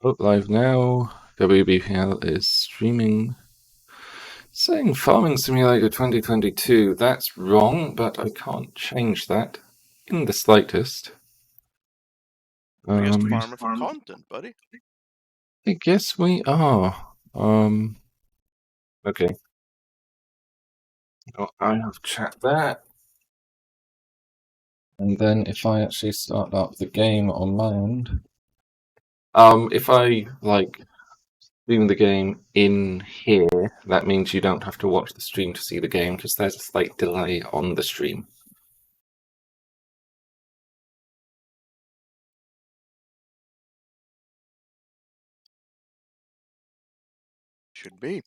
Oh, live now. WBPL is streaming. Saying Farming Simulator 2022. That's wrong, but I can't change that in the slightest. We're just farming for content, buddy. I guess we are. Okay. Oh, I have chat that. And then if I actually start up the game on my end, if I stream the game in here, that means you don't have to watch the stream to see the game because there's a slight delay on the stream. Should be.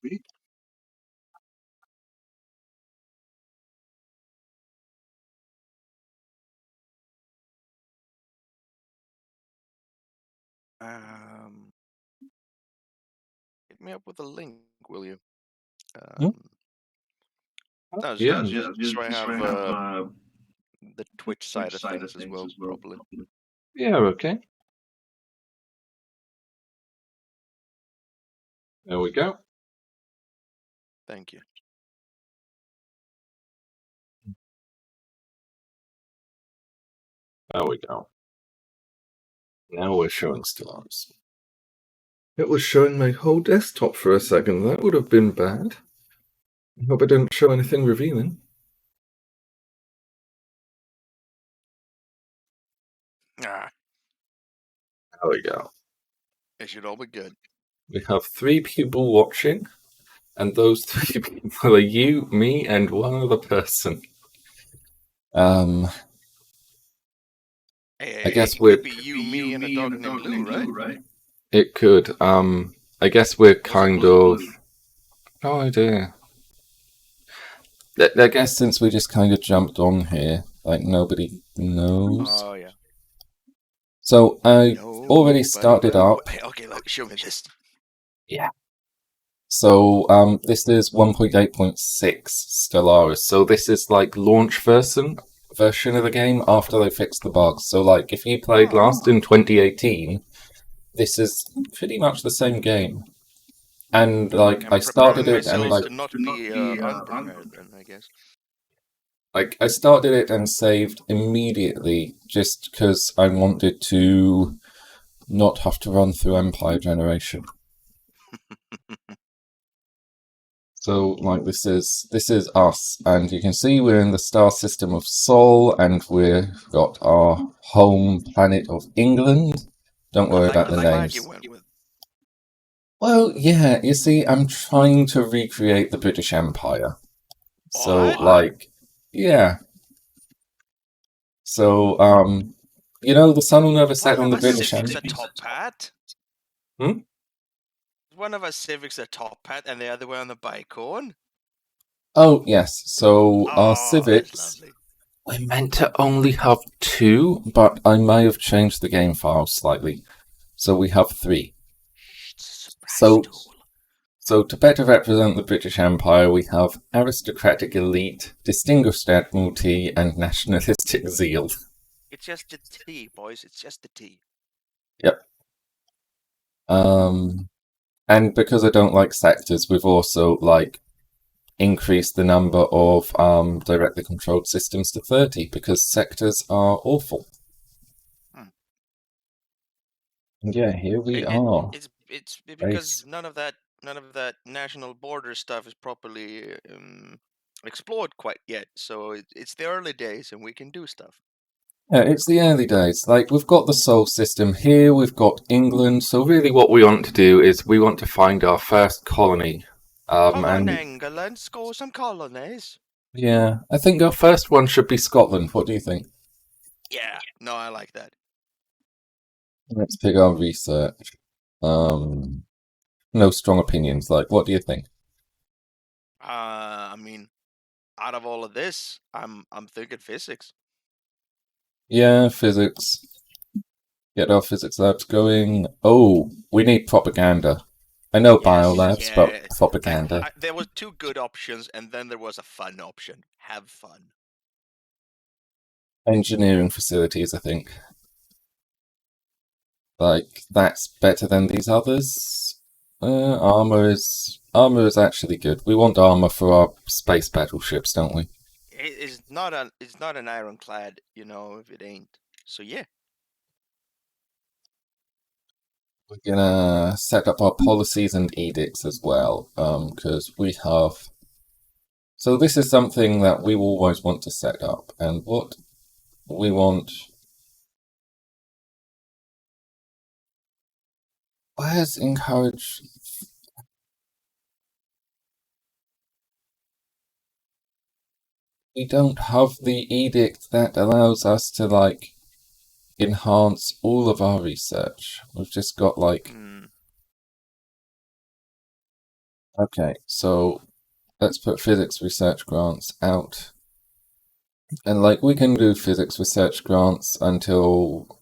Hit me up with a link, will you? No, Yeah. just so I have the Twitch side of things as well, probably. Yeah, okay. There we go. Thank you. There we go. Now we're showing Stellaris. It was showing my whole desktop for a second. That would have been bad. I hope I didn't show anything revealing. Ah. There we go. It should all be good. We have 3 people watching, and those 3 people are you, me, and one other person. Hey, I guess it could be you, me, and a dog named Lou, right? It could. I guess we're kind of. No idea. I guess since we just kind of jumped on here, nobody knows. Oh yeah. So I already started up. Okay, show me this. Yeah. So this is 1.8.6 Stellaris. So this is launch version of the game after they fixed the bugs. So if you played last in 2018, this is pretty much the same game. And I started it and not be unprepared then, I guess. I started it and saved immediately just because I wanted to not have to run through Empire generation. So this is us, and you can see we're in the star system of Sol, and we've got our home planet of England. Don't worry about the names. Well, yeah, you see, I'm trying to recreate the British Empire. So, yeah. So, the sun will never set on the British Empire. A top hat? One of us civics a top hat and the other one on the bicon? Oh, yes. So, our civics, we're meant to only have 2, but I may have changed the game file slightly. So we have 3. So to better represent the British Empire, we have aristocratic elite, distinguished admiralty, and nationalistic zeal. It's just the tea, boys. It's just the tea. Yep. And because I don't like sectors, we've also increased the number of directly controlled systems to 30 because sectors are awful. And yeah, here we are. It's because none of that national border stuff is properly explored quite yet. So it's the early days, and we can do stuff. Yeah, it's the early days. We've got the Sol system here, we've got England, so really what we want to do is we want to find our first colony. And England, score some colonies. Yeah, I think our first one should be Scotland. What do you think? Yeah, no, I like that. Let's pick our research. No strong opinions. What do you think? I mean, out of all of this, I'm thinking physics. Yeah, physics. Get our physics labs going. Oh, we need propaganda. I know biolabs, but propaganda. There were 2 good options, and then there was a fun option. Have fun. Engineering facilities, I think. Like that's better than these others. Armor is actually good. We want armor for our space battleships, don't we? It's not an ironclad, you know, if it ain't. So yeah. We're gonna set up our policies and edicts as well, because we have. So this is something that we always want to set up, and what we want. Where's encourage? We don't have the edict that allows us to like enhance all of our research. We've just got like. Hmm. Okay, so let's put physics research grants out. And like we can do physics research grants until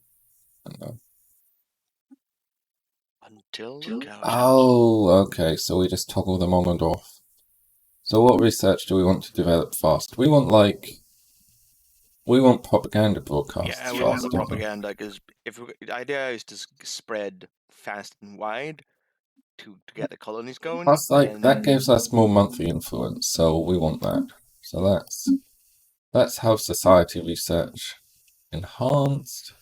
I don't know. Until the cow comes. Oh, okay, so we just toggle them on and off. So what research do we want to develop fast? We want propaganda broadcasts Yeah, we want fast, the don't we? propaganda because the idea is to spread fast and wide to get the colonies going, Plus, like that and gives us more monthly influence, so we want that. So that's how society research enhanced.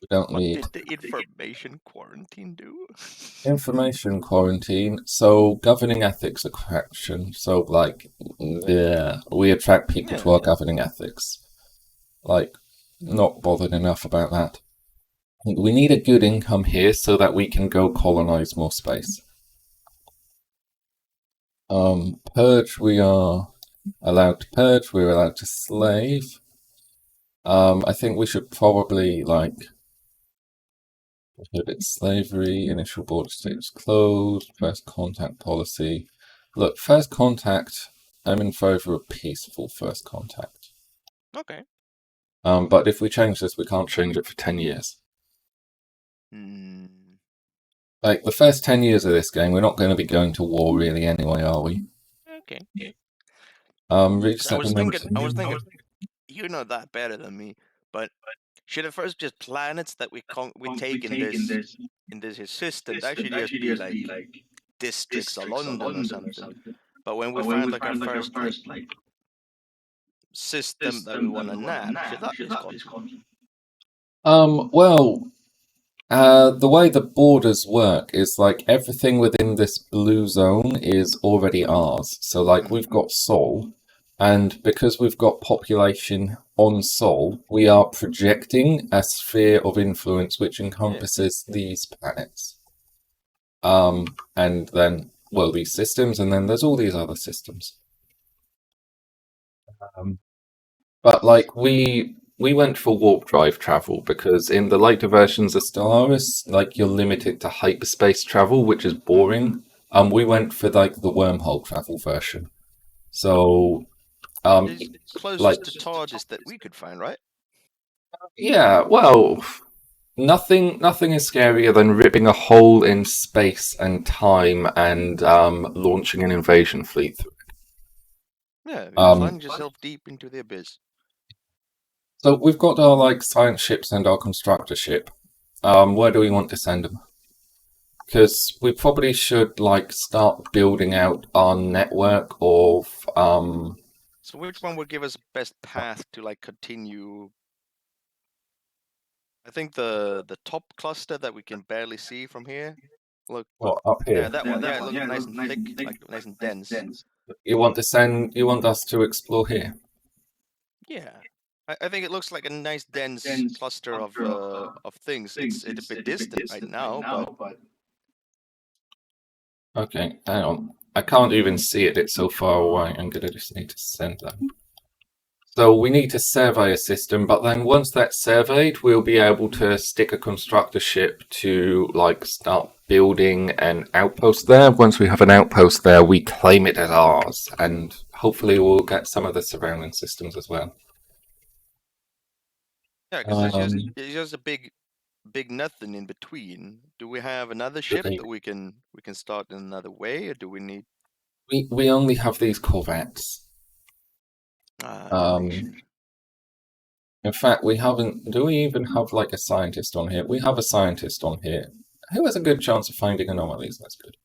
We don't what need did the information quarantine do? information quarantine. So governing ethics attraction. So like, yeah, we attract people Yeah, to our governing ethics. Like, not bothered enough about that. We need a good income here so that we can go colonize more space. Purge, we are allowed to purge, we're allowed to slave. I think we should probably, like, prohibit slavery, initial border states closed, first contact policy. Look, first contact, I'm in favor of peaceful first contact. okay. But if we change this, we can't change it for 10 years. Hmm. Like, the first 10 years of this game, we're not going to be going to war really anyway, are we? Okay. Reach So I that was thinking, momentum. you know that better than me, but should it first just planets that we take in this here system? That should just be like districts of London or something. But when we find like our first like system that we want to nab, should that be Scotland? Well, the way the borders work is like everything within this blue zone is already ours. So, like, Hmm. we've got Sol, and because we've got population on Sol, we are projecting a sphere of influence which Yeah. encompasses these planets. And then, well, these systems, and then there's all these other systems. Um, But like we went for warp drive travel because in the later versions of Stellaris, like you're limited to hyperspace travel, which is boring. We went for like the wormhole travel version. So It's like closest to TARDIS that we could find, right? yeah, well, nothing is scarier than ripping a hole in space and time and launching an invasion fleet. Yeah, you Um, plunge yourself deep into the abyss. so we've got our like science ships and our constructor ship. Where do we want to send them? Because we probably should like start building out our network of So which one would give us best path to like continue? I think the top cluster that we can barely see from here. Look, what up yeah, here. that one. Yeah, it looks nice and thick, like nice and dense. You want us to explore here. Yeah, I think it looks like a nice dense cluster of things. It's a bit distant right now, but Okay, hang on. I can't even see it, it's so far away. I'm gonna just need to send that. So we need to survey a system, but then once that's surveyed, we'll be able to stick a constructor ship to like start building an outpost there. Once we have an outpost there, we claim it as ours, and hopefully we'll get some of the surrounding systems as well. yeah, because Um, it's just a big nothing in between. Do we have another ship okay. that we can start in another way, or do we need We only have these corvettes. innovation? In fact, we haven't. Do we even have like a scientist on here? We have a scientist on here. Who has a good chance of finding anomalies? That's good.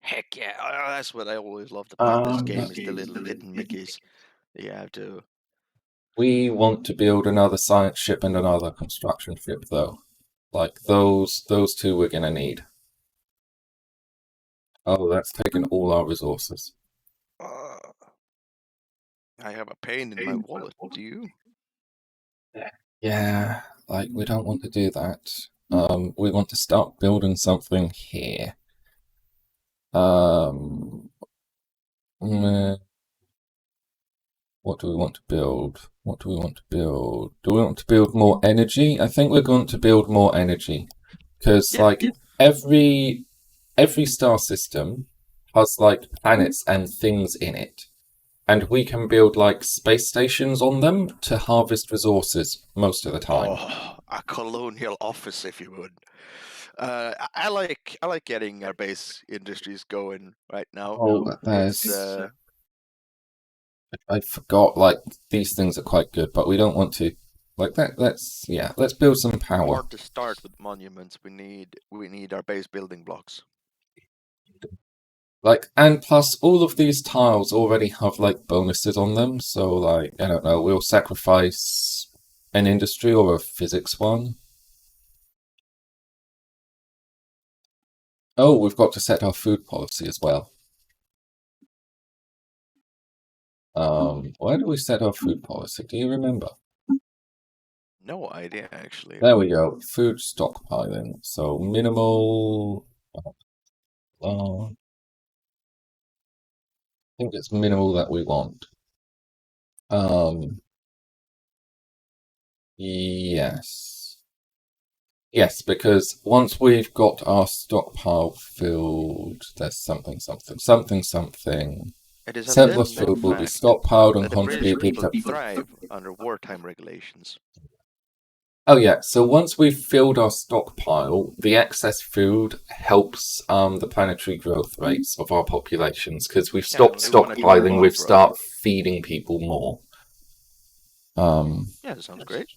Heck yeah, that's what I always loved about this Um, game is the little hidden Mickeys that you have to. we want to build another science ship and another construction ship, though. Like those two we're gonna need. Oh, that's taken all our resources. Uh, I have a pain in my wallet. Do you? Yeah, like we don't want to do that. We want to start building something here. Um, meh, what do we want to build? What do we want to build? Do we want to build more energy? I think we're going to build more energy because, Yeah. like, every star system has like planets and things in it, and we can build like space stations on them to harvest resources most of the time. Oh, a colonial office, if you would. I like getting our base industries going right now. Oh, It's there's I forgot, like, these things are quite good, but we don't want to. Like, let's build some power. hard to start with monuments. We need our base building blocks. Like, and plus, all of these tiles already have, like, bonuses on them, so, like, I don't know, we'll sacrifice an industry or a physics one. Oh, we've got to set our food policy as well. Where do we set our food policy? Do you remember? No idea, actually. There we go. Food stockpiling. So minimal. I think it's minimal that we want. Um, yes. Yes, because once we've got our stockpile filled, there's something. It is a Surplus well-known food will be fact stockpiled and that the British contributed people to. thrive under wartime regulations. Oh yeah, so once we've filled our stockpile, the excess food helps the planetary growth rates of our populations because we've Yeah, stopped we want it to grow stockpiling, we've for us. start feeding people more. Yeah, that sounds great.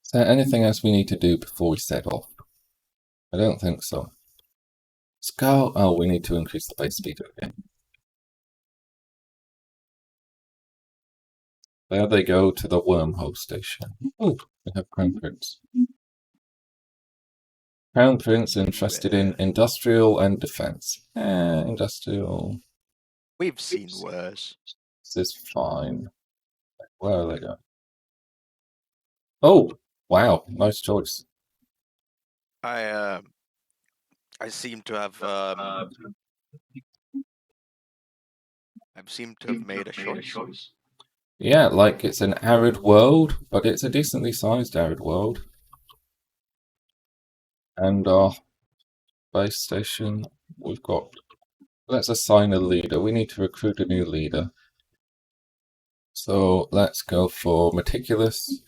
Is there anything else we need to do before we set off? I don't think so. Let's go. Oh, we need to increase the base speed again. There they go to the wormhole station. Oh, we have Crown Prince. Crown Prince interested in industrial and defense. Industrial. We've seen worse. This is fine. Where are they going? Oh, wow, nice choice. I seem to have made a choice. Yeah, like it's an arid world, but it's a decently sized arid world. And our base station, we've got. Let's assign a leader. We need to recruit a new leader. So let's go for Meticulous.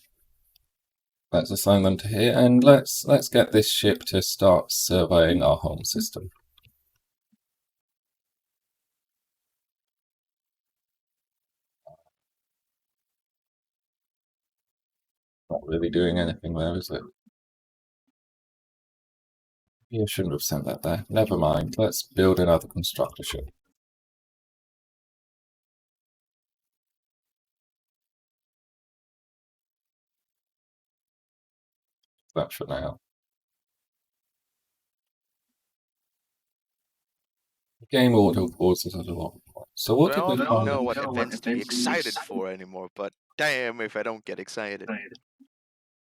Let's assign them to here, and let's get this ship to start surveying our home system. Not really doing anything there, is it? You shouldn't have sent that there. Never mind. Let's build another constructor ship. That for now. Game auto pauses at a lot. So what did Well, I we don't find? know what events to be excited for anymore, but damn if I don't get excited.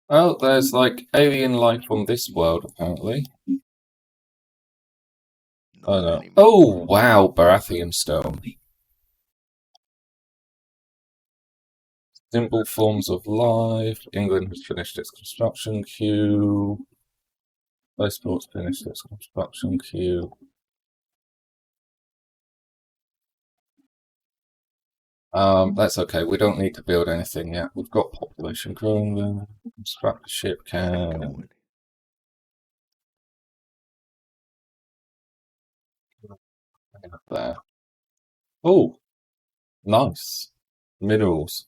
Well, there's like alien life on this world, apparently. Oh Not no. anymore. Oh wow, Baratheon stone. Simple forms of life. England has finished its construction queue. Sports finished its construction queue. That's okay. We don't need to build anything yet. We've got population growing there. Construct a ship can. There. Oh, nice. Minerals.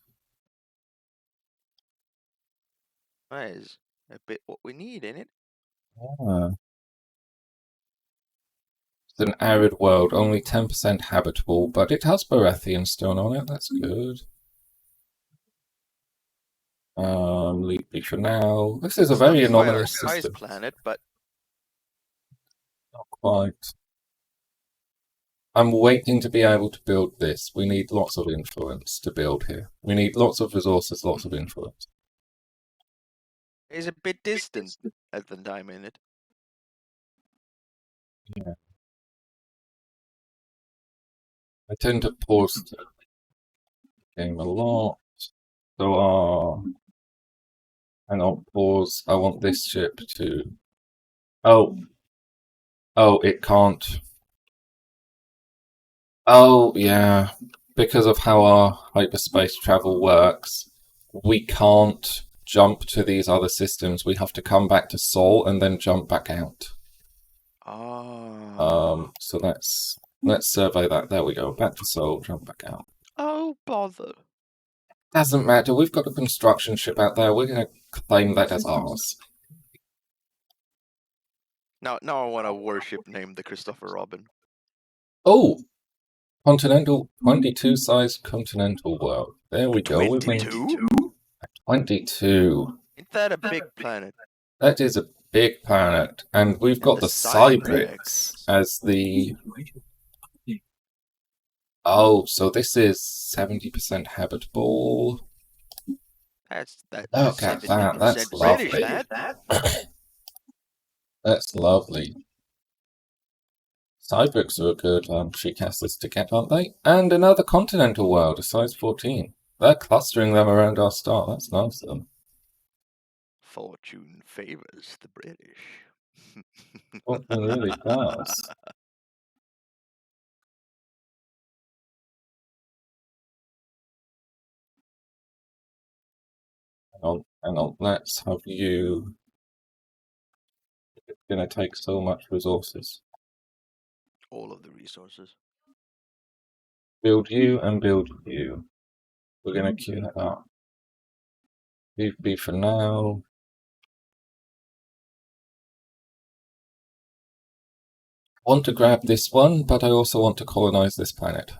That is a bit what we need, ain't it? Ah. It's an arid world, only 10% habitable, but it has Baratheon stone on it. That's good. Leave me for now. This is a It's not very quite our anomalous size system. planet, but Not quite. I'm waiting to be able to build this. We need lots of influence to build here. We need lots of resources, lots of influence. it's a bit distant at the time, ain't it? Yeah. I tend to pause the game a lot. So, hang on, pause. I want this ship to. Oh, it can't. Oh, yeah. Because of how our hyperspace travel works, we can't jump to these other systems. We have to come back to Sol and then jump back out. So let's survey that. There we go. Back to Sol, jump back out. Oh, bother. Doesn't matter. We've got a construction ship out there. We're going to claim that as ours. Now I want a warship named the Christopher Robin. Oh, continental 22 size continental world. There we go. 22? 22. Ain't that a big planet? That is a big planet, and we've got the Cybrix as the. Oh, so this is 70% habitable. That's Look at that. That's British, lovely. that. That's lovely. Cybrix are a good she casters to get, aren't they? And another continental world, a size 14. They're clustering them around our star. That's nice of them. Fortune favors the British. Fortune really does. Hang on, let's have you. It's going to take so much resources. All of the resources. Build you and build you. We're going to queue that up. Leave B for now. Want to grab this one, but I also want to colonize this planet.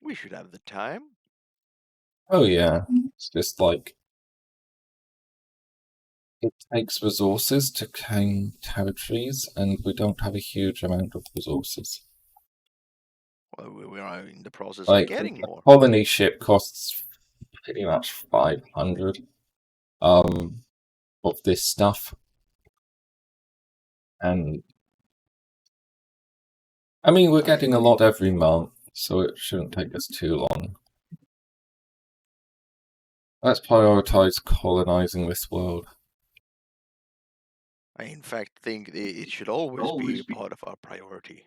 We should have the time. Oh yeah, it's just like it takes resources to claim territories, and we don't have a huge amount of resources. Well, we are in the process Like, of getting a more. colony ship costs pretty much 500 of this stuff. And I mean, we're getting a lot every month, so it shouldn't take us too long. Let's prioritize colonizing this world. I, in fact, think it should always be part of our priority.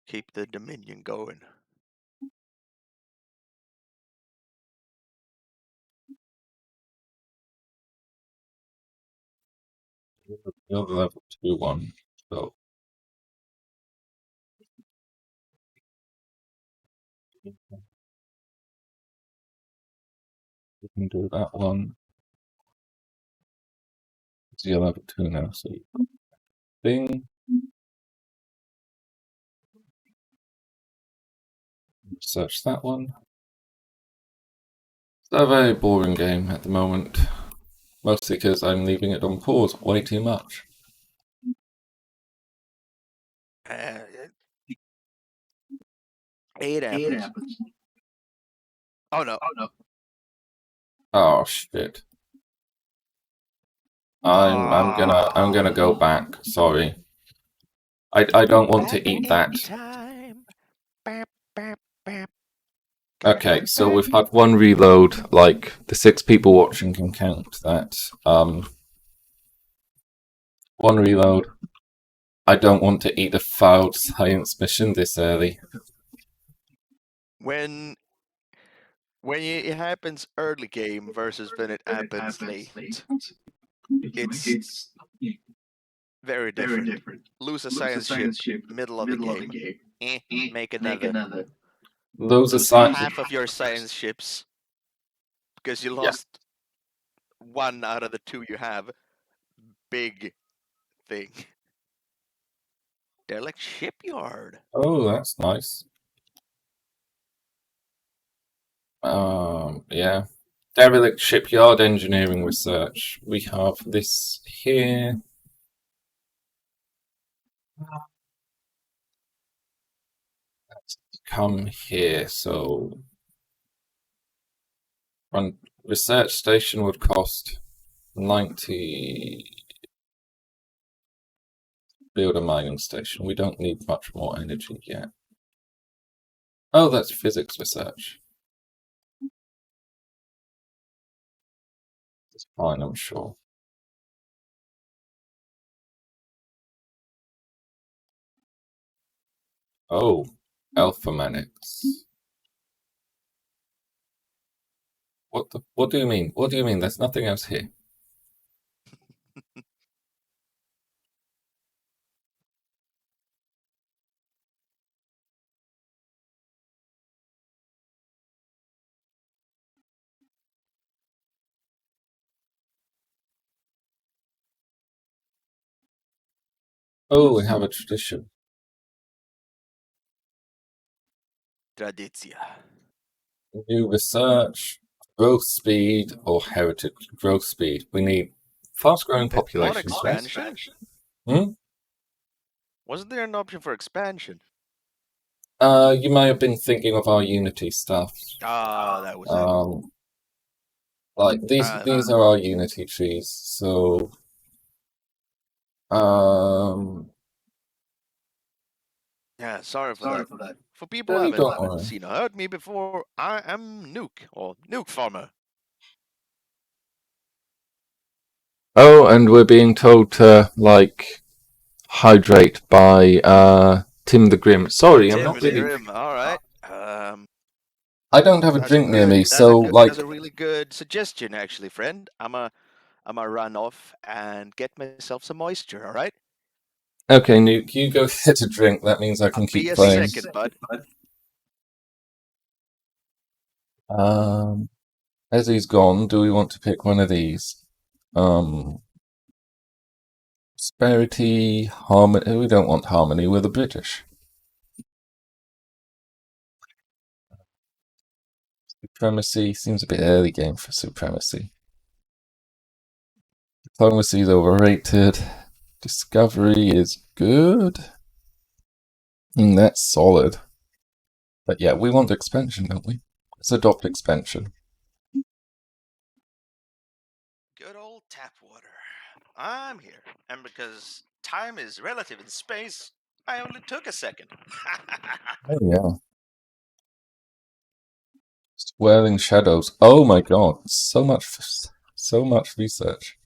Keep the Dominion going. You're the level 2 one, so we can do that one. You're level 2 now, so you thing. Search that one. It's a very boring game at the moment. Mostly because I'm leaving it on pause way too much. 8 apples. Oh no. Oh shit. I'm gonna go back. Sorry. I don't want to eat that. Okay, so we've had one reload, like the 6 people watching can count that. One reload. I don't want to eat a failed science mission this early. When it happens early game versus when it happens late, it's very different. Lose a science ship middle of the game. Make another. Those are Lose half of your science ships because you lost one out of the two you have. Big thing. They're like shipyard. Oh, that's nice. Yeah. Derelict shipyard engineering research. We have this here. Come here. So, run research station would cost 90. Build a mining station. We don't need much more energy yet. Oh, that's physics research. It's fine, I'm sure. Oh, alphamanics. What do you mean? What do you mean? There's nothing else here. Oh, we have a tradition. Traditia. New research, growth speed, or heritage growth speed. We need fast-growing Not populations. expansion. Hmm? Wasn't there an option for expansion? You may have been thinking of our Unity stuff. Ah, that was it. Like these are our Unity trees. So, Yeah, sorry for that. For people no, who don't haven't worry. seen or heard me before, I am Nuke, or Nuke Farmer. Oh, and we're being told to like hydrate by Tim the Grim. Sorry, I'm not really. Grim. All right. I don't have a drink near me, so like. That's a really good suggestion, actually, friend. I'm a run off and get myself some moisture. All right. Okay, Nuke, you go get a drink. That means I can keep Be a playing. second, bud. As he's gone, do we want to pick one of these? Prosperity, harmony. We don't want harmony. We're the British. Supremacy seems a bit early game for supremacy. Diplomacy is overrated. Discovery is good. That's solid. But yeah, we want expansion, don't we? Let's adopt expansion. Good old tap water. I'm here, and because time is relative in space, I only took a second. Oh yeah. Swirling shadows. Oh my god, so much research.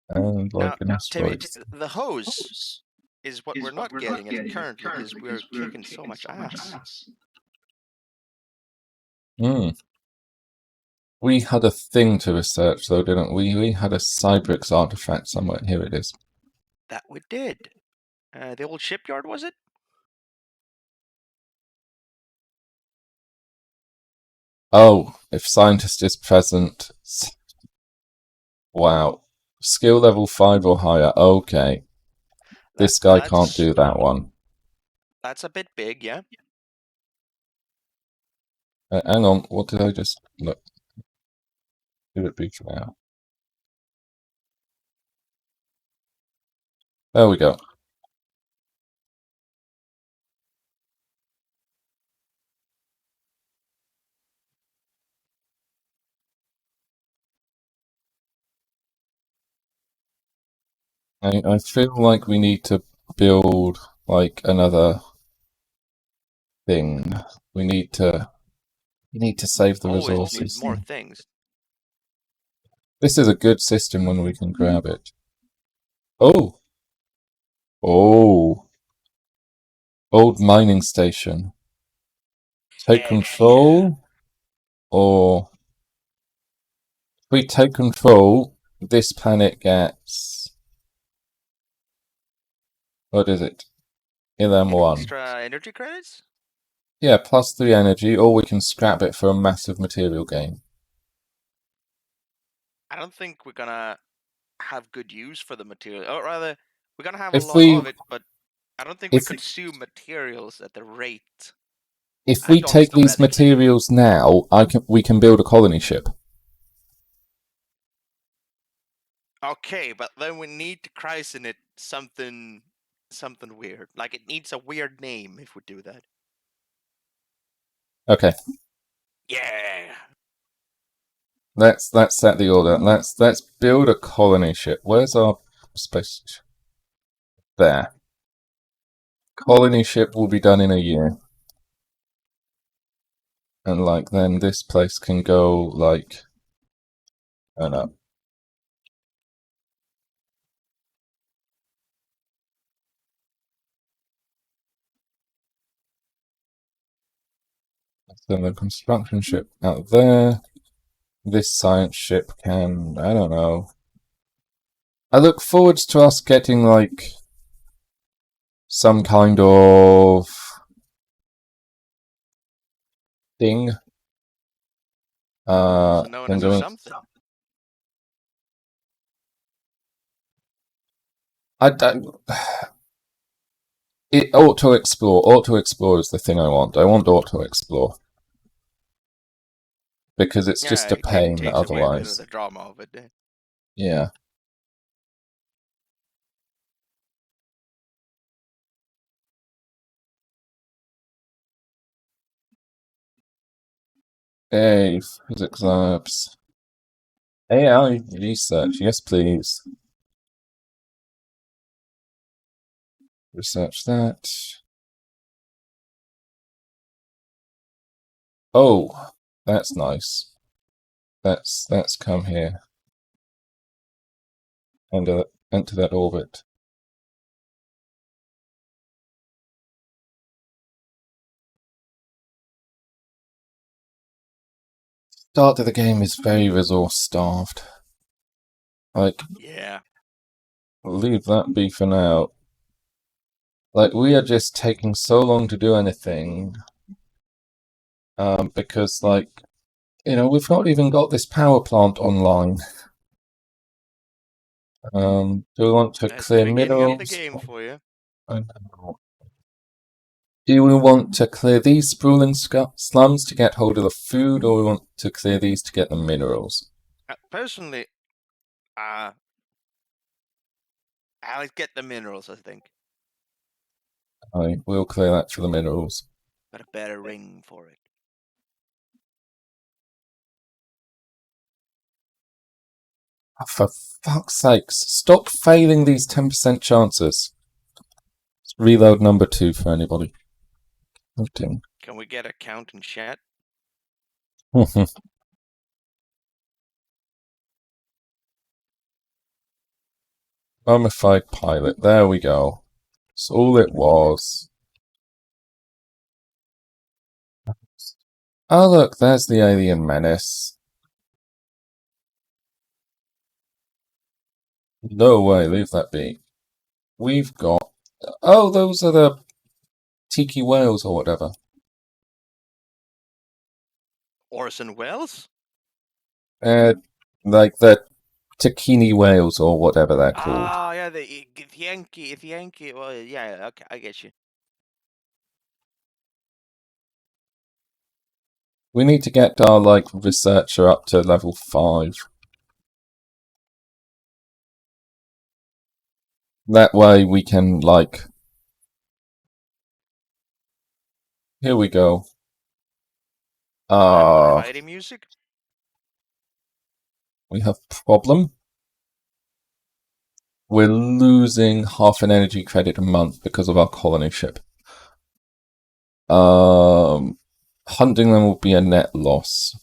And like an Timmy, asteroid. the hose is what we're not getting it currently because we're kicking so much ass. Hmm. We had a thing to research though, didn't we? We had a Cybrix artifact somewhere. Here it is. That we did. The old shipyard, was it? Oh, if scientist is present. Wow. Skill level 5 or higher. Okay. This guy can't do that one. That's a bit big, yeah. Hang on, what did I just look? Who it be for now? There we go. I feel like we need to build like another thing. We need to save the Always resources. need more things. This is a good system when we can grab it. Oh. Oh. Old mining station. Take control, or if we take control, this planet gets, what is it? LM1. Extra energy credits? Yeah, +3 energy, or we can scrap it for a massive material gain. I don't think we're gonna have good use for the material, or rather, we're gonna have a If lot we of it, but I don't think we if consume materials at the rate. if I have we to take understand these that again. materials now, we can build a colony ship. Okay, but then we need to christen it something weird. Like it needs a weird name if we do that. Okay, Yeah. let's set the order. Let's build a colony ship. Where's our space station? There. Colony ship will be done in a year. And like then this place can go like I don't know. Then the construction ship out there. This science ship can I don't know. I look forward to us getting like some kind of thing. Also known Then as a going. something. I don't. It auto explore. Auto explore is the thing I want. I want auto explore because it's just Yeah, a it pain takes away a bit of otherwise. the drama of it. Yeah. Hey, physics labs. AI research. Yes, please. Research that. Oh, that's nice. That's come here. Enter that orbit. Start of the game is very resource starved. Like, Yeah. leave that be for now. Like, we are just taking so long to do anything. Because, like, we've not even got this power plant online. Do we want to That's the clear beginning of the minerals? game for you. I don't know. Do we want to clear these sprawling slums to get hold of the food, or we want to clear these to get the minerals? Personally, I'll get the minerals, I think. We'll clear that for the minerals. Got a better ring for it. For fuck's sakes, stop failing these 10% chances. Let's reload number 2 for anybody. Voting. Can we get a count in chat? Mummified pilot. There we go. That's all it was. Oh look, there's the alien menace. No way, leave that be. We've got... Oh, those are the tiki whales or whatever. Orson Welles? Like the Takini whales or whatever they're called. Ah, yeah, the Yankee. Well, yeah, okay, I get you. We need to get our, like, researcher up to level 5. That way we can, like... Here we go. Fighting music? We have problem. We're losing half an energy credit a month because of our colony ship. Hunting them will be a net loss.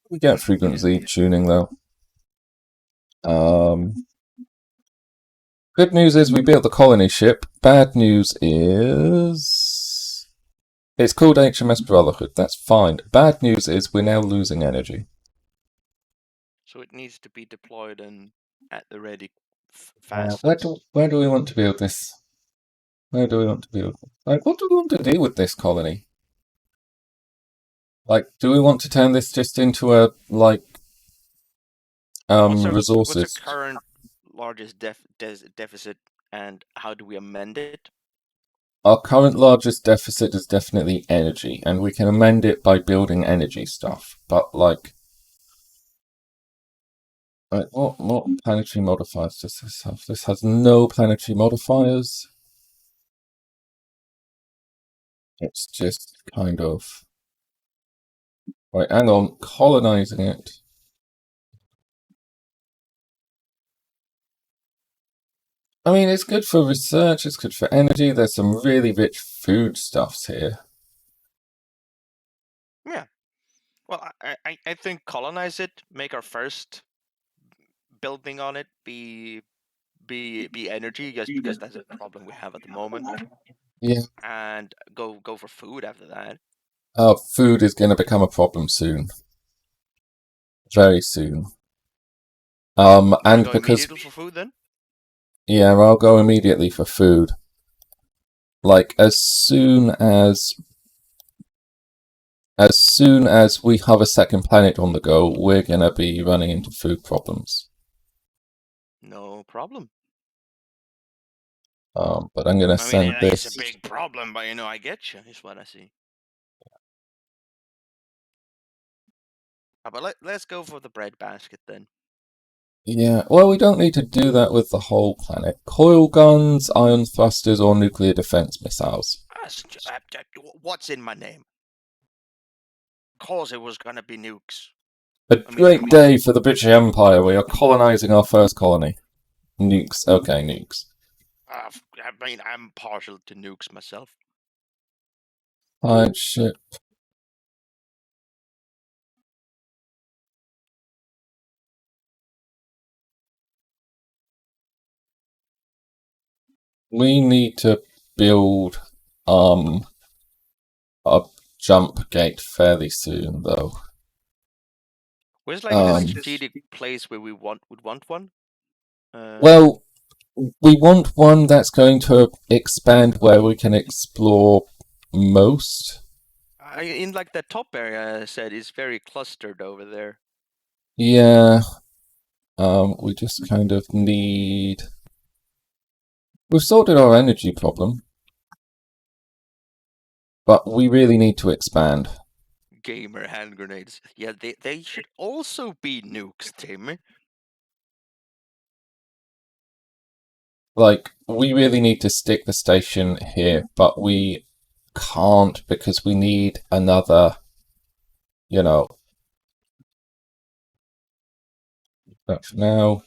We get frequency tuning though. Good news is we built the colony ship. Bad news is it's called HMS Brotherhood. That's fine. Bad news is we're now losing energy. So it needs to be deployed and at the ready fast. Where do we want to build this? Where do we want to build? Like, what do we want to do with this colony? Like, do we want to turn this just into a What's our resources? current largest deficit, and how do we amend it? Our current largest deficit is definitely energy, and we can amend it by building energy stuff. But what planetary modifiers does this have? This has no planetary modifiers. It's just kind of right. Hang on, colonizing it. I mean, it's good for research. It's good for energy. There's some really rich foodstuffs here. Yeah. Well, I think colonize it, make our first building on it be energy, just because that's a problem we have at the moment, Yeah. and go for food after that. Food is going to become a problem soon, very soon. You want to And go because immediately for food then? yeah, I'll go immediately for food. Like as soon as we have a second planet on the go, we're gonna be running into food problems. No problem. But I'm gonna I mean, send it is a this. big problem, but I get you. Is what I see. But let's go for the bread basket then. Yeah, well, we don't need to do that with the whole planet. Coil guns, ion thrusters, or nuclear defense missiles. What's in my name? Cause it was gonna be nukes. A I mean, great day for the British Empire. We are colonizing our first colony. Nukes. Okay, nukes. I'm partial to nukes myself. Alright, shit. We need to build a jump gate fairly soon, though. Where's like the strategic place where would want one? Well, we want one that's going to expand where we can explore most. In like the top area, I said, is very clustered over there. Yeah. We just kind of need. We've sorted our energy problem, but we really need to expand. Gamer hand grenades. Yeah, they should also be nukes, Timmy. Like, we really need to stick the station here, but we can't because we need another, but for now,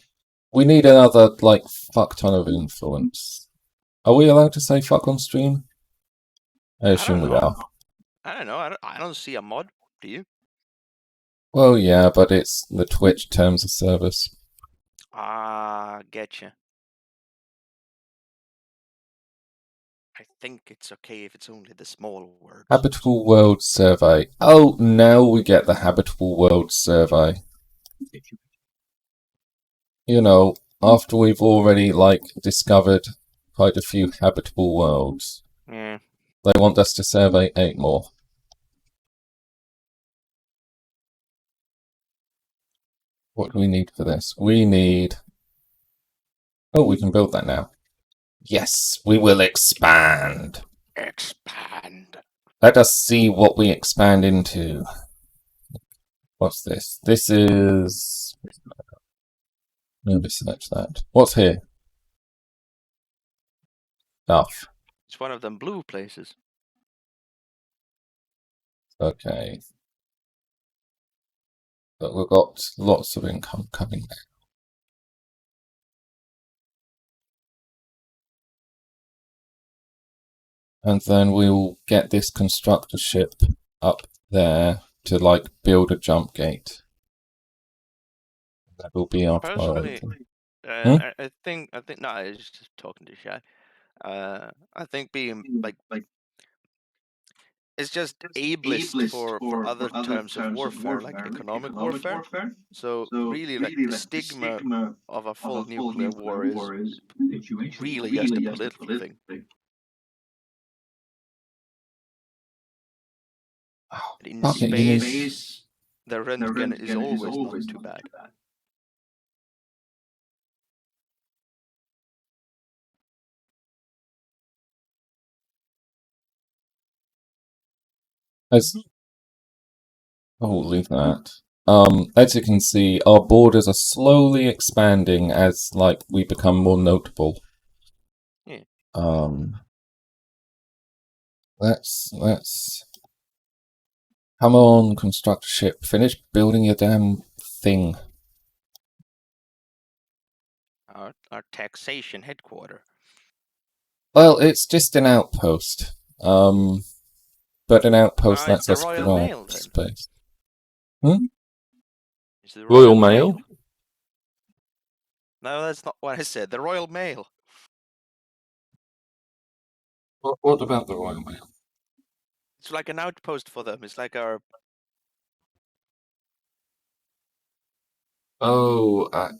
we need another, like, fuck ton of influence. Are we allowed to say fuck on stream? I I assume don't we know. are. I don't know. I don't see a mod. Do you? Well, yeah, but it's the Twitch terms of service. Getcha. I think it's okay if it's only the small words. Habitable World Survey. Oh, now we get the Habitable World Survey. After we've already, discovered quite a few habitable worlds. Yeah. They want us to survey 8 more. What do we need for this? We need... Oh, we can build that now. Yes, we will expand. Expand. Let us see what we expand into. What's this? This is... Maybe search that. What's here? Stuff. It's one of them blue places. Okay. But we've got lots of income coming now. And then we'll get this constructor ship up there to build a jump gate. That will be our Personally, priority. I think no, I was just talking to Shy. I think being like it's just ableist for other terms of warfare, like economic warfare. So really, like the stigma of a full nuclear war is really just a political thing. In Okay, you need- space, the Röntgen is always not too bad. As oh, leave that. As you can see, our borders are slowly expanding as like we become more notable. Yeah. Let's come on, construct a ship. Finish building your damn thing. Our taxation headquarter. Well, it's just an outpost. But an outpost It's lets the us Royal grab Mail then. space. Hmm? It's the Royal Mail? No, that's not what I said. The Royal Mail. What about the Royal Mail? It's like an outpost for them. It's like our Oh, at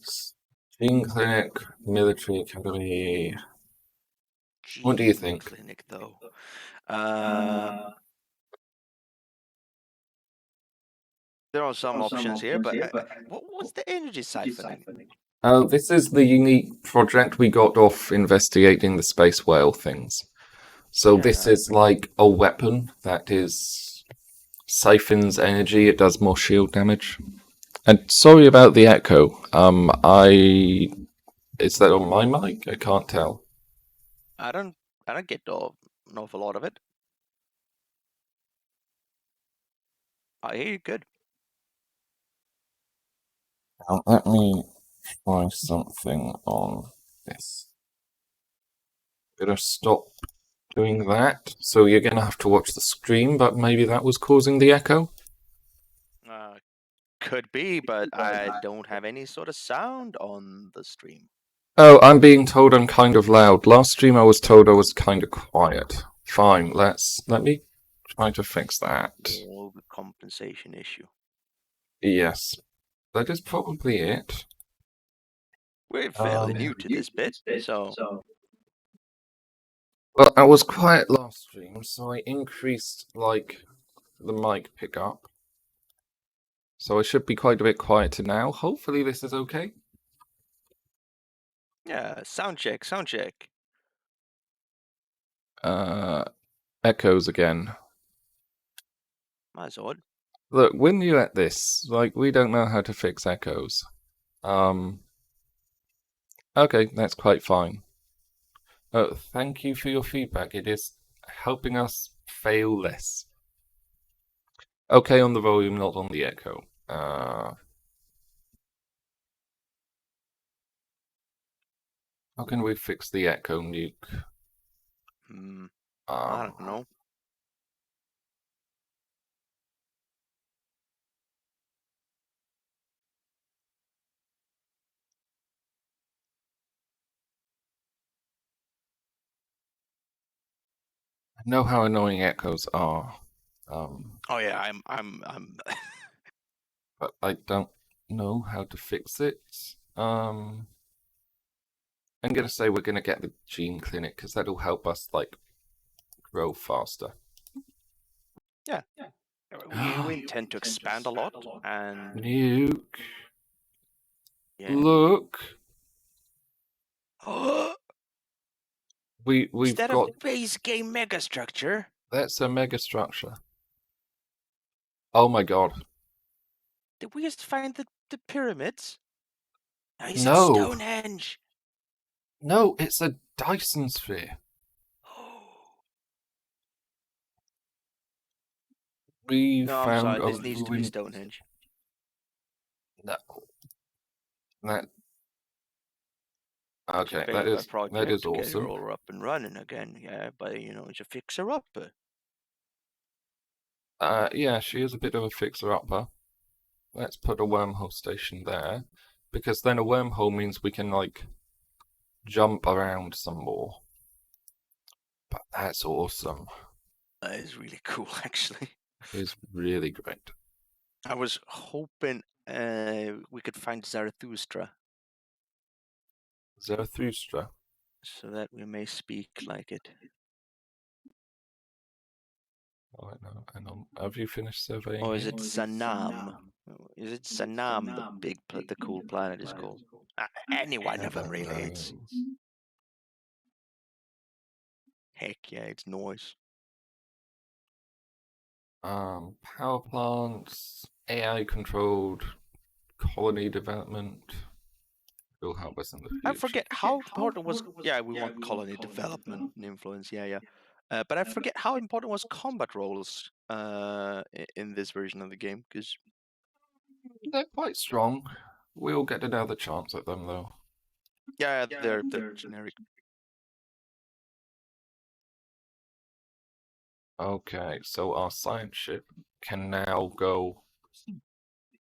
Gene Clinic, Military Academy. What do you gene think? clinic, though. There are some options here, but what's the energy siphoning? This is the unique project we got off investigating the space whale things. So this Yeah. is like a weapon that is siphons energy. It does more shield damage. And sorry about the echo. Is that on my mic? I can't tell. I don't get an awful lot of it. I hear you good. Now, let me try something on this. Gonna stop doing that. So you're gonna have to watch the screen, but maybe that was causing the echo. Could be, but I don't have any sort of sound on the stream. Oh, I'm being told I'm kind of loud. Last stream I was told I was kind of quiet. Fine, let me try to fix that. All the compensation issue. Yes, that is probably it. We're fairly new to this bit, so Well, I was quiet last stream, so I increased like the mic pickup. So I should be quite a bit quieter now. Hopefully this is okay. yeah, sound check, sound check. Echoes again. That's odd. Look, we're new at this. Like, we don't know how to fix echoes. Okay, that's quite fine. Thank you for your feedback. It is helping us fail less. Okay on the volume, not on the echo. How can we fix the echo nuke? I don't know. I know how annoying echoes are. Oh yeah, I'm. But I don't know how to fix it. I'm gonna say we're gonna get the gene clinic because that'll help us like grow faster. Yeah, we intend to expand a lot, and Nuke. yeah. Look. Is We've that got a base game megastructure? that's a mega structure. Oh my god. Did we just find the pyramids? No, is it No. Stonehenge? No, it's a Dyson sphere. We No, I'm found sorry. a This needs to be ruined. Stonehenge. No. That. Okay, Failed our project that is to get her awesome. all up and running again. Yeah, but it's a fixer-upper. Yeah, she is a bit of a fixer-upper. Let's put a wormhole station there, because then a wormhole means we can like jump around some more. But that's awesome. That is really cool, actually. It's really great. I was hoping we could find Zarathustra, Zarathustra. so that we may speak like it. Oh, no, hang on. Have you finished surveying Or is here? it Sanam? Is it Sanam, the cool planet is called? Any one of them, Heaven really. It's knows. heck yeah, it's noise. Power plants, AI controlled colony development will help us in the I future. forget how important was. Yeah, we want colony development and influence. Yeah, yeah. But I forget how important was combat roles in this version of the game, because They're quite strong. We'll get another chance at them though. yeah, they're generic. Okay, so our science ship can now go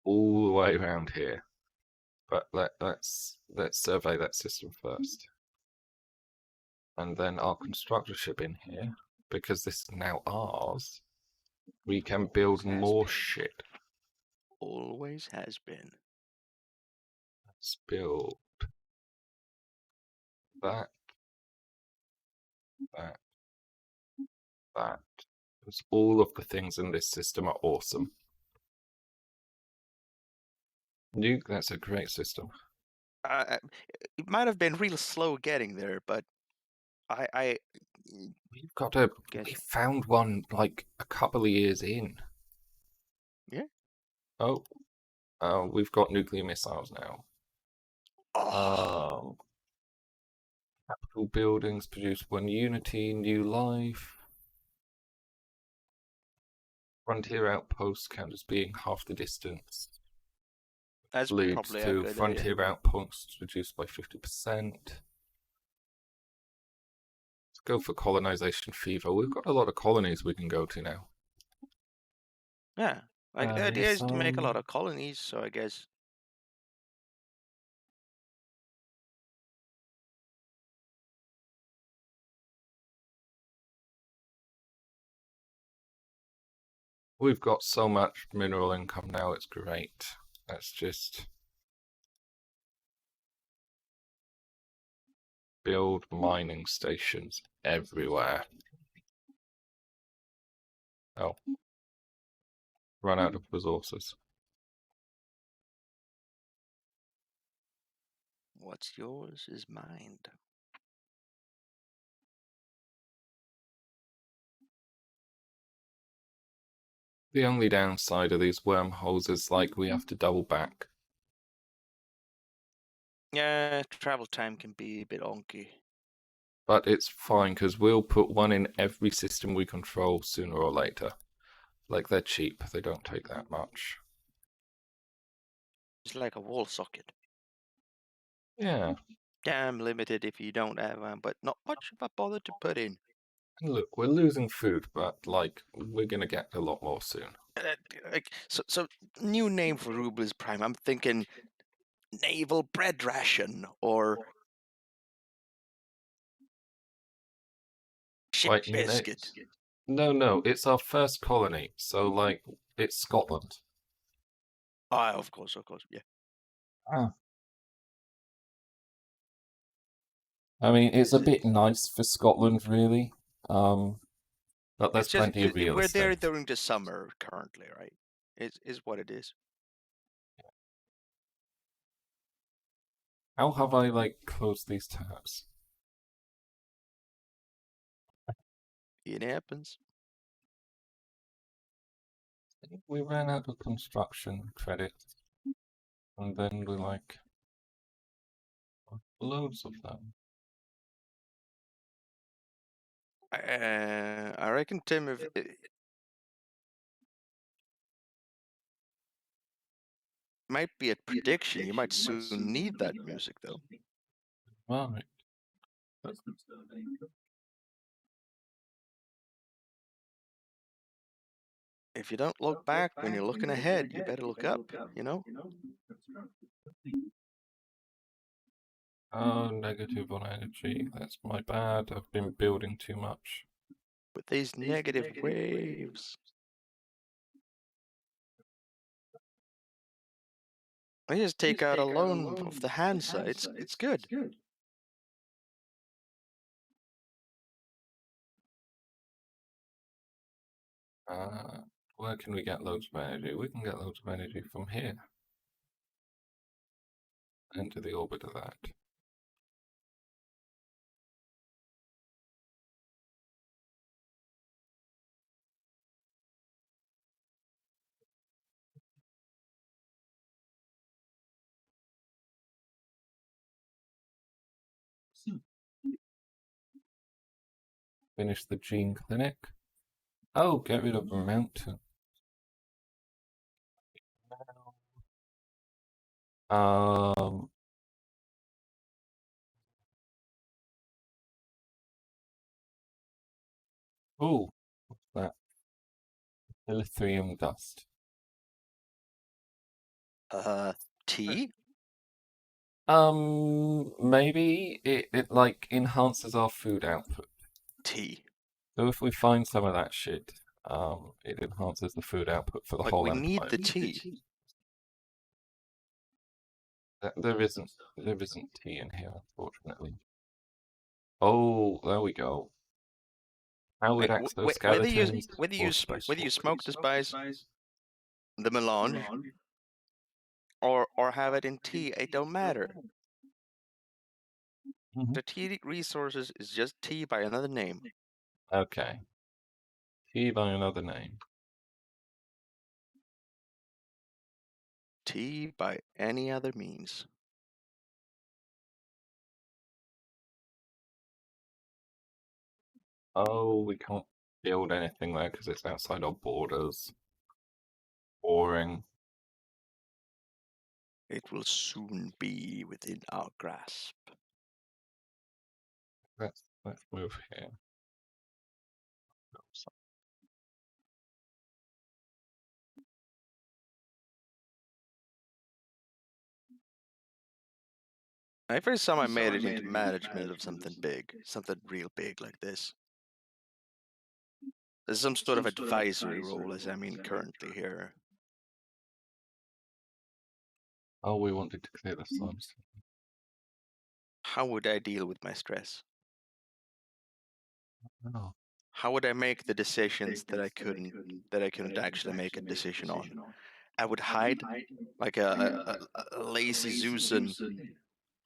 all the way around here. But let's survey that system first. And then our constructor ship in here, because this is now ours, we can build more shit. Always has been. Let's build that, that, that. Because all of the things in this system are awesome. Nuke, that's a great system. It might have been real slow getting there, but I We've got a. guess We found one like a couple of years in. yeah. Oh, we've got nuclear missiles now. Oh, Capital buildings produce one unity, new life. Frontier outposts count as being half the distance. that's Leads probably a to good frontier idea. outposts reduced by 50%. Let's go for colonization fever. We've got a lot of colonies we can go to now. Yeah, like the idea is to make a lot of colonies, so I guess. We've got so much mineral income now, it's great. Let's just build mining stations everywhere. Oh. Run out of resources. What's yours is mine. The only downside of these wormholes is like we have to double back. Yeah, travel time can be a bit onky. But it's fine because we'll put one in every system we control sooner or later. Like they're cheap, they don't take that much. It's like a wall socket. Yeah. Damn limited if you don't have one, but not much of a bother to put in. And look, we're losing food, but like we're gonna get a lot more soon. So new name for Rublis Prime. I'm thinking naval bread ration or ship Like biscuit. no, it's our first colony, so like it's Scotland. Ah, of course, yeah. Ah. I mean, it's a bit nice for Scotland, really. But there's It's just plenty of real we're there estate. during the summer currently, right? Is what it is. How have I like closed these tabs? It happens. We ran out of construction credits, and then we like loads of them. I reckon, Tim, if might be a prediction, you might soon need that music though. Right. If you don't look back when you're looking ahead, you better look up, you know? Oh, negative on energy. That's my bad. I've been building too much. With these negative waves. I just take out a loan of the Hansa. It's good. Where can we get loads of energy? We can get loads of energy from here. Enter the orbit of that. Finish the gene clinic. Oh, get rid of a mountain. Um. Oh, what's that? Lithium dust. Tea? Maybe it like enhances our food output. Tea. So if we find some of that shit, it enhances the food output for the Like, whole we need empire. the tea. There isn't tea in here, unfortunately. Oh, there we go. Powered Whether exoskeletons or whether you special. smoke the spice, the melange, or have it in tea, it don't matter. Mhm. Strategic resources is just tea by another name. Okay. Tea by another name. Tea by any other means. Oh, we can't build anything there because it's outside our borders. Boring. It will soon be within our grasp. Let's move here. I first time I made it into management of something big, something real big like this. There's some sort of advisory role as I'm in currently here. Oh, we wanted to clear the slums. How would I deal with my stress? Oh. How would I make the decisions that I couldn't actually make a decision on? I would hide like a lazy Zeusen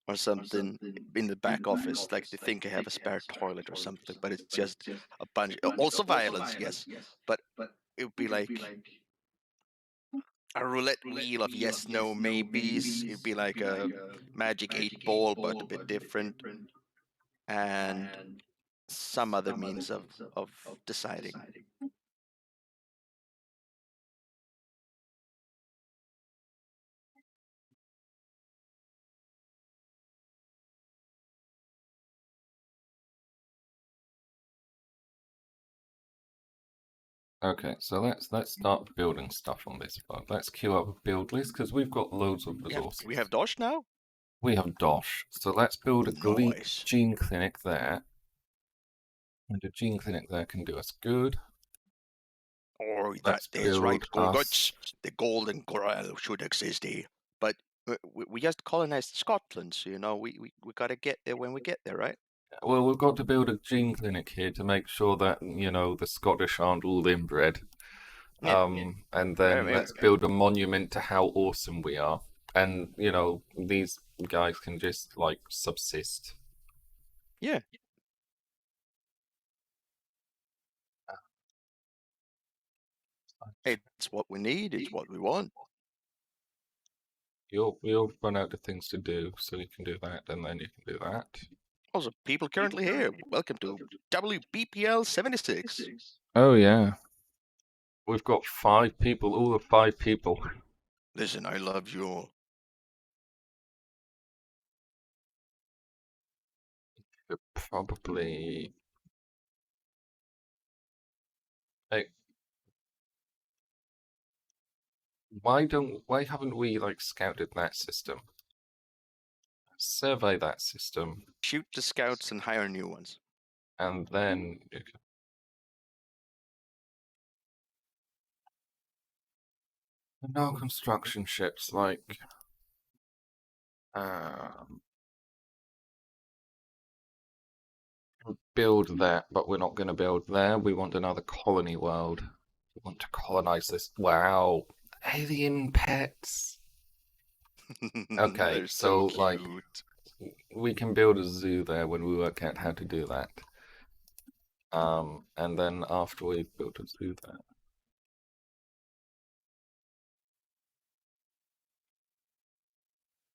or something in the back office, like they think I have a spare toilet or something, but it's just a bunch. Also violence, yes, but it would be like a roulette wheel of yes, no, maybes. It'd be like a magic 8 ball, but a bit different, and some other means of deciding. Okay, so let's start building stuff on this part. Let's queue up a build list because we've got loads of resources. We have Dosh now. We have Dosh, so let's build a Nice. gene clinic there. And a gene clinic there can do us good. Or that Let's is right, build Gorguts. The Golden Corral should exist here. But we just colonized Scotland, so we gotta get there when we get there, right? Well, we've got to build a gene clinic here to make sure that, the Scottish aren't all inbred. Yeah. And then Maybe. let's build a monument to how awesome we are. And, these guys can just, like, subsist. Yeah. It's what we need, it's what we want. You'll run out of things to do, so you can do that, and then you can do that. Also, people currently here, welcome to WBPL 76. Oh, yeah. We've got 5 people, all the 5 people. Listen, I love you. Probably. Hey, why haven't we like scouted that system? Survey that system, Shoot the scouts and hire new ones. and then no construction ships like build that, but we're not going to build there. We want another colony world. We want to colonize this. Wow. Alien pets. Okay, They're so so like cute. we can build a zoo there when we work out how to do that. And then after we've built a zoo there.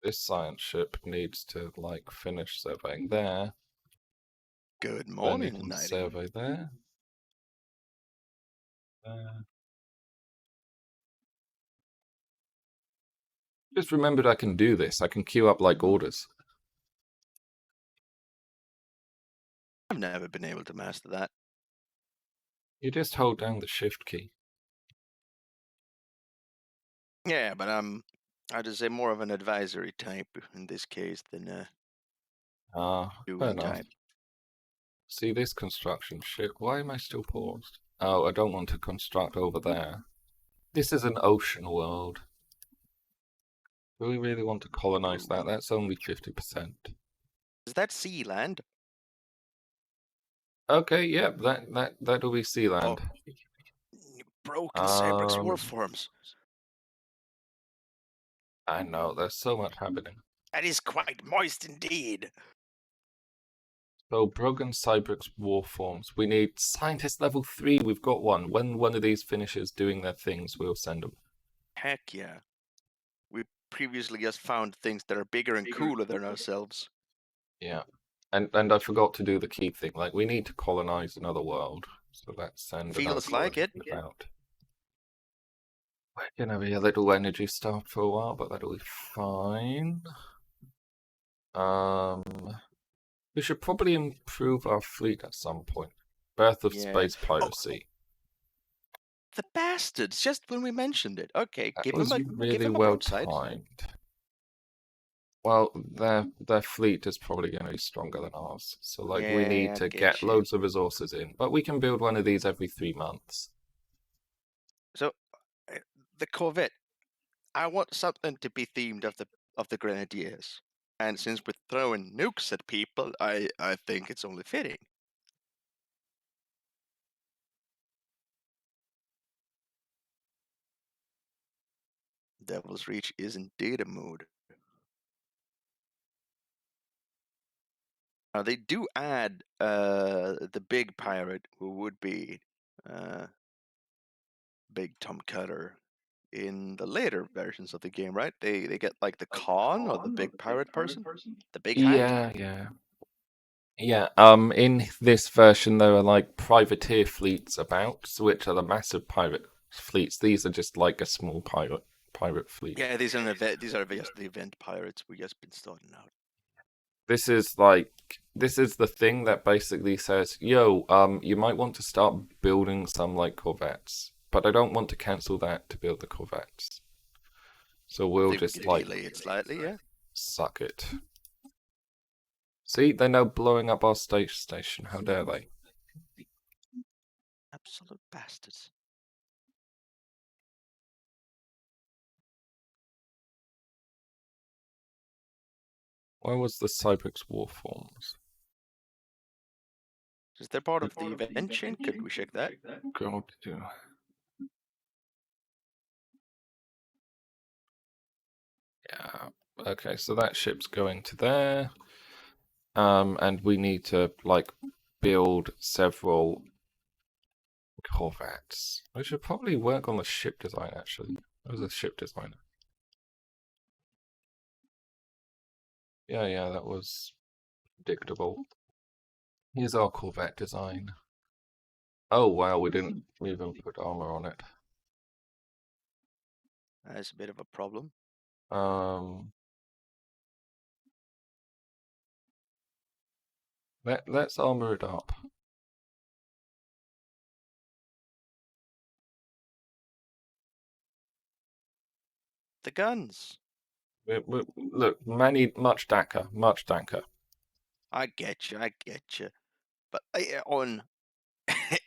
This science ship needs to like finish surveying there. Good Then you morning, can Nighty. survey there. Just remembered I can do this. I can queue up like orders. I've never been able to master that. You just hold down the shift key. Yeah, but I'd just say more of an advisory type in this case than a Fair doing enough. type. See this construction ship? Why am I still paused? Oh, I don't want to construct over there. This is an ocean world. Do we really want to colonize that? That's only 50%. Is that sea land? Okay, yeah, that'll be sea land. Broken Cyberx war Um, forms. I know, there's so much happening. That is quite moist indeed. So, Brogan Cybrix war forms. We need scientist level 3. We've got one. When one of these finishes doing their things, we'll send them. Heck yeah. We previously just found things that are bigger and cooler than ourselves. Yeah. And I forgot to do the key thing. Like, we need to colonize another world. So let's send Feels like it. out. We're gonna be a little energy starved for a while, but that'll be fine. We should probably improve our fleet at some point. Birth of space piracy. The bastards! Just when we mentioned it. Okay, That give was him really a well broadside. timed. Well, their fleet is probably going to be stronger than ours, so like we need to get loads of resources in. But we can build one of these every 3 months. So, the Corvette. I want something to be themed of the Grenadiers, and since we're throwing nukes at people, I think it's only fitting. Devil's Reach is indeed a mood. Now they do add the big pirate who would be Big Tom Cutter in the later versions of the game, right? They get like the Khan or the big pirate person, the big hand. Yeah. In this version, there are like privateer fleets about, which are the massive pirate fleets. These are just like a small pirate fleet. Yeah, these are just the event pirates we just been starting out. This is the thing that basically says, yo, you might want to start building some like corvettes, but I don't want to cancel that to build the corvettes. So we'll just like delay it slightly, yeah. Suck it. See, they're now blowing up our space station. How dare they? Absolute bastards. Where was the Cybrix war forms? Is there part of the event chain? Could we check that? God, do. Yeah. Okay, so that ship's going to there. And we need to like build several corvettes. We should probably work on the ship design actually. Where's the ship designer? Yeah, that was predictable. Here's our corvette design. Oh wow, we didn't even put armor on it. That's a bit of a problem. Let's armor it up. The guns. Look, much danker. I get you. But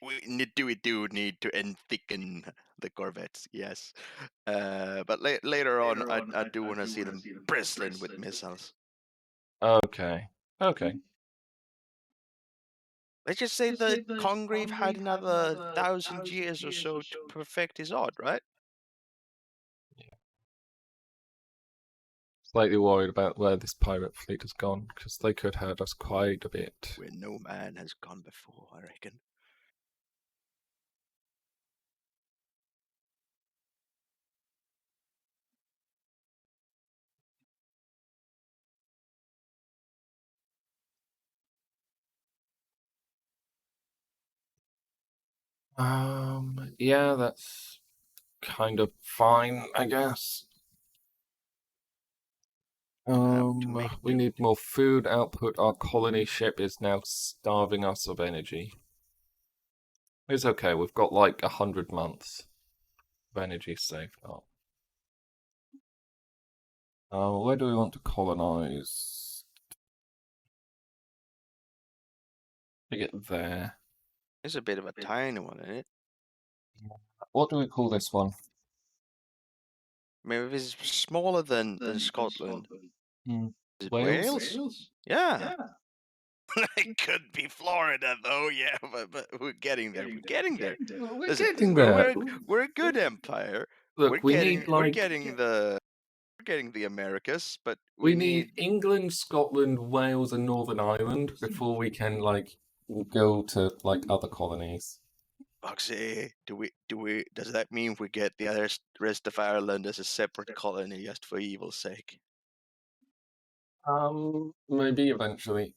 we do need to thicken the corvettes, yes. But later on, I do want to see them bristling with missiles. Okay. Let's just say the Congreve had another 1,000 years or so to perfect his art, right? Slightly worried about where this pirate fleet has gone, because they could hurt us quite a bit. Where no man has gone before, I reckon. Yeah, that's kind of fine, I guess. We need more food output. Our colony ship is now starving us of energy. It's okay, we've got like 100 months of energy saved up. Where do we want to colonize? To get there. It's a bit of a tiny one, isn't it? What do we call this one? I mean, if it's smaller than Scotland, Hmm. is it Wales? Wales? Yeah. It could be Florida, though. Yeah, but we're getting there. We're getting there. Well, we're Listen, getting there. we're a good empire. Look, we need We're like getting the Americas, but we need England, Scotland, Wales, and Northern Ireland before we can like go to like other colonies. Foxy. Does that mean we get the other rest of Ireland as a separate colony just for evil's sake? Maybe eventually.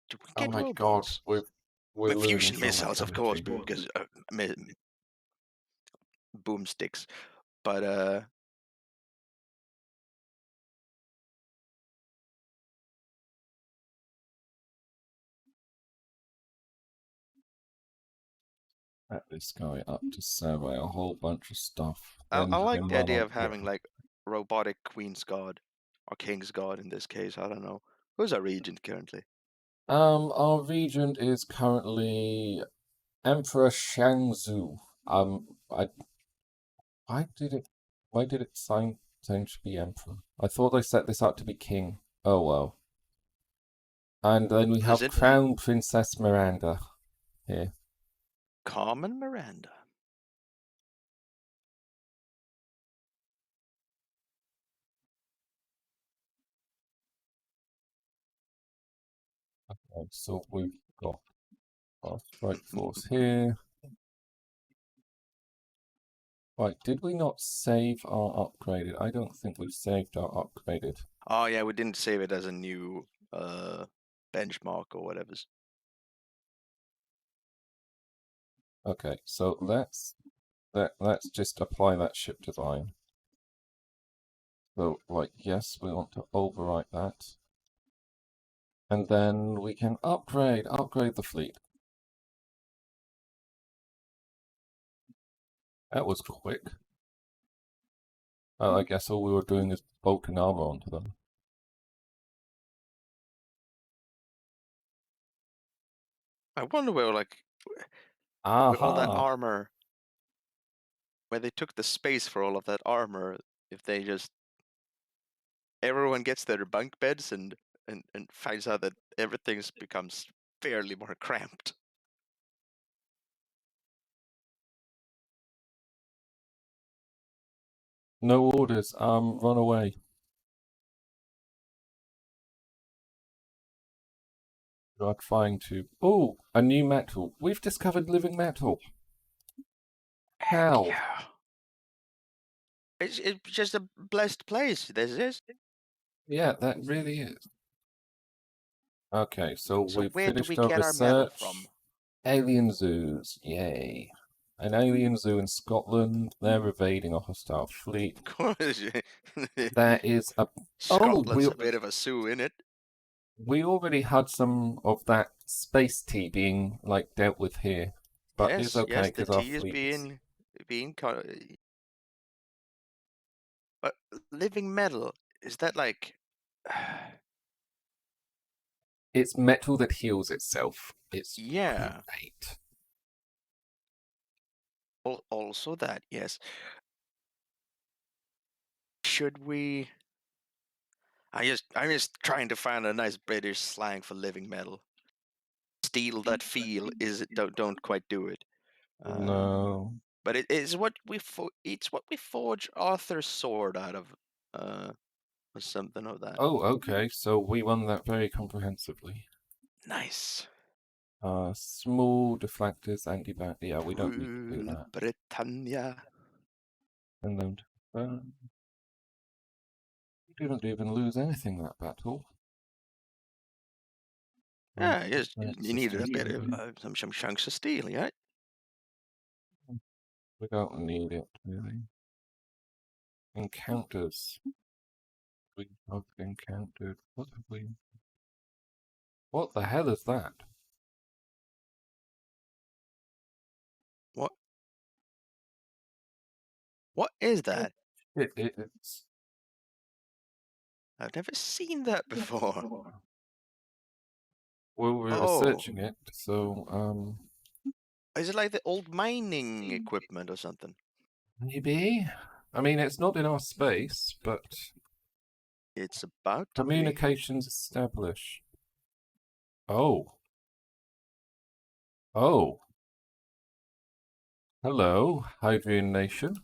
Do we Oh get my God, robots? we're With losing fusion so much missiles, of course, energy. because boomsticks. But Set this guy up to survey a whole bunch of stuff. I Then he like can the run idea on. of having like robotic Queen's Guard or King's Guard in this case. I don't know. Who's our regent currently? Our regent is currently Emperor Shangzu. I why did it change to be Emperor? I thought they set this up to be King. Oh well. And then we Is have it Crown Princess Miranda here. Carmen Miranda? Okay, so we've got our strike force here. Right, did we not save our upgraded? I don't think we've saved our upgraded. Oh yeah, we didn't save it as a new benchmark or whatever. Okay, so let's just apply that ship design. So, like, yes, we want to overwrite that. And then we can upgrade the fleet. That was quick. I guess all we were doing is bolting armor onto them. I wonder where where all that Aha! armor, where they took the space for all of that armor, if they just everyone gets their bunk beds and finds out that everything's becomes fairly more cramped. No orders. Run away. You are trying to. Oh, a new metal. We've discovered living metal. How? Yeah. It's just a blessed place. This is. Yeah, that really is. Okay, so So we've where do we finished our get our metal from? research. Alien zoos, yay. An alien zoo in Scotland. They're evading a hostile fleet. Of course. There is a. Oh, Scotland's a bit of a zoo, in it. we already had some of that space tea being like dealt with here, but it's okay Yes, the because our tea is fleet's. being but living metal, is that like It's metal that heals itself. It's yeah, great. also that, yes. Should we I'm just trying to find a nice British slang for living metal. steal that feel is don't quite do it. No. But it is what it's what we forge Arthur's sword out of, or something of that. Oh, okay. So we won that very comprehensively. Nice. Small deflectors, anti-bat. Yeah, we don't need to do Rule that. Britannia. And then we didn't even lose anything that battle. Yeah, yes, That's you needed a bit of sustainability. some chunks of steel, yeah. We don't need it really. Encounters. We have encountered. What have we? What the hell is that? What? What is that? It's. I've never seen that before. Well, we're Oh, researching it, so is it like the old mining equipment or something? maybe. I mean, it's not in our space, but It's about to be. communications established. Oh. Oh. Hello, Hydrian Nation.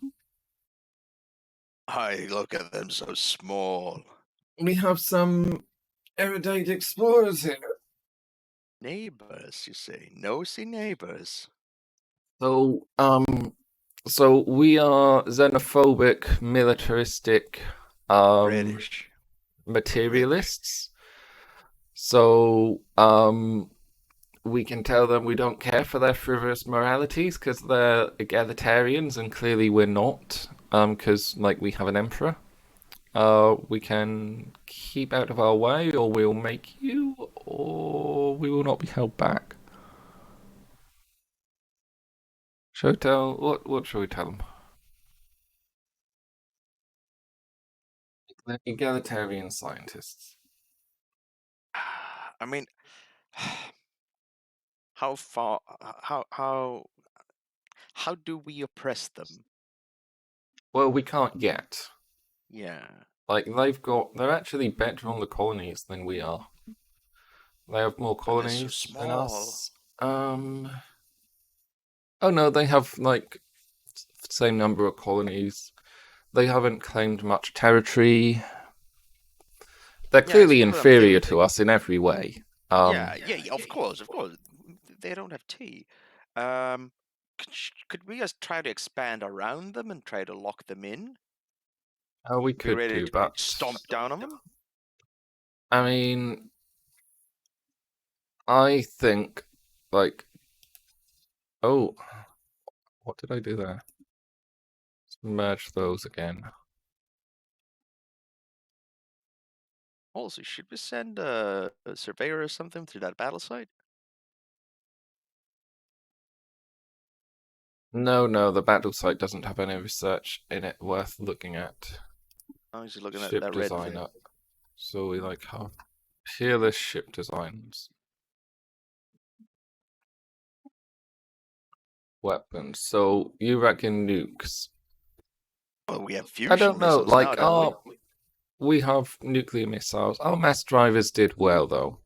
I look at them so small. We have some erudite explorers here. Neighbors, you say? Nosy neighbors. So, we are xenophobic, militaristic, British. materialists. So, we can tell them we don't care for their frivolous moralities because they're egalitarians, and clearly we're not. Because like we have an emperor. We can keep out of our way, or we'll make you, or we will not be held back. Shall we tell what shall we tell them? They're egalitarian scientists. I mean, how far? How do we oppress them? Well, we can't yet. Yeah. Like they're actually better on the colonies than we are. They have more But they're so colonies than small. us. Oh no, they have like same number of colonies. They haven't claimed much territory. They're Yeah, it's clearly one of them inferior things. to us in every way. Yeah, of course, of course. They don't have tea. Um, could we just try to expand around them and try to lock them in? We Be could ready do, to but stomp down on them? I mean, I think like, oh, what did I do there? Let's merge those again. Also, should we send a surveyor or something to that battle site? No, the battle site doesn't have any research in it worth looking at. I'm just looking at Ship that red thing. designer. So we like have peerless ship designs. Weapons. So you reckon nukes? Well, we have I fusion don't know. missiles now, Like don't we have nuclear missiles. Our mass drivers did well though.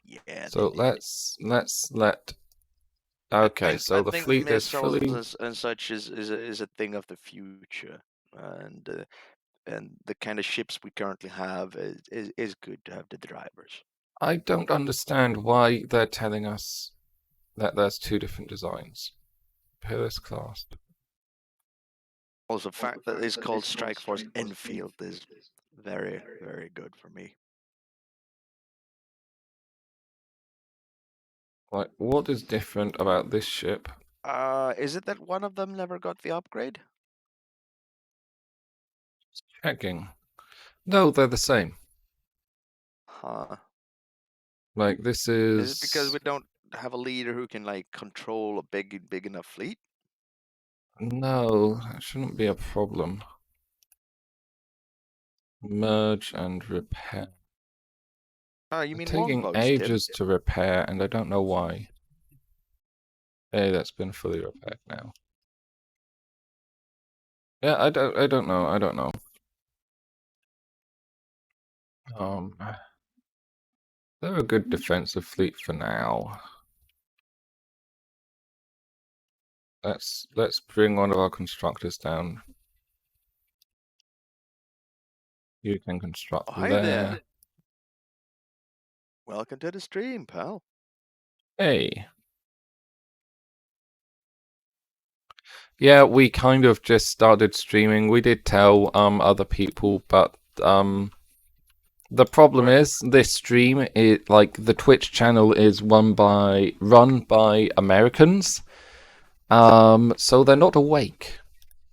we? Yeah, they So did. let's let. Okay, so I the think fleet is missiles fully. and such is a thing of the future, and the kind of ships we currently have is good to have the drivers. I don't understand why they're telling us that there's two different designs. Peerless class. Also, the fact that it's called Strike Force Enfield is very, very good for me. Like, what is different about this ship? Is it that one of them never got the upgrade? Checking. No, they're the same. Huh. Like, this Is it because is. we don't have a leader who can like control a big enough fleet? No, that shouldn't be a problem. Merge and repair. Oh, you They're mean taking longboats, Tim? ages to repair, and I don't know why. Hey, that's been fully repaired now. Yeah, I don't know. They're a good defensive fleet for now. Let's bring one of our constructors down. You can construct Oh, hi there. Welcome to the stream, pal. Hey. Yeah, we kind of just started streaming. We did tell other people, but the problem is this stream the Twitch channel is run by Americans. So they're not awake.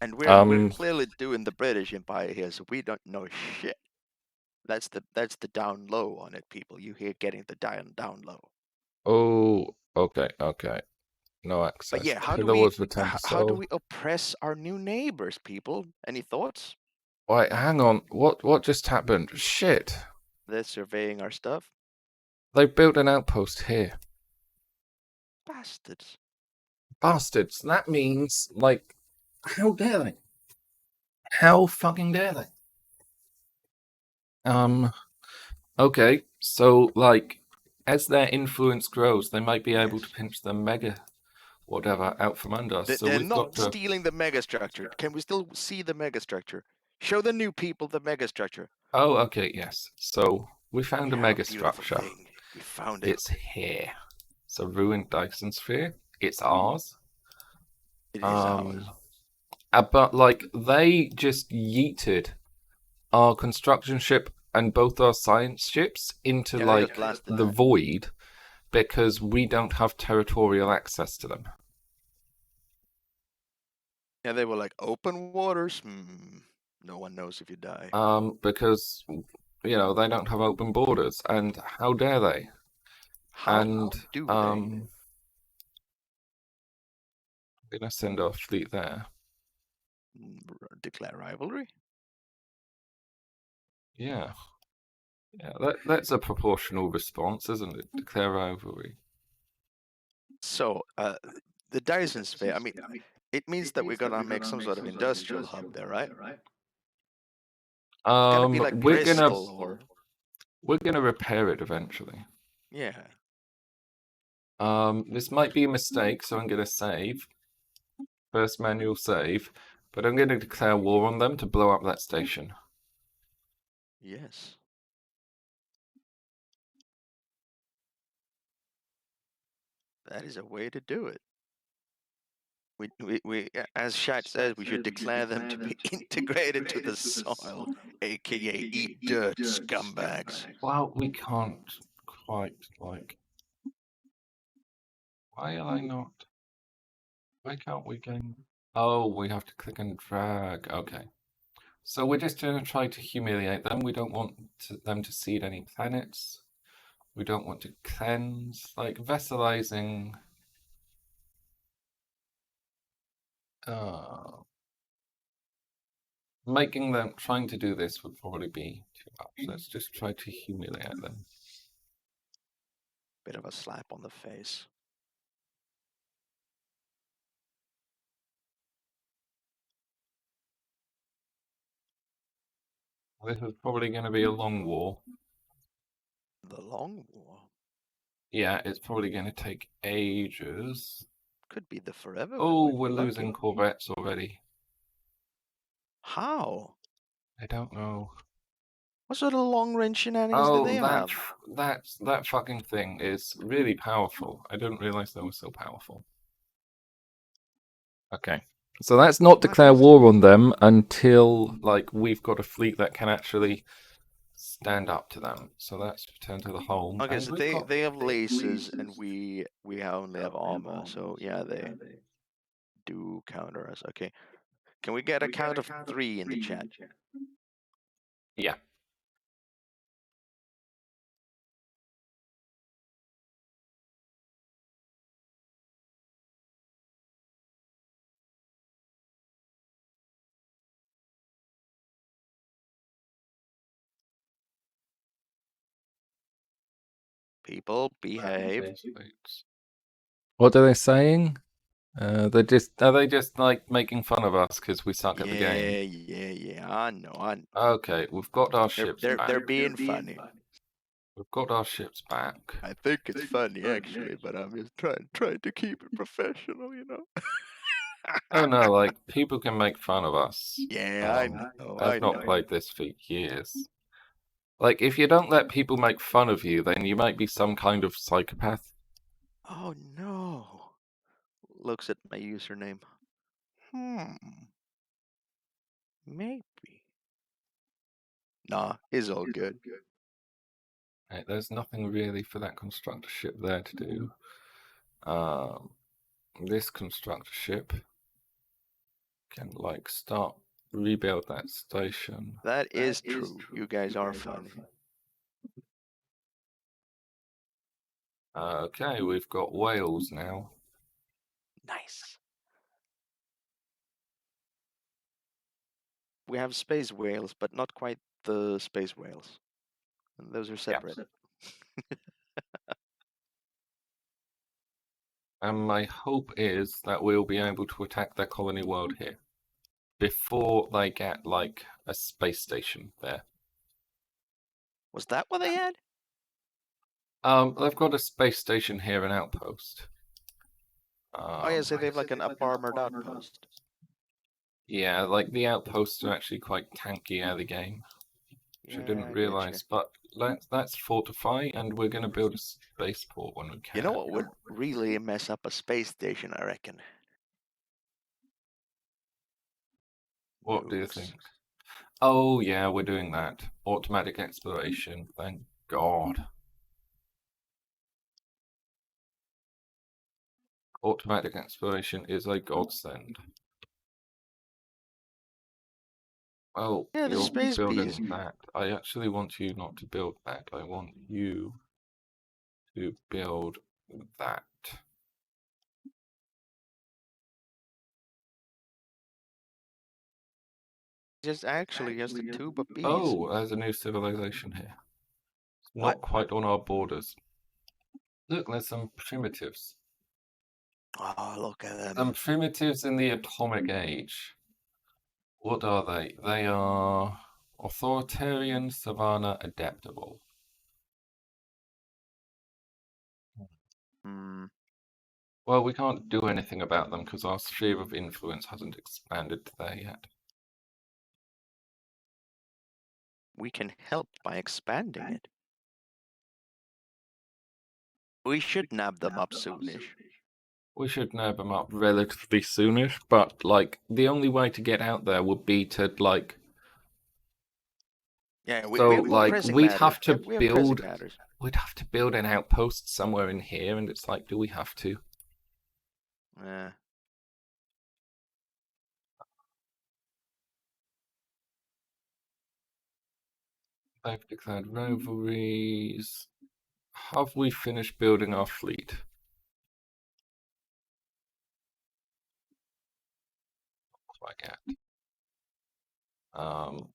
And we're clearly doing the British Empire here, so we don't know shit. That's the down low on it, people. You hear getting the down low. Oh, okay. No access. But yeah, how do we oppress our new neighbors, people? Any thoughts? Wait, hang on. What just happened? Shit. They're surveying our stuff. They built an outpost here. Bastards. Bastards. That means, like, how dare they? How fucking dare they? Okay, so, like, as their influence grows, they might be able to pinch the mega whatever out from under us. So They're we've not got to... stealing the megastructure. Can we still see the megastructure? Show the new people the megastructure. Oh, okay, yes. So we found a megastructure. We found it. It's here. It's a ruined Dyson sphere. It's ours. It is ours. But like they just yeeted our construction ship and both our science ships into the void because we don't have territorial access to them. Yeah, they were like open waters. No one knows if you die. Because they don't have open borders, and how dare they? How do they? I'm gonna send our fleet there. Declare rivalry? Yeah, that's a proportional response, isn't it? Declare rivalry. So, the Dyson sphere, I mean, it means that we're gonna make some sort of industrial hub there, right? It's gonna be like Bristol or... We're gonna repair it eventually. Yeah. This might be a mistake, so I'm gonna save. First manual save, but I'm gonna declare war on them to blow up that station. Yes. That is a way to do it. We as Shat says, we should declare them to be integrated to the soil, aka eat dirt, scumbags. Well, we can't quite, like... Why am I not? Why can't we gain... Oh, we have to click and drag. Okay. So we're just going to try to humiliate them. We don't want them to seed any planets. We don't want to cleanse. Like, vesselizing... Making them... Trying to do this would probably be too much. Let's just try to humiliate them. Bit of a slap on the face. This is probably going to be a long war. The long war? Yeah, it's probably going to take ages. Could be the forever. Oh, we're losing corvettes already. How? I don't know. What sort of long-range shenanigans do they have? That fucking thing is really powerful. I didn't realize they were so powerful. Okay. So let's not declare war on them until, like, we've got a fleet that can actually stand up to them. So let's return to the home. Okay, so they have lasers and we only have armor. So yeah, they do counter us. Okay. Can we get a count of 3 in the chat? Yeah. People, behave. What are they saying? Are they just like making fun of us because we suck at the game? Yeah. I know. Okay, we've got our ships back. They're being funny. We've got our ships back. I think it's funny actually, but I'm just trying to keep it professional, you know. Oh no, like, people can make fun of us. Yeah, I know, I I've not know. played this for years. Like, if you don't let people make fun of you, then you might be some kind of psychopath. Oh no. Looks at my username. Maybe. Nah, it's all good. Right, there's nothing really for that constructor ship there to do. This constructor ship can, like, start rebuild that station. That is true. You guys are funny. Okay, we've got whales now. Nice. We have space whales, but not quite the space whales. And those are separate. And my hope is that we'll be able to attack their colony world here before they get, like, a space station there. Was that what they had? They've got a space station here, an outpost. Oh yeah, so they have like an up-armored outpost. Yeah, like the outposts are actually quite tanky out of the game, which I Yeah, didn't I realize. getcha. But let's fortify, and we're going to build a spaceport when we can. You know what would really mess up a space station, I reckon? What do you Nukes. think? Oh yeah, we're doing that. Automatic exploration. Thank God. Automatic exploration is a godsend. Oh, Yeah, the you're space building bees. that. I actually want you not to build that. I want you to build that. Just actually just a tube of bees. Oh, there's a new civilization here. What? Not quite on our borders. Look, there's some primitives. Oh, look at them. Some primitives in the atomic age. What are they? They are authoritarian, savannah, adaptable. Hmm. Well, we can't do anything about them because our sphere of influence hasn't expanded to there yet. We can help by expanding it. We should nab them up soonish. We should nab them up relatively soonish, but like the only way to get out there would be to like. Yeah, So we have like pressing we'd matters. have to We have pressing build. matters. We'd have to build an outpost somewhere in here, and it's like, do we have to? Yeah. They've declared rivalries. Have we finished building our fleet? Quite yet.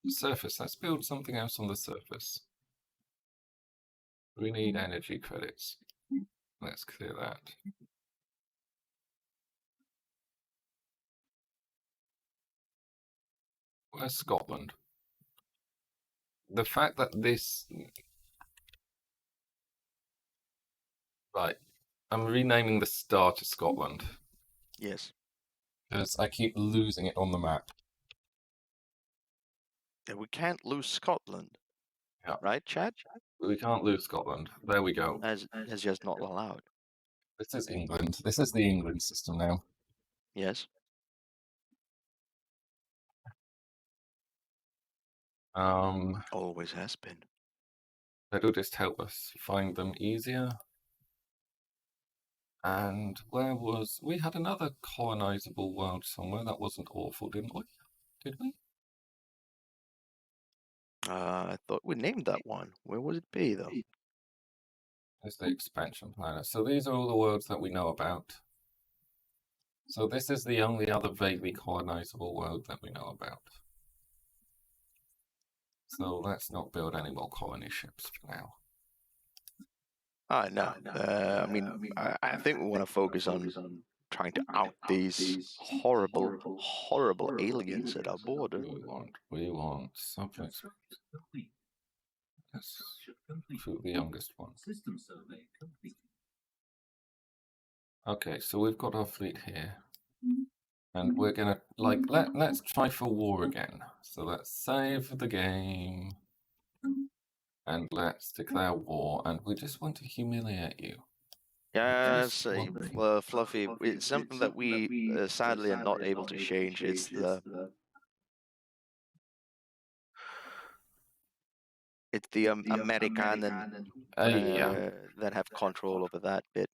Surface. Let's build something else on the surface. We need energy credits. Let's clear that. Where's Scotland? The fact that this... Right. I'm renaming the star to Scotland. Yes. Because I keep losing it on the map. Yeah, we can't lose Scotland. Yeah. Right, Chad? We can't lose Scotland. There we go. As just not allowed. This is England. This is the England system now. Yes. Always has been. That'll just help us find them easier. And where was... We had another colonizable world somewhere. That wasn't awful, didn't we? Did we? I thought we named that one. Where would it be, though? There's the expansion planet. So these are all the worlds that we know about. So this is the only other vaguely colonizable world that we know about. So let's not build any more colony ships for now. No. I mean, I think we want to focus on trying to out these horrible, horrible aliens at our border. We want subjects. Let's shoot the youngest one. Okay, so we've got our fleet here. And we're gonna let's try for war again. So let's save the game and let's declare war, and we just want to humiliate you. Yeah, Just one thing. Fluffy, it's something that we sadly are not able to change. It's the Americanen Yeah. that have control over that bit.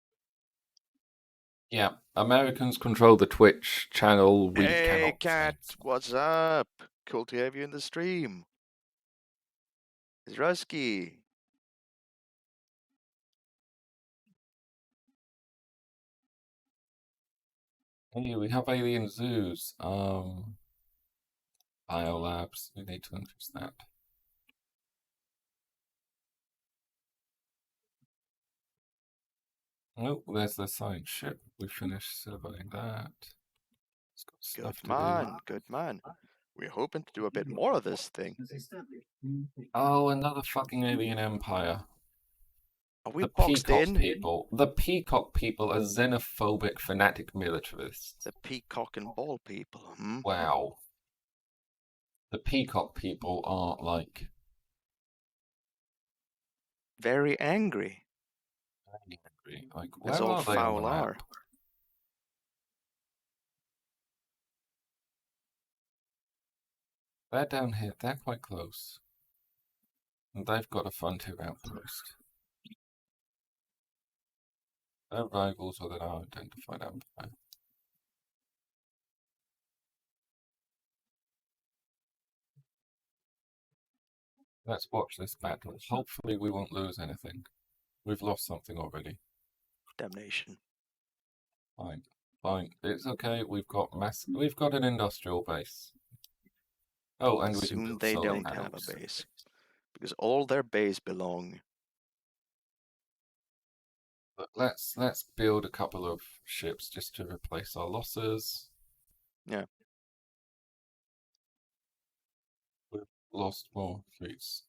Yeah. Americans control the Twitch channel. We Hey, cannot cat, change. what's up? Cool to have you in the stream. It's Rusky. Hey, we have alien zoos. Biolabs. We need to increase that. Oh, there's the science ship. We finished surveying that. It's got stuff to do. Good man. We're hoping to do a bit more of this thing. Oh, another fucking alien empire. Are we The boxed Peacock in? people. The Peacock people are xenophobic, fanatic militarists. The peacock and ball people, hmm? Wow. The Peacock people are like Very angry, very angry. Like, as where all are they on the foul map? are. They're down here. They're quite close. And they've got a frontier outpost. They're rivals with an unidentified empire. Let's watch this battle. Hopefully we won't lose anything. We've lost something already. Damnation. Fine. Fine. It's okay. We've got an industrial base. Oh, and we can Soon build they solar don't have a panels. base. Because all their base belong. But let's build a couple of ships just to replace our losses. Yeah. We've lost more fleets.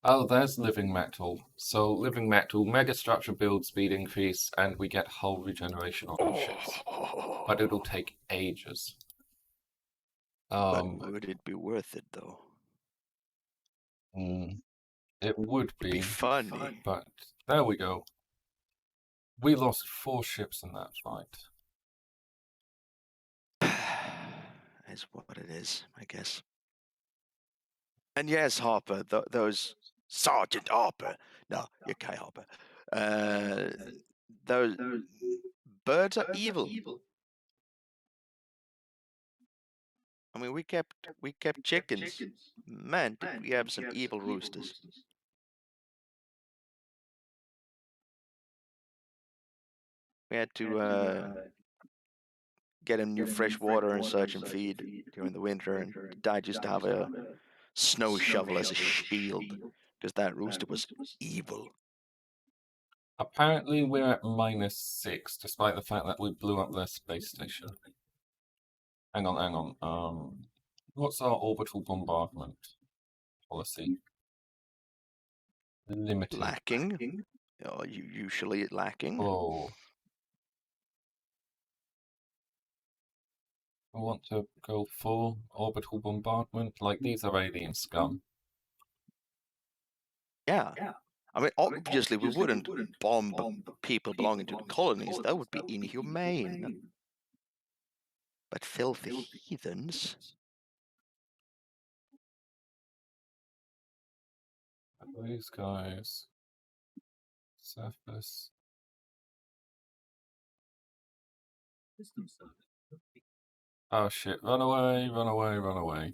Oh, there's living metal. So living metal, megastructure build speed increase, and we get hull regeneration on our ships. But it'll take ages. But would it be worth it though? It would It'd be funny. but there we go. We lost 4 ships in that fight. Is what it is, I guess. And yes, Harper, those Sergeant Harper. No, you're Kai Harper. Those birds are evil. I mean, we kept chickens. Man, did we have some evil roosters? We had to get him new fresh water and search and feed during the winter, and the dad used to have a snow shovel as a shield because that rooster was evil. Apparently we're at -6, despite the fact that we blew up their space station. Hang on. What's our orbital bombardment policy? Limited. Lacking. Usually lacking. Oh. I want to go full orbital bombardment. Like, these are alien scum. Yeah. I mean, obviously, we wouldn't bomb people belonging to the colonies. That would be inhumane. But filthy heathens. These guys. Surface. Oh shit, run away, run away, run away.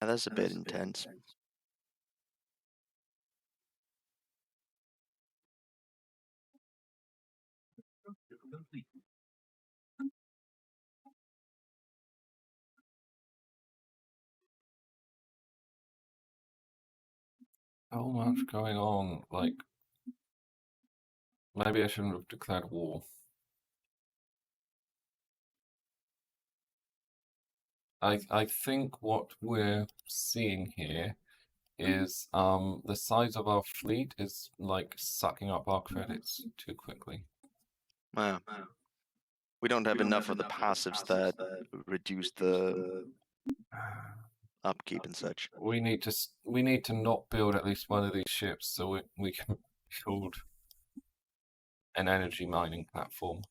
Now, that's a bit intense. So much going on. Like, maybe I shouldn't have declared war. I think what we're seeing here is the size of our fleet is like sucking up our credits too quickly. Uh, we don't have enough of the passives that reduce the upkeep and such. We need to not build at least one of these ships so we can build an energy mining platform.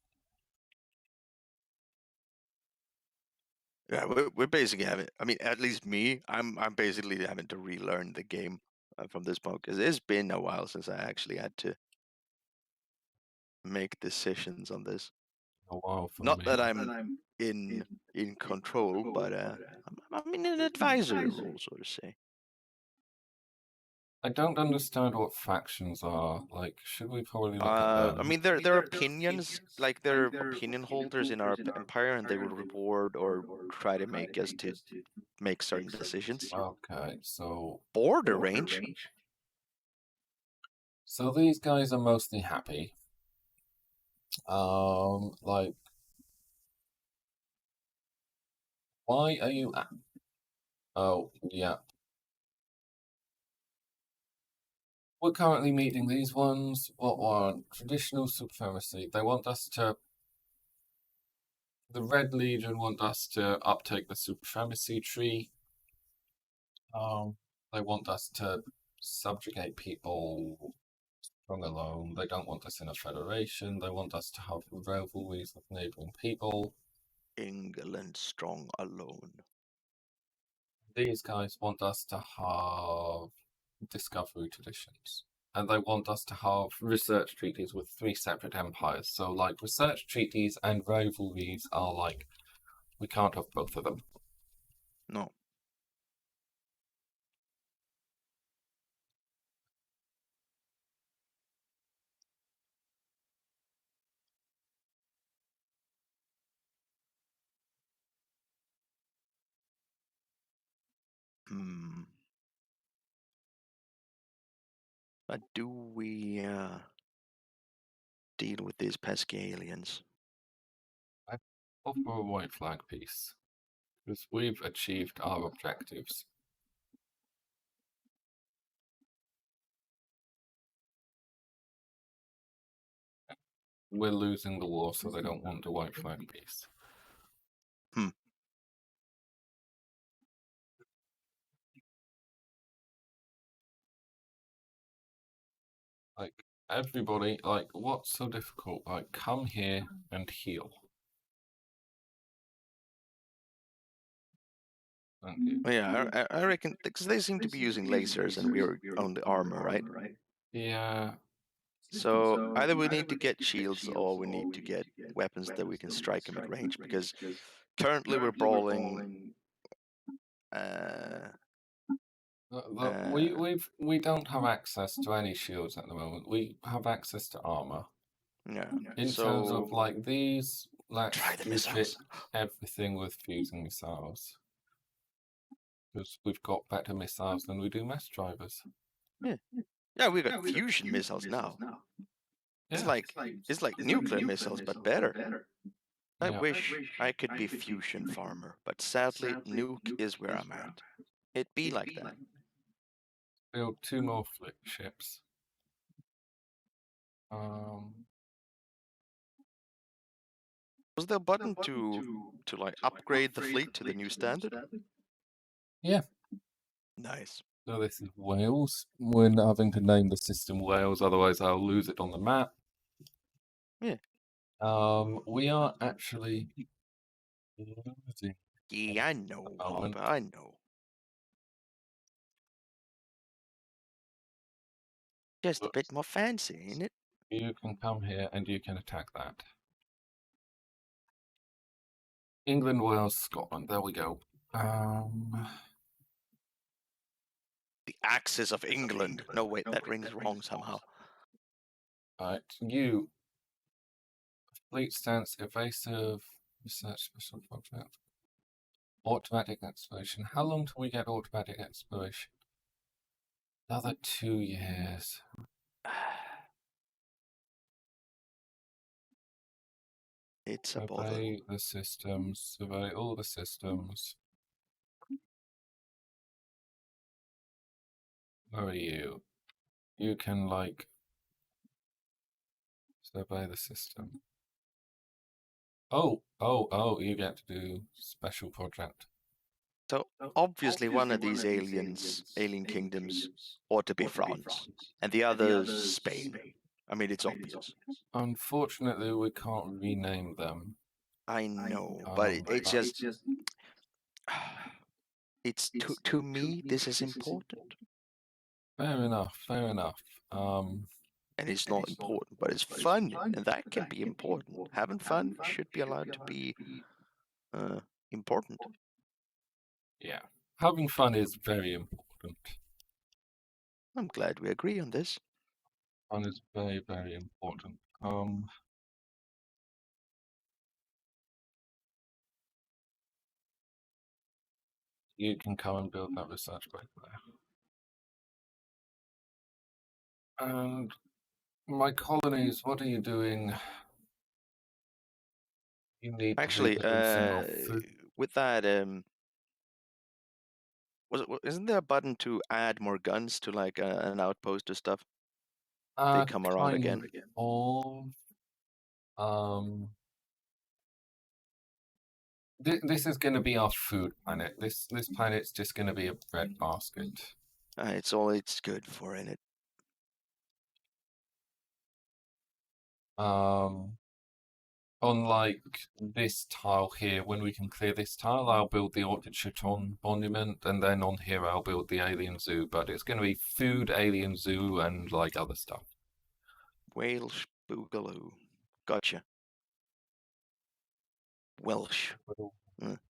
Yeah, we're basically having. I mean, at least me, I'm basically having to relearn the game from this point because it's been a while since I actually had to make decisions on this. A while for Not me. that I'm in control, but I'm in an advisory role, so to say. I don't understand what factions are. Like, should we probably look at I them? mean, they're opinions, like they're opinion holders in our empire, and they will reward or try to make us to make certain decisions. Okay, so Border range. these guys are mostly happy. Like, why are you? Oh, yeah. We're currently meeting these ones. What one? Traditional supremacy. They want us to. The Red Legion want us to uptake the supremacy tree. They want us to subjugate people strong alone. They don't want us in a federation. They want us to have rivalries with neighboring people. England strong alone. These guys want us to have discovery traditions. And they want us to have research treaties with 3 separate empires. So, like, research treaties and rivalries are like, we can't have both of them. No. Hmm. But do we deal with these pesky aliens? I offer a white flag peace. Because we've achieved our objectives. We're losing the war, so they don't want a white flag peace. Hmm. Like, everybody, like, what's so difficult? Like, come here and heal. Thank you. Well, yeah, I reckon because they seem to be using lasers and we're only armor, right? Yeah, So either we need to get shields or we need to get weapons that we can strike them at range. Because currently we're brawling. we don't have access to any shields at the moment. We have access to armor. Yeah. In terms of So like these, let's try the refit missiles. everything with fusing missiles. Because we've got better missiles than we do mass drivers. Yeah. Yeah, we got fusion missiles now. It's Yeah. like nuclear missiles, but better. I Yeah. wish I could be fusion farmer, but sadly nuke is where I'm at. It be like that. Build 2 more flip ships. Um, Was there a button to like upgrade the fleet to the new standard? yeah. Nice. So this is Wales. We're having to name the system Wales, otherwise I'll lose it on the map. Yeah. We are actually losing Yeah, I know, moment. Papa, I know. Just a bit more fancy, ain't it? You can come here and you can attack that. England, Wales, Scotland. There we go. The axis of England. No, wait, that rings wrong somehow. Right, you. Fleet stance, evasive, research, special project. Automatic exploration. How long till we get automatic exploration? Another 2 years. It's a bother. Survey the systems. Survey all the systems. Where are you? You can, like, survey the system. Oh, you get to do special project. So obviously one of these alien kingdoms, ought to be France, and the other's Spain. I mean, it's obvious. Unfortunately, we can't rename them. I know, but it's just, it's to me, this is important. Fair enough, fair enough. And it's not important, but it's fun, and that can be important. Having fun should be allowed to be important. Yeah. Having fun is very important. I'm glad we agree on this. Fun is very, very important. You can come and build that research back there. And my colonies, what are you doing? You need to Actually, reproduce some more food. with that, isn't there a button to add more guns to like an outpost or stuff? They come around again. Of. This is going to be our food planet. This planet's just going to be a breadbasket. It's all it's good for in it. Unlike this tile here, when we can clear this tile, I'll build the Orchid Chaton monument, and then on here I'll build the alien zoo. But it's going to be food, alien zoo, and like other stuff. Welsh Boogaloo. Gotcha. Welsh.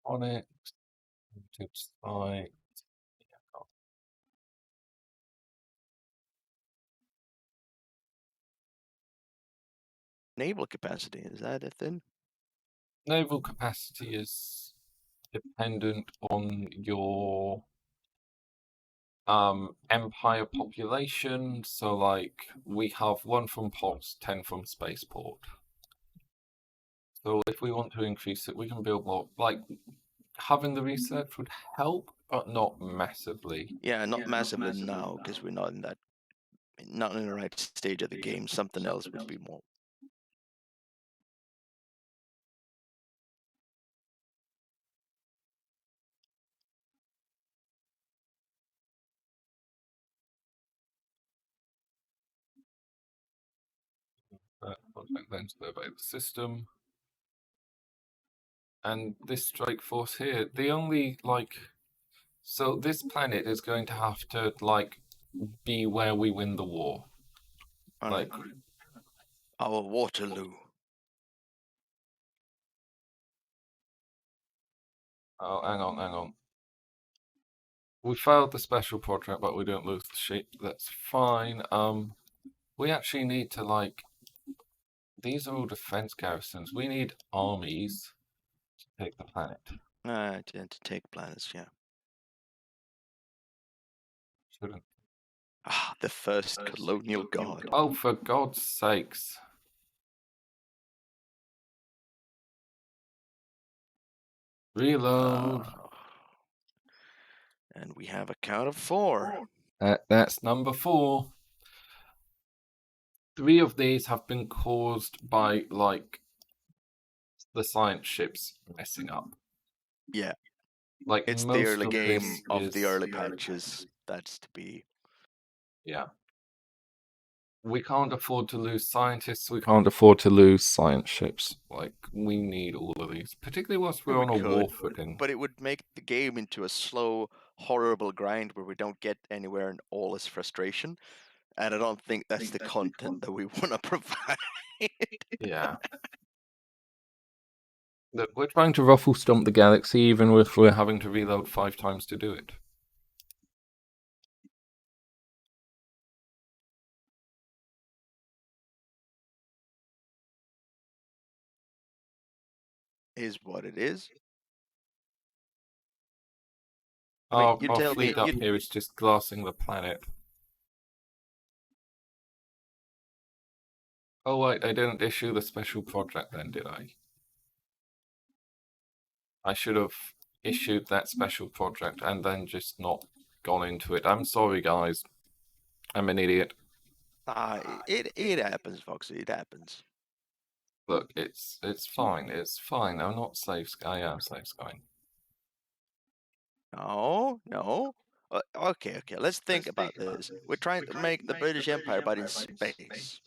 On it. To site. Naval capacity, is that a thing? Naval capacity is dependent on your empire population. So like we have 1 from Pops, 10 from Spaceport. So if we want to increase it, we can build more. Like having the research would help, but not massively. Yeah, not massively now, because we're not in the right stage of the game. Something else would be more. Then survey the system. And this strike force here, the only so this planet is going to have to be where we win the war. Like our Waterloo. Oh, hang on. We failed the special project, but we don't lose the sheep. That's fine. We actually need to these are all defense garrisons. We need armies to take the planet. To take planets, yeah. Shouldn't. The first colonial god. Oh, for God's sakes. Reload. And we have a count of 4. That's number 4. 3 of these have been caused by, the science ships messing up. Yeah. It's the early game of the early patches. That's to be. Yeah. We can't afford to lose scientists. We can't afford to lose science ships. We need all of these, particularly whilst we're on a war footing. But it would make the game into a slow, horrible grind where we don't get anywhere and all is frustration. And I don't think that's the content that we want to provide. Yeah. Look, we're trying to ruffle stomp the galaxy even if we're having to reload 5 times to do it. Is what it is. Our fleet up here is just glassing the planet. Oh wait, I didn't issue the special project then, did I? I should have issued that special project and then just not gone into it. I'm sorry, guys. I'm an idiot. It happens, Foxy. It happens. Look, it's fine. It's fine. I'm not slave. I am slave skying. No, no. Okay, okay. Let's think about this. We're trying to make the British Empire, but in space.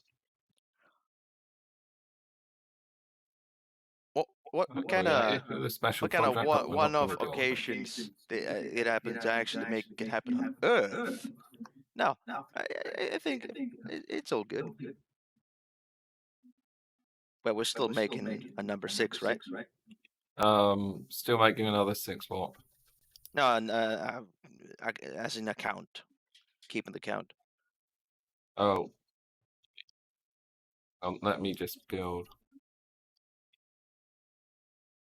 What Oh kind yeah, of if it's a special what kind of project, but we're not one-off gonna do occasions it happened to actually make it happen on Earth? No, I think it's all good. But we're still making a number 6, right? Still making another 6 what? No, and, as in account, keeping the count. Oh, let me just build.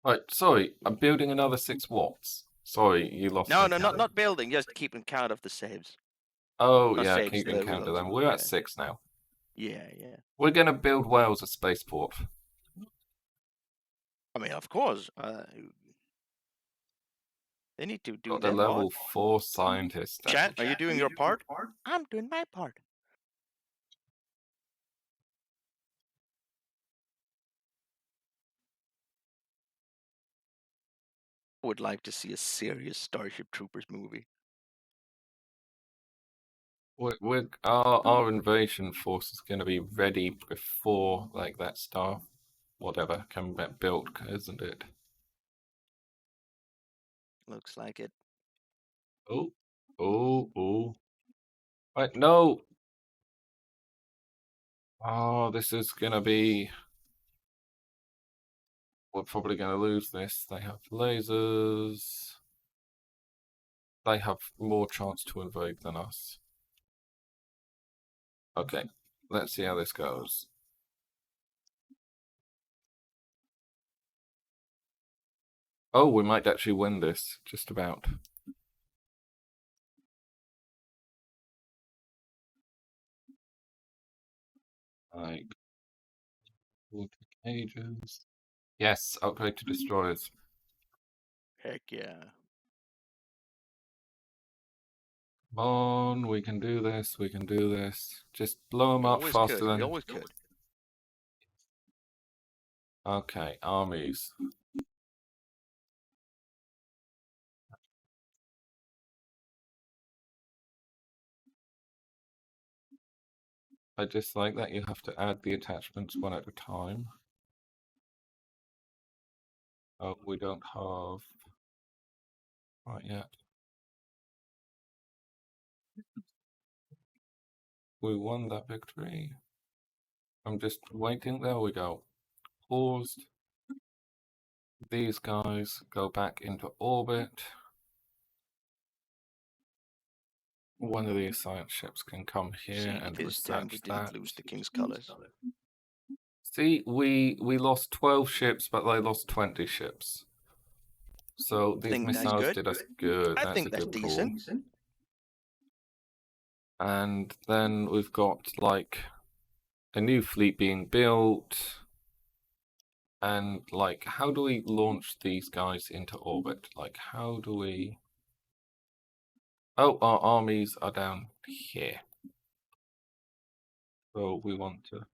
Right, sorry, I'm building another 6 watts. Sorry, you lost No, my no, count. not building, just keeping count of the saves. Oh Not yeah, saves, keeping the count of reloads. them. We're at Yeah, 6 now. yeah, yeah. We're gonna build Wales a spaceport. I mean, of course, they need to do Got the their part. level 4 scientist. Chat, are you doing your part? I'm doing my part. Would like to see a serious Starship Troopers movie. Our invasion force is gonna be ready before like that star, whatever, can be built, isn't it? Looks like it. Oh, oh. Wait, no! Oh, this is gonna be. We're probably gonna lose this. They have lasers. They have more chance to invade than us. Okay, let's see how this goes. Oh, we might actually win this, just about. Like, water cages. Yes, upgrade to destroyers. Heck yeah. Come on, we can do this, we can do this. Just blow them We up always faster could. We than... always could. Okay, armies. I dislike that you have to add the attachments one at a time. Oh, we don't have... Right yet. We won that victory. I'm just waiting. There we go. Paused. These guys go back into orbit. One of these science ships can come here See, and this time we research didn't that. lose the King's colors. See, we lost 12 ships, but they lost 20 ships. So these Think that's missiles good? did us good. I That's think a that's good decent. pull. And then we've got like a new fleet being built. And like, how do we launch these guys into orbit? Like, how do we... Oh, our armies are down here. So we want to...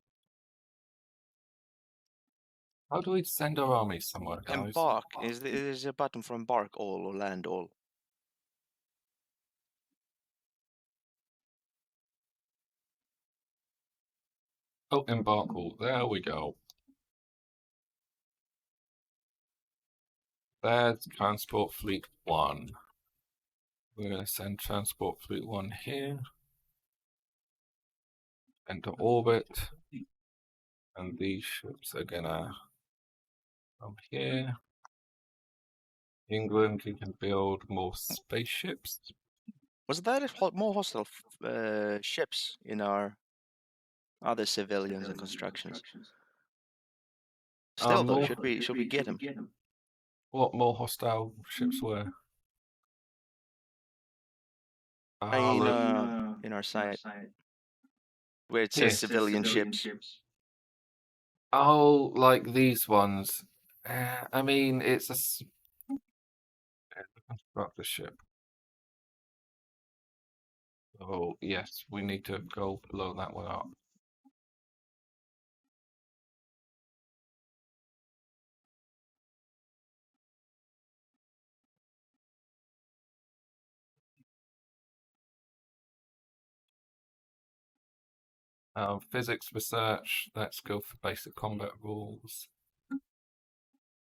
How do we send our armies somewhere, guys? Embark. Is a button for embark all or land all? Oh, embark all. There we go. There's Transport Fleet 1. We're going to send Transport Fleet 1 here. Enter orbit. And these ships are going to come here. England, you can build more spaceships. Was there more hostile ships in our other civilians and constructions? Still, though, More... should we get them? What more hostile ships were? Ah, look. In our site, where it Here. says civilian ships. Oh, like these ones. I mean, it's a construct the ship. Oh, yes, we need to go blow that one up. Physics research, let's go for basic combat rules.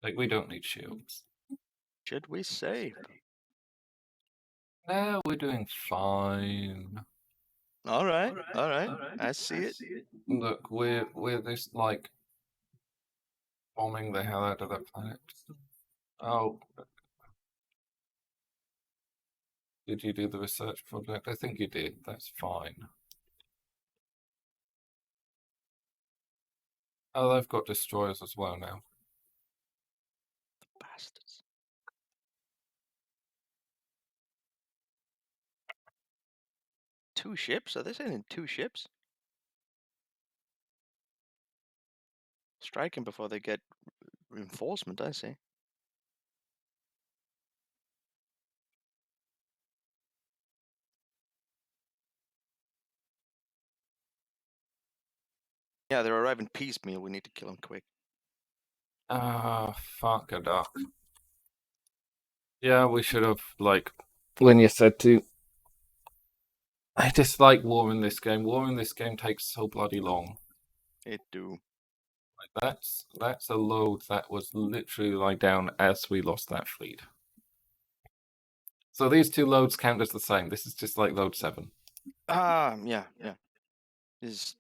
Like, we don't need shields. Should we save? No, we're doing fine. All right, all right. I see it. Look, we're just like bombing the hell out of that planet. Oh, did you do the research project? I think you did. That's fine. Oh, they've got destroyers as well now. Bastards. Two ships? Are they sending two ships? Striking before they get reinforcement, I say. Yeah, they're arriving piecemeal. We need to kill them quick. Ah, fuck a duck. Yeah, we should have, like, when you said to. I dislike war in this game. War in this game takes so bloody long. It do. Like, that's a load that was literally like down as we lost that fleet. So these two loads count as the same. This is just like load 7. Yeah, yeah. Is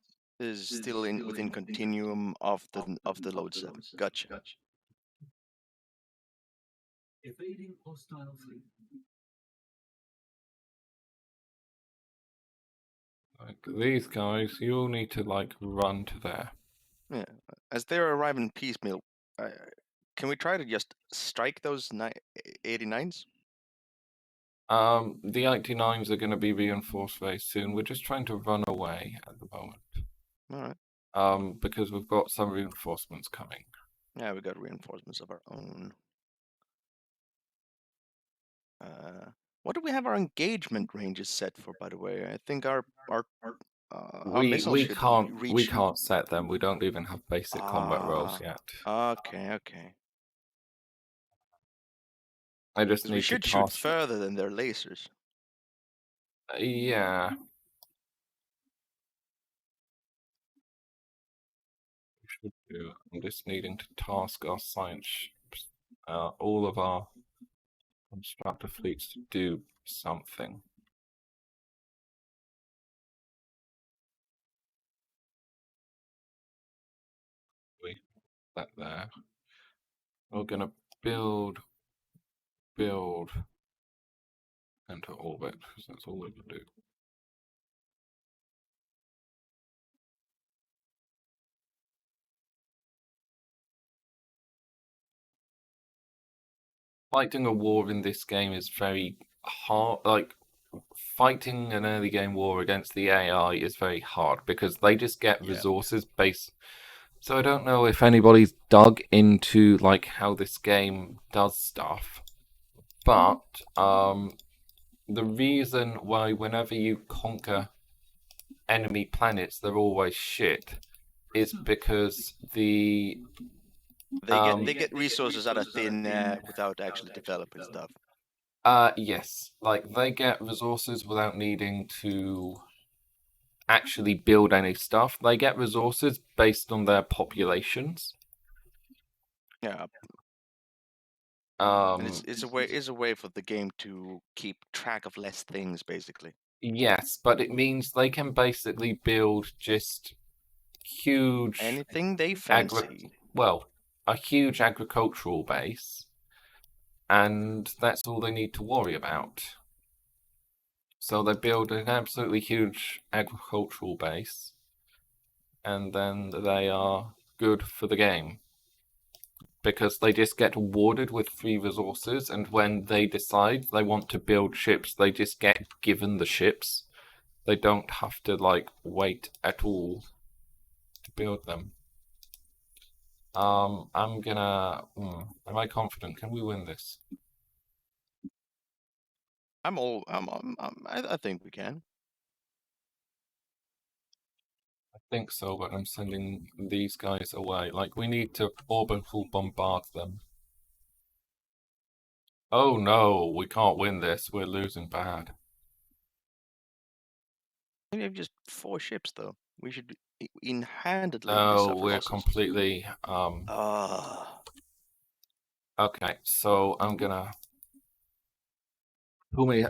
still in within continuum of the load 7. Gotcha. Evading hostile fleet. Like these guys, you'll need to like run to there. Yeah. As they're arriving piecemeal, can we try to just strike those 89s? The 89s are going to be reinforced very soon. We're just trying to run away at the moment. All right. Because we've got some reinforcements coming. Yeah, we got reinforcements of our own. What do we have our engagement ranges set for, by the way? I think our missiles We should can't reach. we can't set them. We don't even have basic combat rolls Ah, yet. okay, okay. I just Because we need to should shoot task. further than their lasers. Yeah. We should do. I'm just needing to task our science ships, all of our constructor fleets to do something. We that there. We're gonna build, into orbit because that's all we can do. Fighting a war in this game is very hard. Like fighting an early game war against the AI is very hard because they just get resources based. So I don't know if anybody's dug into like how this game does stuff, but the reason why whenever you conquer enemy planets they're always shit is because They get resources out of thin air without actually developing stuff. yes, like they get resources without needing to actually build any stuff. They get resources based on their populations. Yeah, Um, and it's a way for the game to keep track of less things, basically. yes, but it means they can basically build just huge Anything they fancy. a huge agricultural base, and that's all they need to worry about. So they build an absolutely huge agricultural base, and then they are good for the game. Because they just get awarded with free resources, and when they decide they want to build ships, they just get given the ships. They don't have to, like, wait at all to build them. I'm gonna. Am I confident? Can we win this? I think we can. think so, but I'm sending these guys away. Like, we need to orbital bombard them. Oh no, we can't win this. We're losing bad. We have just 4 ships, though. We should in-handedly No, suffer we're losses. completely Okay, so I'm gonna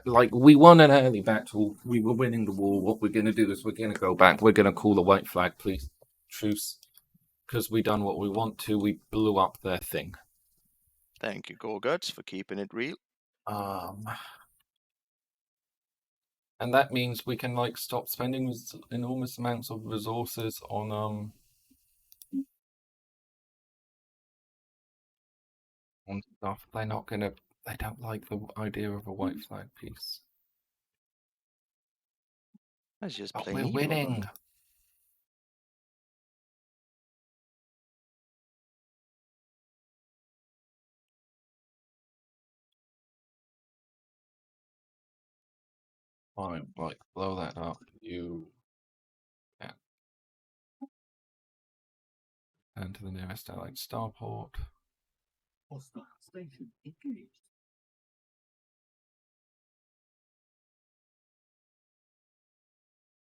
like, we won an early battle. We were winning the war. What we're gonna do is we're gonna go back. We're gonna call the white flag, please. Truce. Because we done what we want to. We blew up their thing. Thank you, Gorguts, for keeping it real. And that means we can like stop spending enormous amounts of resources on stuff. They're not gonna. They don't like the idea of a white flag piece. That's just But plain we're evil. winning. Fine, like blow that up. You and to the nearest allied starport. Hostile station engaged.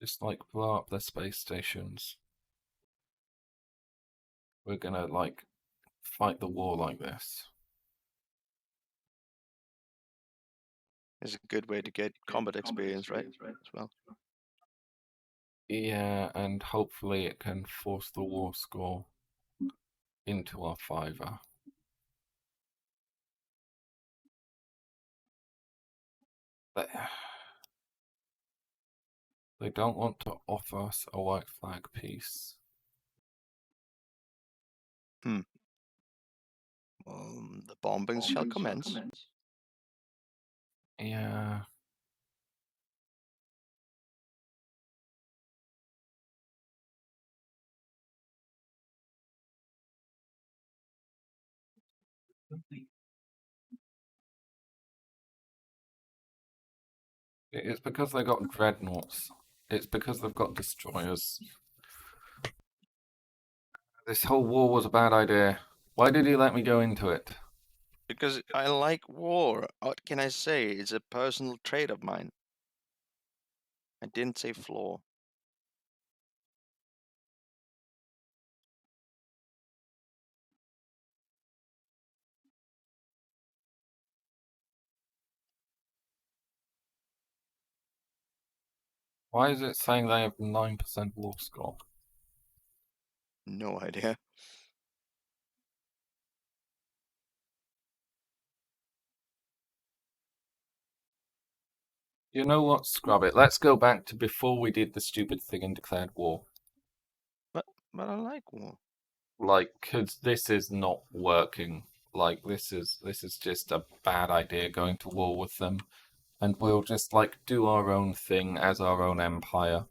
Just like blow up their space stations. We're gonna like fight the war like this. It's a good way to get combat experience, right? As well. Yeah, and hopefully it can force the war score into our favor. They don't want to offer us a white flag piece. The bombings shall commence. Yeah. Complete. It's because they got dreadnoughts. It's because they've got destroyers. This whole war was a bad idea. Why did he let me go into it? Because I like war. What can I say? It's a personal trait of mine. I didn't say flaw. Why is it saying they have 9% war score? No idea. You know what? Scrub it. Let's go back to before we did the stupid thing and declared war. But I like war. Like, cause this is not working. Like, this is just a bad idea going to war with them, and we'll just like do our own thing as our own empire.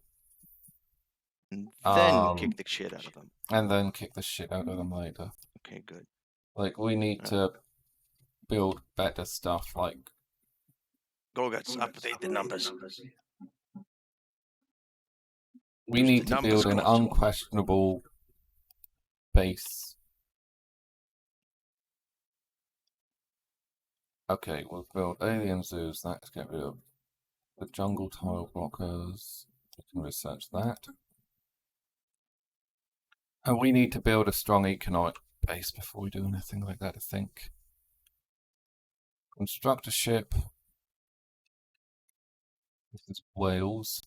And then kick the shit out of them. And then kick the shit out of them later. Okay, good. Like, we need to build better stuff. Like, Gorguts, update the numbers. we Push need the to build an numbers closer. unquestionable base. Okay, we'll build alien zoos. Let's get rid of the jungle tile blockers. We can research that. And we need to build a strong economic base before we do anything like that, I think. Construct a ship. This is Wales.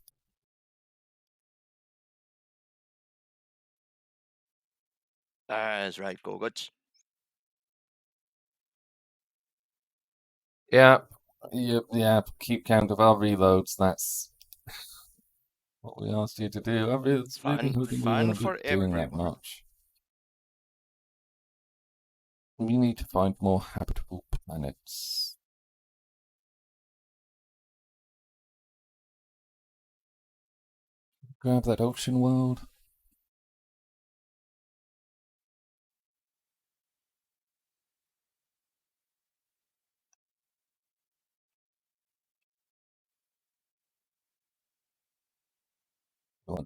That's right, Gorguts. Yeah, yeah, keep count of our reloads. That's what we asked you to do. I was really hoping we wouldn't be doing that much. We need to find more habitable planets. Grab that ocean world.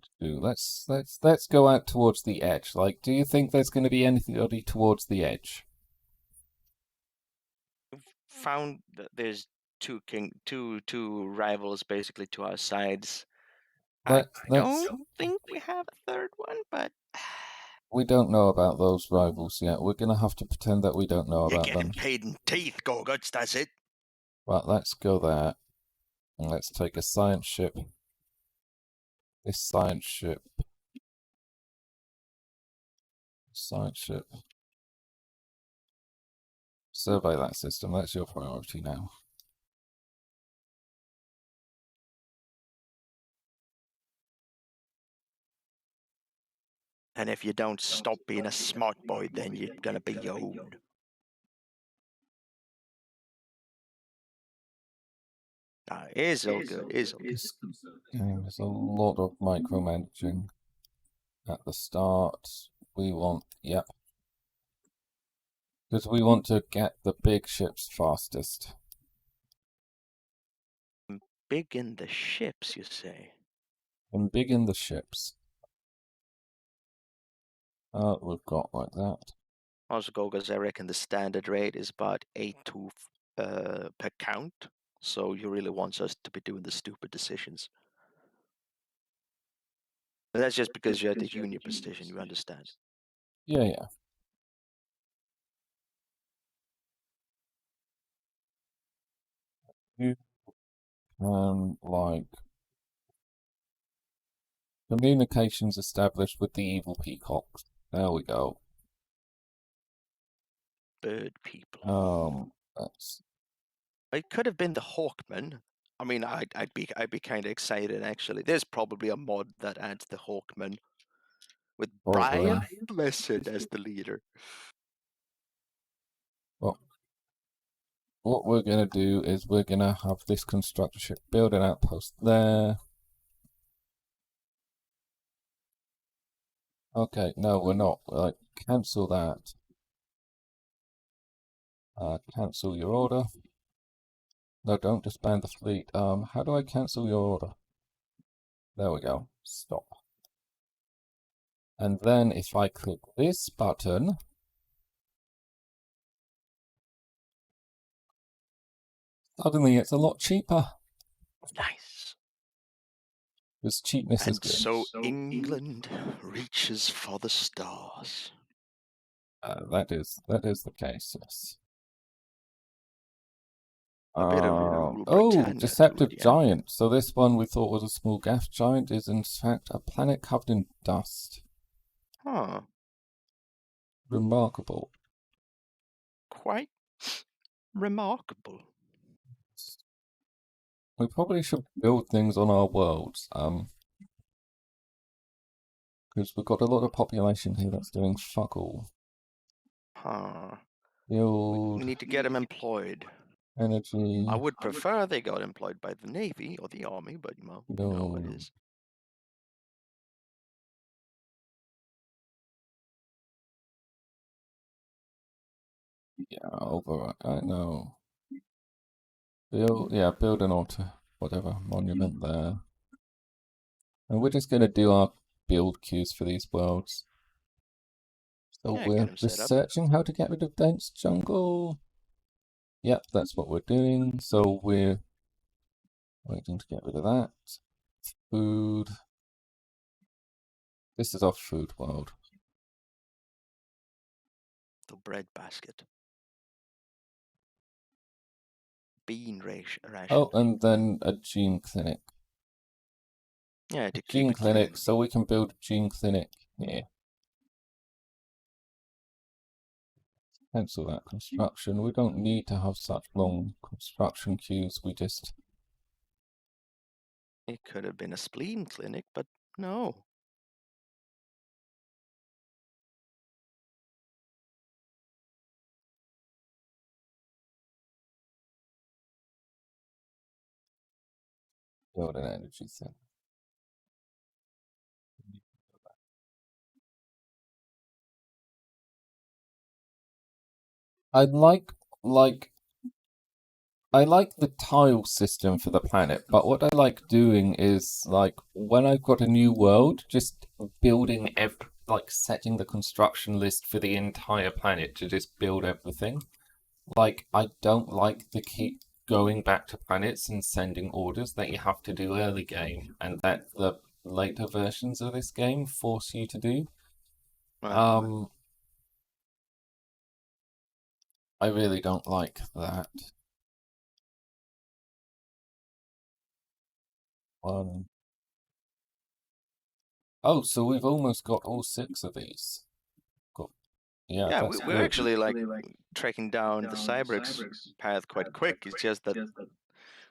want to do? Let's go out towards the edge. Like, do you think there's going to be anybody towards the edge? Found that there's two rivals basically to our sides. I Let's. don't think we have a third one, but We don't know about those rivals yet. We're gonna have to pretend that we don't know you're about getting them. paid in teeth, Gorguts, that's it. Right, let's go there. And let's take a science ship. This science ship. Science ship. Survey that system. That's your priority now. And if you don't stop being a smart boy, then you're gonna be owned. It is all good. It is all good. This game is a lot of micromanaging at the start. We want, yep. Because we want to get the big ships fastest. Big in the ships, you say? And big in the ships. We've got like that. Also, Gorguts, I reckon the standard rate is about 8 per count. So you really want us to be doing the stupid decisions. But that's just because you're at the junior position, you understand. Yeah, yeah. You can, like, communications established with the evil peacocks. There we go. Bird people. That's... It could have been the Hawkman. I mean, I'd be kind of excited actually. There's probably a mod that adds the Hawkman with Brian Blessed as the leader. Well, what we're gonna do is we're gonna have this constructor ship build an outpost there. Okay, no, we're not. Like, cancel that. Cancel your order. No, don't disband the fleet. How do I cancel your order? There we go. Stop. And then if I click this button, suddenly it's a lot cheaper. Nice. Because cheapness is And good. so England reaches for the stars. That is the case, yes. A bit of Rule oh, Britannia Deceptive to it, yeah. Giant. So this one we thought was a small gas giant is in fact a planet covered in dust. Huh. Remarkable. Quite remarkable. We probably should build things on our worlds. Because we've got a lot of population here that's doing fuck all. Huh. Build We need to get them employed. energy. I would prefer they got employed by the Navy or the Army, but you know how it is. Yeah, override. I know. Build an altar, whatever, monument there. And we're just gonna do our build queues for these worlds. So Yeah, we're get 'em set up. researching how to get rid of dense jungle. Yep, that's what we're doing. So we're waiting to get rid of that. Food. This is our food world. The bread basket. Bean ration. Oh, and then a gene clinic. Yeah, to keep Gene it clinic, clean. so we can build a gene clinic here. Cancel that construction. We don't need to have such long construction queues. We just... It could have been a spleen clinic, but no. build an energy thing. I'd like I like the tile system for the planet, but what I like doing is like when I've got a new world, just building like setting the construction list for the entire planet to just build everything. Like I don't like the keep going back to planets and sending orders that you have to do early game and that the later versions of this game force you to do. Right. Um, I really don't like that. Um, oh, so we've almost got all 6 of these. Cool. Yeah, Yeah, that's we're good. actually like tracking down the Cyberx path quite quick. It's just that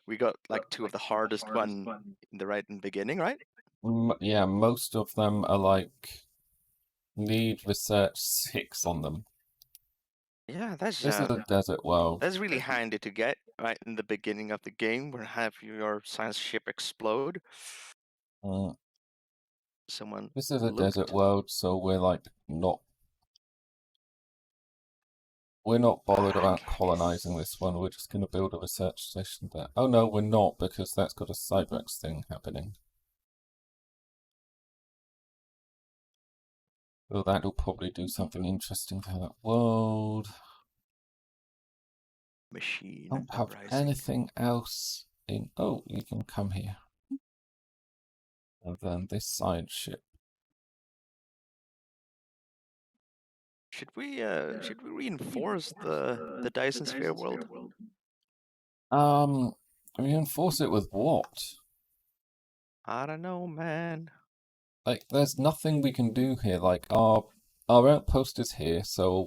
we got like 2 of the hardest one in the beginning, right? Yeah, most of them are like need research 6 on them. Yeah, This is a desert world. that's really handy to get right in the beginning of the game, where have your science ship explode. Mm. Someone This is a looked. desert world, so we're not bothered about Fuck. colonizing this one. We're just going to build a research station there. Oh no, we're not, because that's got a Cyberx thing happening. So that'll probably do something interesting for that world. Machine Don't have uprising. anything else in. Oh, you can come here. And then this side ship. Should we reinforce the Dyson Sphere world? Reinforce it with what? I don't know, man. Like, there's nothing we can do here. Like, our outpost is here, so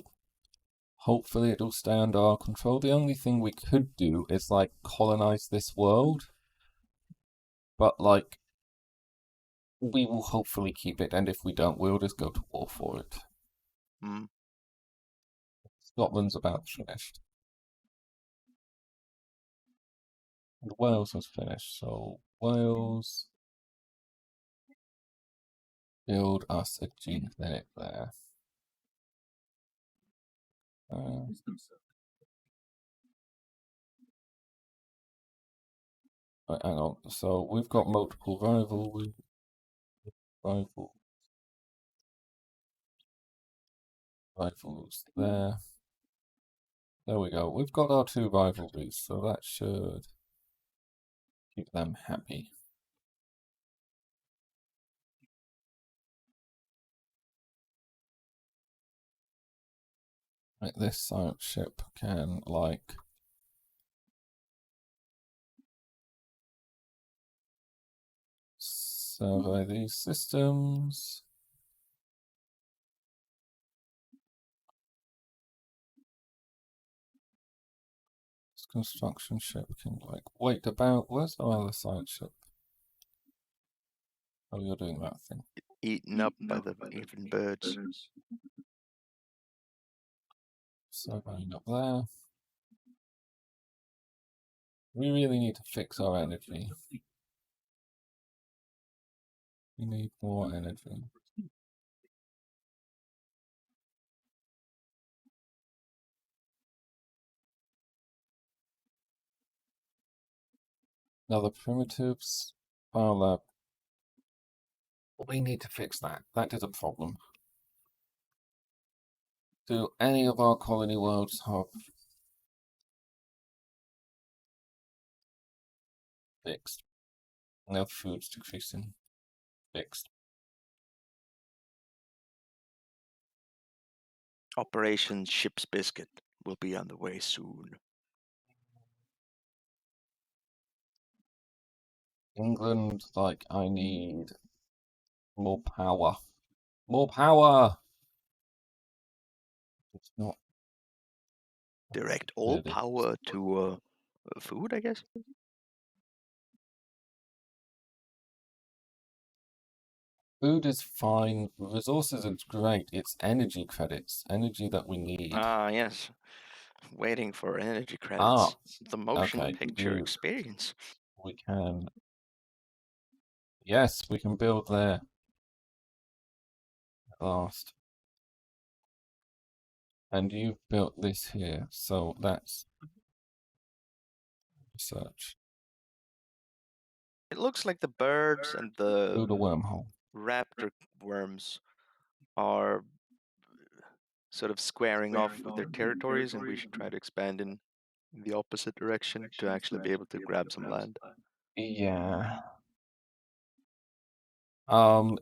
hopefully it'll stay under our control. The only thing we could do is, like, colonize this world. But, like, we will hopefully keep it, and if we don't, we'll just go to war for it. Hmm. Scotland's about finished. And Wales is finished, so Wales... Build us a gene clinic there. Right, hang on. So we've got multiple rivals there. There we go. We've got our 2 rivalries, so that should keep them happy. Right, this science ship can, like, survey these systems. This construction ship can, like, wait about. Where's our other science ship? Oh, you're doing that thing. Eaten up by the even birds. Surveying up there. We really need to fix our energy. We need more energy. Now the primitives are we need to fix that. That is a problem. Do any of our colony worlds have fixed? No food's decreasing. Fixed. Operation Ship's Biscuit will be on the way soon. England, like, I need more power. More power! It's not Direct all really. power to food, I guess. Food is fine. Resources is great. It's energy credits. Energy that we need. Ah, yes. Waiting for energy Ah, credits. The motion okay, picture good. experience. We can. Yes, we can build there. At last. And you've built this here, so that's Research. It looks like the birds and the Build a wormhole. raptor worms are sort of squaring off with their territories, and we should try to expand in the opposite direction to actually be able to grab some land. Yeah.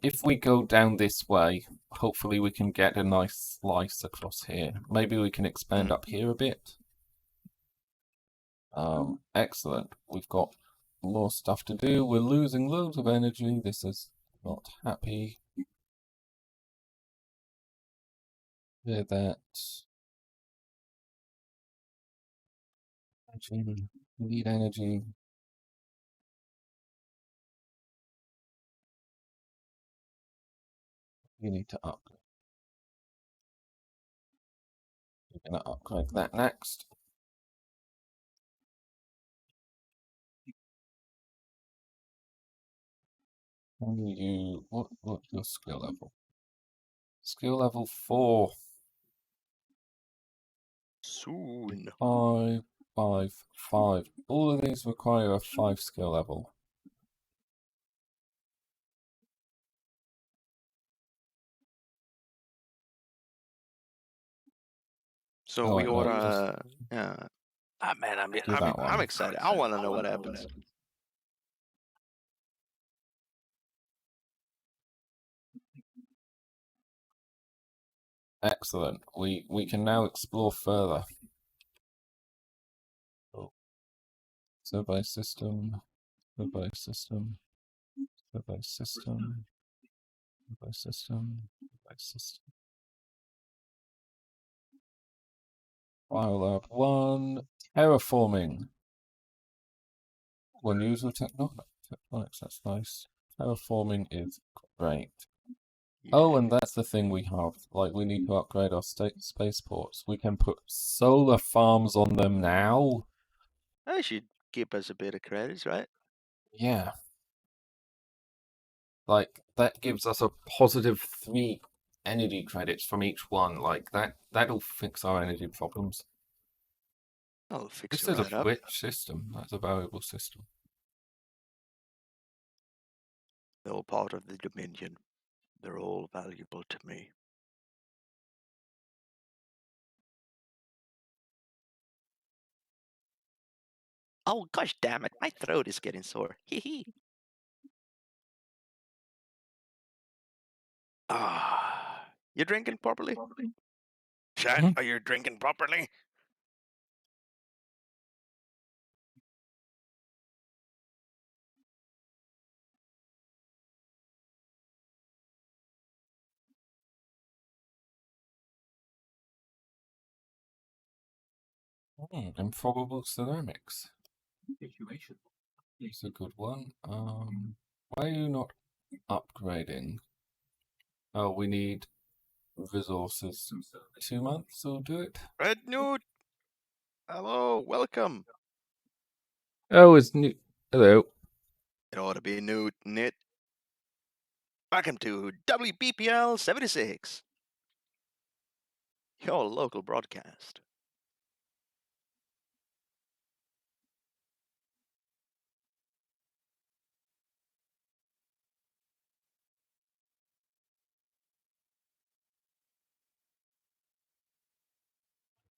If we go down this way, hopefully we can get a nice slice across here. Maybe we can expand up here a bit. Excellent. We've got more stuff to do. We're losing loads of energy. This is not happy. Clear that. Energy. We need energy. You need to upgrade. We're going to upgrade that next. What's your skill level? Skill level 4. Soon. 5, 5, 5. All of these require a 5 skill level. So we oughta, yeah. Ah, man, I'm excited. I want to know what happens. Excellent. We can now explore further. Oh. Survey system. Survey system. Survey system. Survey system. Survey system. Biolab 1. Terraforming. One use of tectonics, that's nice. Terraforming is great. Yeah. Oh, and that's the thing we have. Like, we need to upgrade our spaceports. We can put solar farms on them now. That should give us a bit of credits, right? Yeah. Like, that gives us a positive 3 energy credits from each one. Like, that'll fix our energy problems. I'll fix This it is right a up. rich system. That's a valuable system. They're all part of the Dominion. They're all valuable to me. Oh, gosh damn it. My throat is getting sore. Hee hee. Ah, you drinking properly? Chat, Mhm. are you drinking properly? Improbable ceramics. Situation. It's a good one. Why are you not upgrading? Oh, we need resources. 2 months will do it. Red Newt! Hello, welcome. Oh, it's new. Hello. It ought to be Newt, Nit. Welcome to WBPL 76, your local broadcast.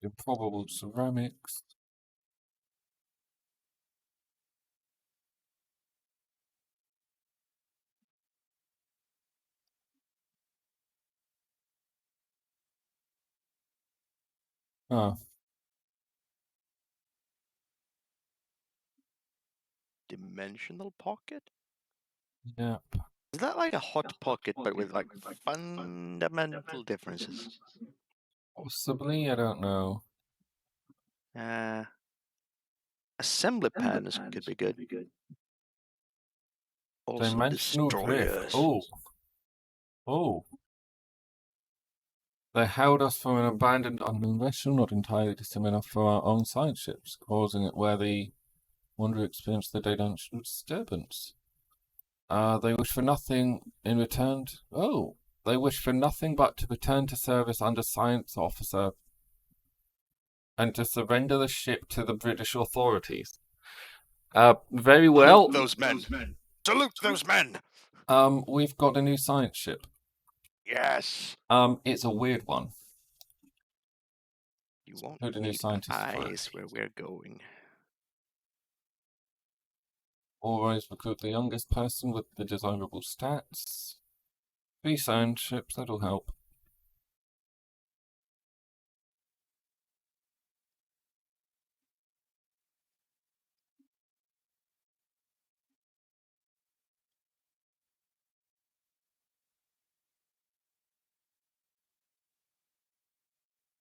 Improbable ceramics. Oh, Dimensional pocket? yeah. Is that like a hot pocket, but with like fundamental differences? Possibly, I don't know. Assembly panels could be good. Also Dimensional drift. destroyers. Oh. Oh. They held us from an abandoned unknown vessel, not entirely distant enough for our own science ships, causing it where the Wanderer experienced the dimensional disturbance. They wish for nothing in return. They wish for nothing but to return to service under science officer and to surrender the ship to the British authorities. Very well. Salute those men. Salute those men. We've got a new science ship. Yes. It's a weird one. You won't Who the new need scientist for it? eyes where we're going. Always recruit the youngest person with the desirable stats. 3 science ships, that'll help.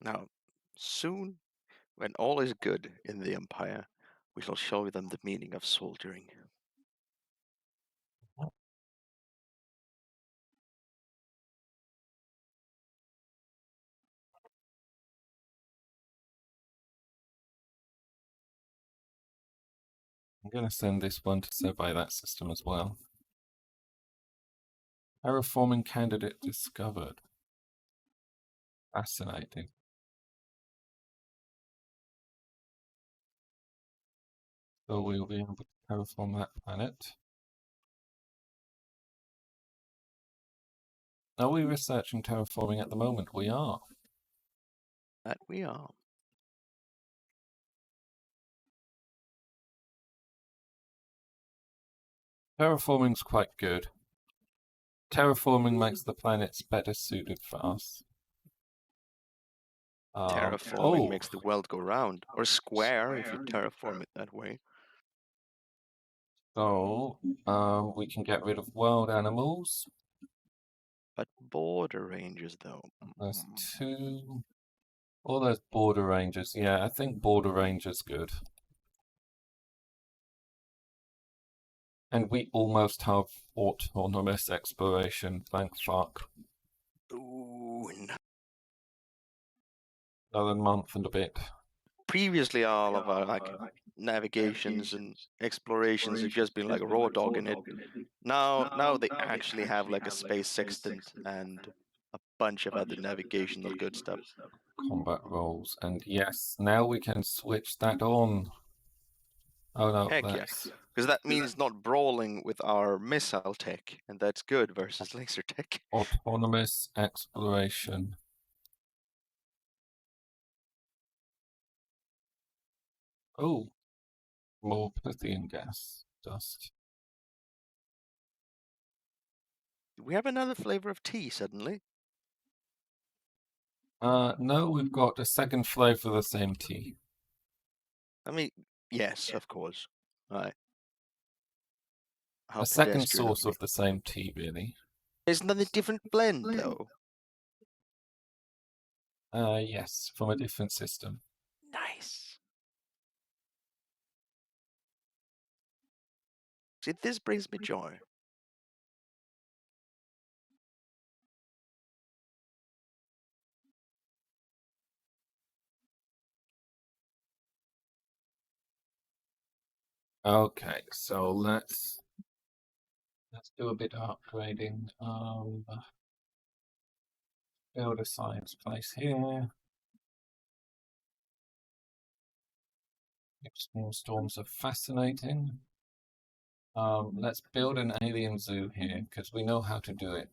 Now, soon, when all is good in the Empire, we shall show them the meaning of soldiering. I'm going to send this one to survey that system as well. Terraforming candidate discovered. Fascinating. So we'll be able to terraform that planet. Are we researching terraforming at the moment? We are. That we are. Terraforming's quite good. Terraforming makes the planets better suited for us. Terraforming makes the world go round, or square if you terraform it that way. So, we can get rid of wild animals. But border ranges, though. There's 2. All those border ranges. Yeah, I think border range is good. And we almost have autonomous exploration. Thank fuck. Ooh, no. Another month and a bit. Previously, all of our navigations and explorations have just been like a raw dog in it. Now they actually have like a space sextant and a bunch of other navigational good stuff. Combat roles. And yes, now we can switch that on. Oh no, Heck yeah. that's... Because that means not brawling with our missile tech, and that's good versus laser tech. Autonomous exploration. Oh, more Pythian gas dust. Do we have another flavor of tea suddenly? No, we've got a second flavour of the same tea. I mean, yes, of course. Right. How A second pedestrian source me. of the same tea, really. Isn't that a different blend, though? Yes, from a different system. Nice. See, this brings me joy. Okay, so let's do a bit of upgrading. Build a science place here. Extreme storms are fascinating. Let's build an alien zoo here because we know how to do it.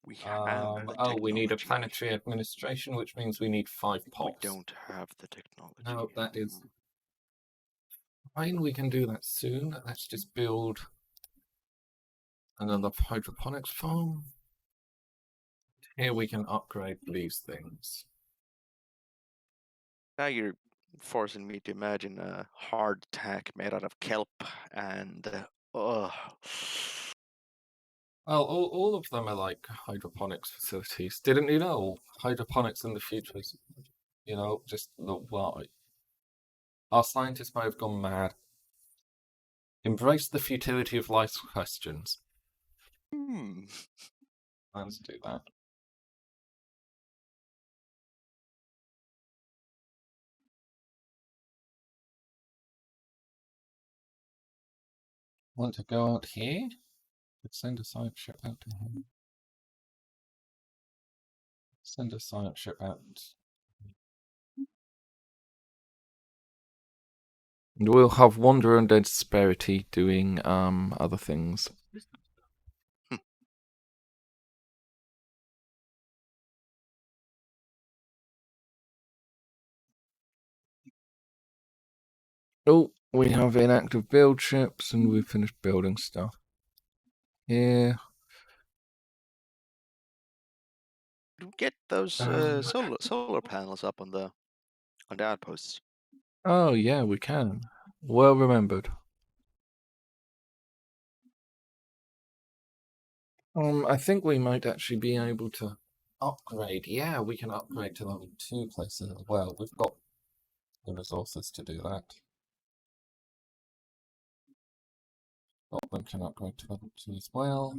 We have the technology. We need a planetary administration, which means we need 5 pops. We don't have the technology. No, that is fine. We can do that soon. Let's just build another hydroponics farm. Here we can upgrade these things. Now you're forcing me to imagine a hardtack made out of kelp and Well, all of them are like hydroponics facilities. Didn't you know? Hydroponics in the future is, just the why. Our scientists might have gone mad. Embrace the futility of life's questions. Let's do that. Want to go out here? Let's send a science ship out to him. Send a science ship out. And we'll have Wonder and Disparity doing other things. Oh, we have inactive build ships, and we've finished building stuff. Here. Get those solar panels up on the outposts. Oh yeah, we can. Well remembered. I think we might actually be able to upgrade. Yeah, we can upgrade to level 2 places as well. We've got the resources to do that. Scotland can upgrade to level 2 as well.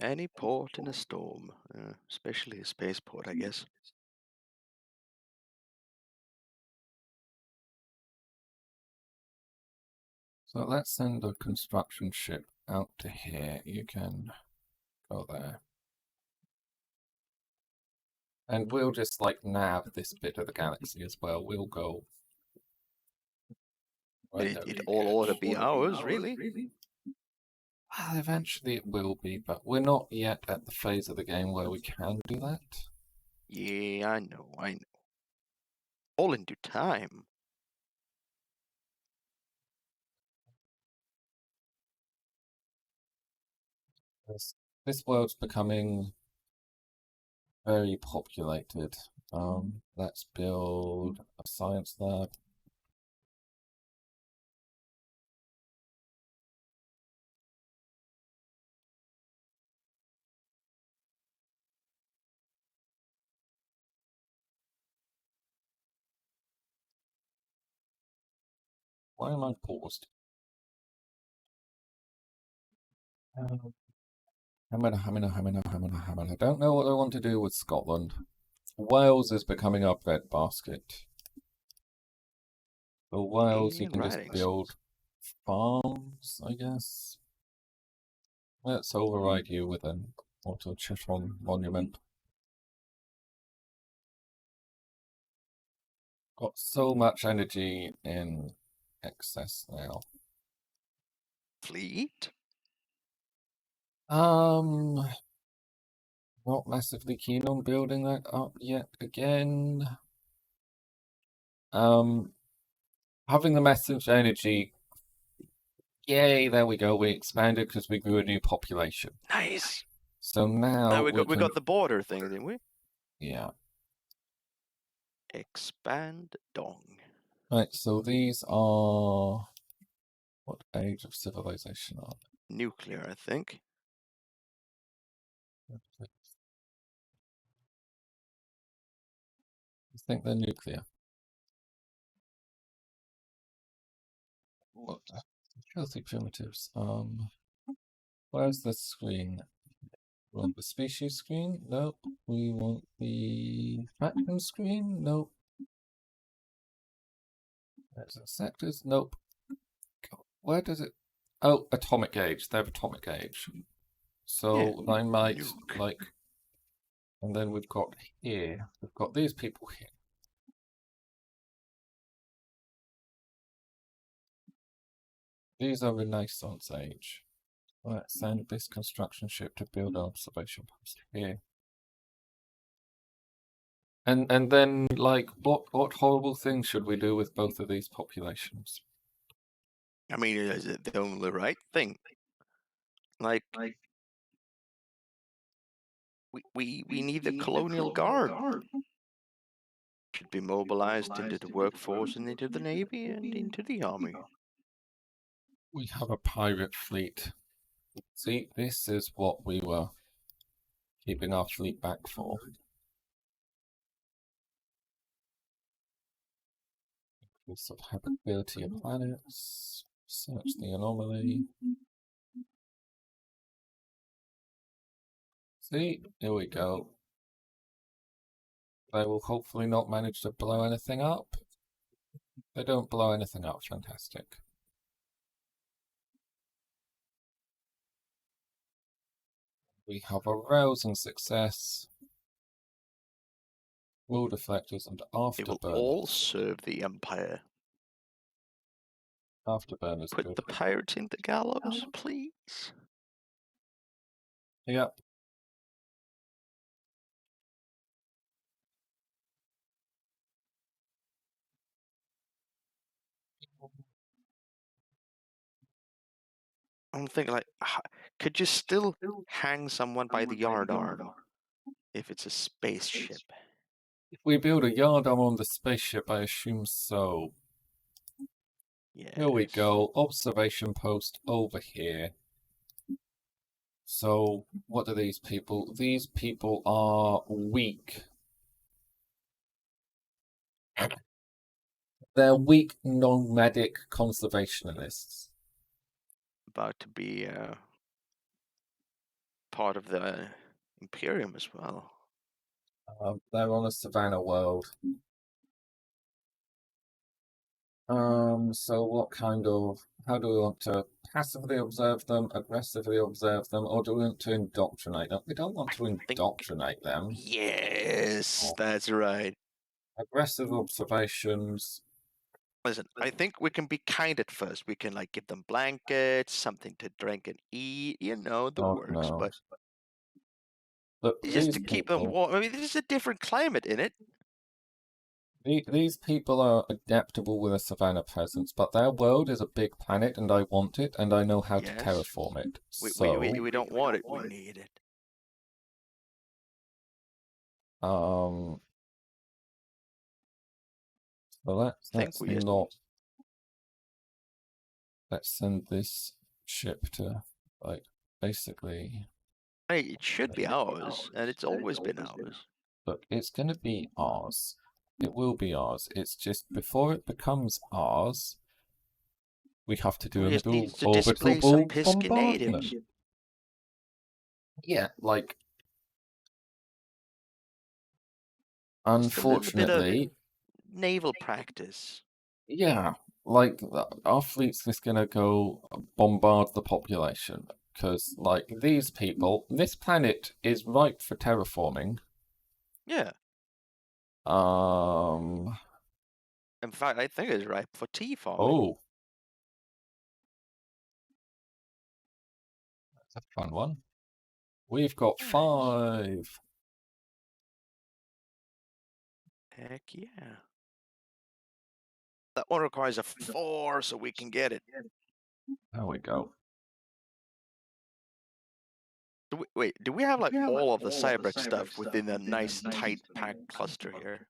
Any port in a storm, especially a spaceport, I guess. So let's send a construction ship out to here. You can go there. And we'll just like nav this bit of the galaxy as well. We'll go. Right It all ought to be ours, really. Well, eventually it will be, but we're not yet at the phase of the game where we can do that. Yeah, I know. All in due time. This world's becoming very populated. Let's build a science lab. Why am I paused? I don't know what I want to do with Scotland. Wales is becoming our breadbasket. So Wales, you can just build farms, I guess. Let's override you with an auto-chiffon monument. Got so much energy in excess now. Fleet? Not massively keen on building that up yet again. Having the message energy. Yay, there we go. We expanded because we grew a new population. Nice. So now we got the border thing, didn't we? Yeah. Expand dong. Right, so these are... What age of civilization are they? Nuclear, I think. I think they're nuclear. What? Filthy primitives. Where's the screen? We want the species screen? Nope. We want the faction screen? Nope. There's the sectors? Nope. Where does it... Oh, atomic age. They have atomic age. So I might, like... And then we've got here. We've got these people here. These are Renaissance age. Let's send this construction ship to build an observation post here. And then, like, what horrible thing should we do with both of these populations? I mean, is it the only right thing? Like we need the colonial guard. Should be mobilized into the workforce and into the navy and into the army. We have a pirate fleet. See, this is what we were keeping our fleet back for. Increase of habitability of planets. Search the anomaly. See, here we go. They will hopefully not manage to blow anything up. If they don't blow anything up, fantastic. We have a rousing success. Will deflectors and They will afterburners. all serve the Empire. Afterburners Put good. the pirates in the gallows, please. Yep. I'm thinking, like, could you still hang someone by the yardarm if it's a spaceship? If we build a yardarm on the spaceship, I assume so. Yes. Here we go. Observation post over here. So, what are these people? These people are weak. They're weak nomadic conservationists. About to be part of the Imperium as well. They're on a savannah world. So what kind of, how do we want to passively observe them, aggressively observe them, or do we want to indoctrinate them? We don't want to indoctrinate them. Yes, that's right. Aggressive observations. Listen, I think we can be kind at first. We can like give them blankets, something to drink and eat, you know, the Oh, works. no. But Look, just these to keep them people, warm. I mean, there's a different climate in it. these people are adaptable with a savannah presence, but their world is a big planet, and I want it, and I know how to Yes. terraform it. We don't want it. We need it. So let's we just- not. Let's send this ship to, like, basically. Hey, it should be ours, and it's always been ours. Look, it's going to be ours. It will be ours. It's just before it becomes ours, we have to do We a just little need to displace some orbital pesky bombardment. natives. Yeah, like, Just a little bit of unfortunately, naval practice. yeah, like, our fleet's just going to go bombard the population. Because, like, these people, this planet is ripe for terraforming. Yeah. In fact, I think it's ripe for tea farming. Oh. That's a fun one. We've got Nice. 5. Heck yeah. That one requires a 4, so we can get it. There we go. Wait, do we have like all of the Cyberx stuff within a nice tight packed cluster here?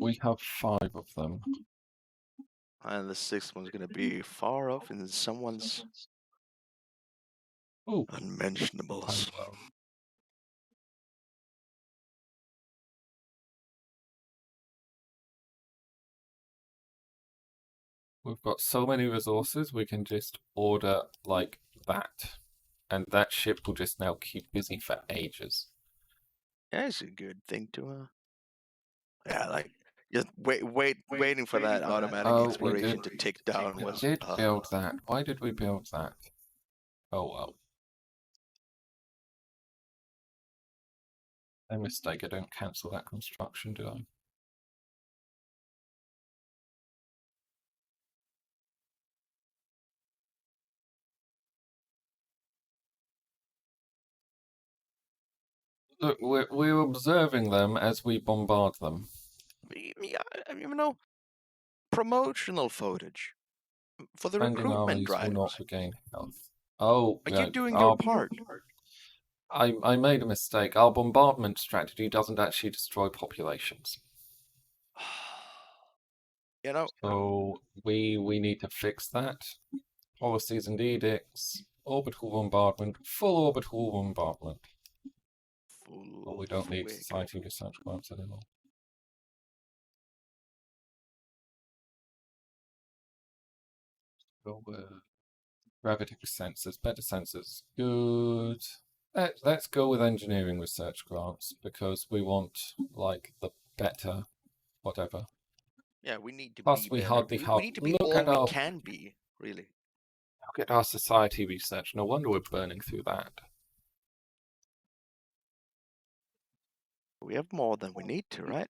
We have 5 of them. And the 6th one's gonna be far off in someone's Ooh, unmentionables. well. We've got so many resources, we can just order like that. And that ship will just now keep busy for ages. Yeah, it's a good thing to yeah, like just waiting for that automatic exploration to tick down We was did build that. Why did we build that? Oh well. A mistake, I don't cancel that construction, do I? Look, we're observing them as we bombard them. yeah, you know, promotional footage for the Defending recruitment armies will not drives. regain health. Oh, Are you doing your part? I made a mistake. Our bombardment strategy doesn't actually destroy populations. You know. So we need to fix that. Policies and edicts. Orbital bombardment. Full orbital bombardment. Well, we don't need society research grants anymore. Go with gravity sensors. Better sensors. Good. Let's go with engineering research grants because we want like the better whatever. Yeah, we need to Plus, be we better. hardly We need to be all we can be, really. Look at our society research. No wonder we're burning through that. We have more than we need to, right?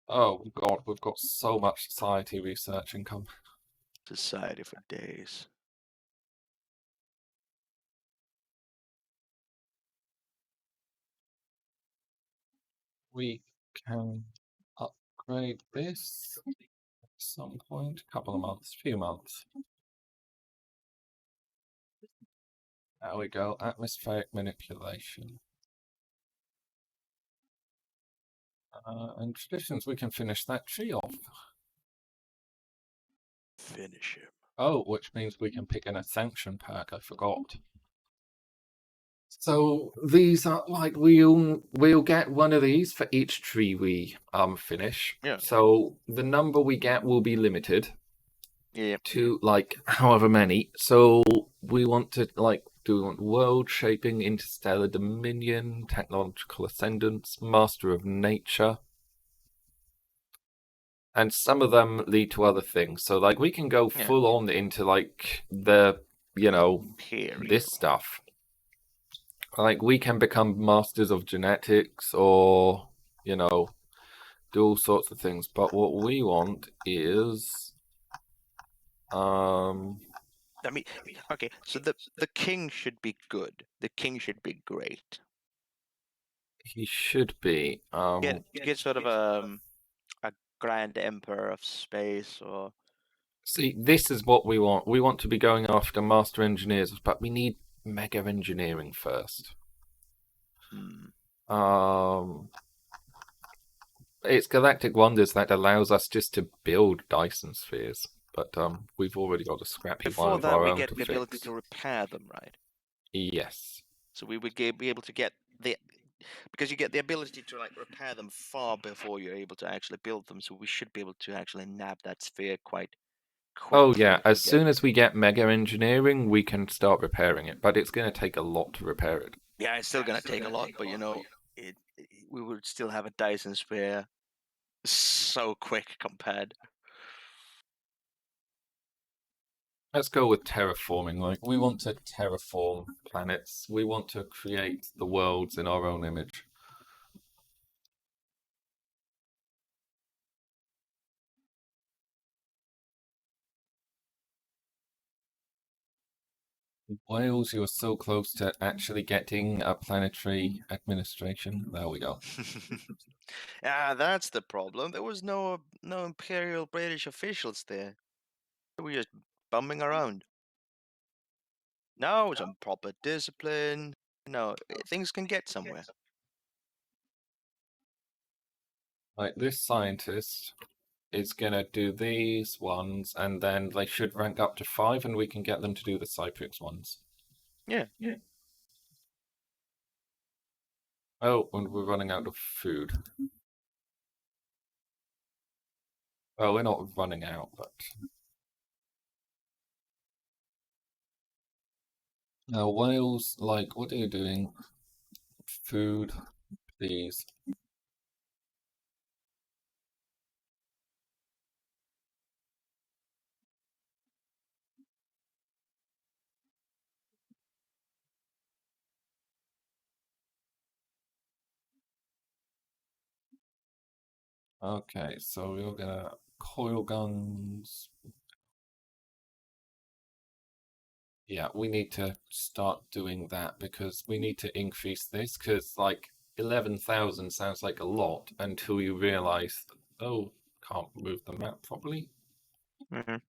Oh god, we've got so much society research income. Society for days. We can upgrade this at some point. Couple of months, few months. There we go. Atmospheric manipulation. And traditions, we can finish that tree off. Finish him. Oh, which means we can pick in a sanction pack. I forgot. So these are like we'll get one of these for each tree we finish. Yeah. So the number we get will be limited. Yeah. To like however many. So we want to like do we want world shaping, interstellar dominion, technological ascendance, master of nature. And some of them lead to other things. So like we can go full on into like the this stuff. Like we can become masters of genetics or do all sorts of things. But what we want is I mean, okay, so the king should be good. The king should be great. He should be. Get sort of a grand emperor of space or. See, this is what we want. We want to be going after master engineers, but we need mega engineering first. It's Galactic Wonders that allows us just to build Dyson spheres, but we've already got a scrappy one of our own to fix. Before that, we get the ability to repair them, right? Yes. So we would be able to get because you get the ability to like repair them far before you're able to actually build them. So we should be able to actually nab that sphere quite quickly. Oh yeah, as soon as we get mega engineering, we can start repairing it, but it's going to take a lot to repair it. Yeah, it's still going to take a lot, but we would still have a Dyson sphere so quick compared. Let's go with terraforming. Like, we want to terraform planets. We want to create the worlds in our own image. Wales, you're so close to actually getting a planetary administration. There we go. Yeah, that's the problem. There was no imperial British officials there. They were just bumming around. No, some proper discipline. Things can get somewhere. Like, this scientist is gonna do these ones, and then they should rank up to 5, and we can get them to do the Cyprix ones. Yeah. Oh, and we're running out of food. Well, we're not running out, but... Now, Wales, like, what are you doing? Food, please. Okay, so we're gonna coil guns. Yeah, we need to start doing that because we need to increase this because like 11,000 sounds like a lot until you realize, oh, can't move the map properly.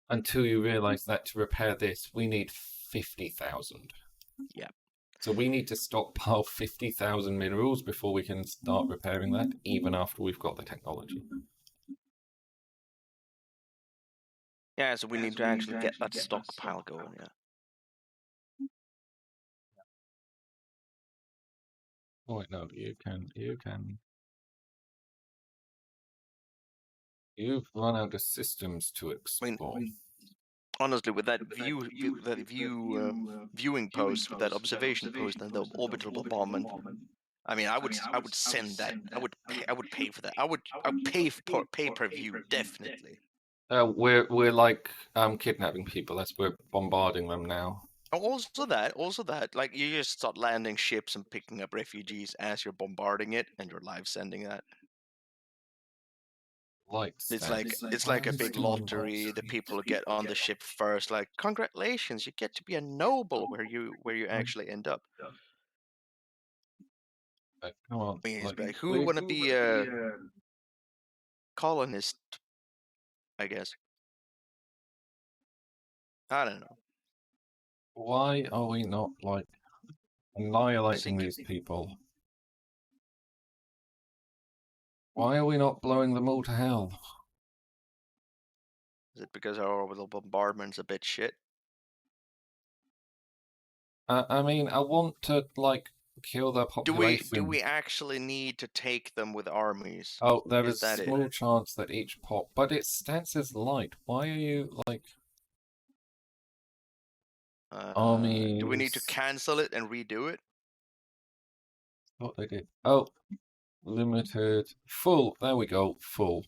Until you realize that to repair this, we need 50,000. Yeah. So we need to stockpile 50,000 minerals before we can start repairing that, even after we've got the technology. Yeah, so we need to actually get that stockpile going, yeah. Oh wait, no, you can. You've run out of systems to explore. I mean, honestly, with that viewing post, with that observation post, and the orbital bombardment, I mean, I would send that. I would pay for that. I would pay for pay-per-view definitely. We're like kidnapping people as we're bombarding them now. Also that, like you just start landing ships and picking up refugees as you're bombarding it, and you're live sending that. Light It's like a big lottery. The people who get on the ship first, like congratulations, you get to be a noble where you actually end up. Come on. I mean, it's Like, like who would want to be a colonist? I guess. I don't know. why are we not, like, annihilating Sinking. these people? Why are we not blowing them all to hell? Is it because our orbital bombardment's a bit shit? I mean, I want to, like, kill their Do population. we actually need to take them with armies? Oh, there Is is that it? small chance that each pop, but its stance is light. Why are you, like, Do we need to armies? cancel it and redo it? What they did? Oh, limited, full. There we go, full.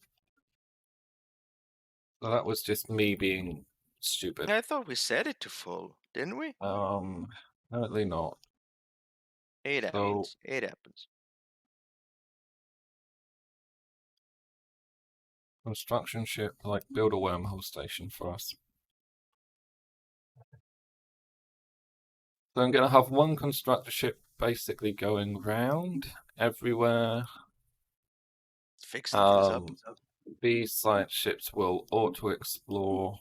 So that was just me being stupid. I thought we set it to full, didn't we? Apparently not. It happens. It happens. Construction ship, like, build a wormhole station for us. So I'm going to have one constructor ship basically going round everywhere. Fixing things up. These science ships will auto-explore.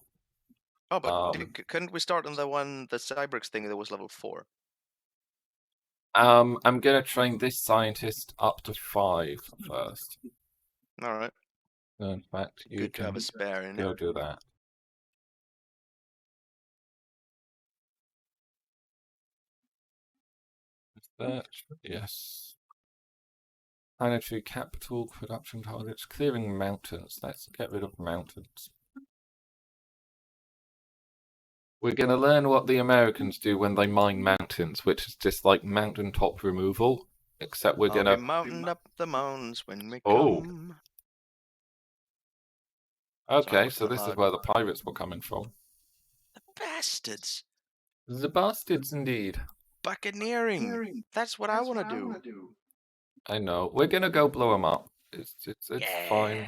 Oh, but couldn't we start on the Cyberx thing that was level 4? I'm going to train this scientist up to 5 first. All right. So in fact, you Good to can have a spare in go it. do that. Search, yes. Planetary capital, production targets, clearing mountains. Let's get rid of mountains. We're going to learn what the Americans do when they mine mountains, which is just like mountaintop removal, except we're going to... mountain up the mountains when we Oh. come. Okay, so this is where the pirates were coming from. The bastards! The bastards, indeed. Buccaneering! That's what I want to do. I know. We're going to go blow them up. It's fine.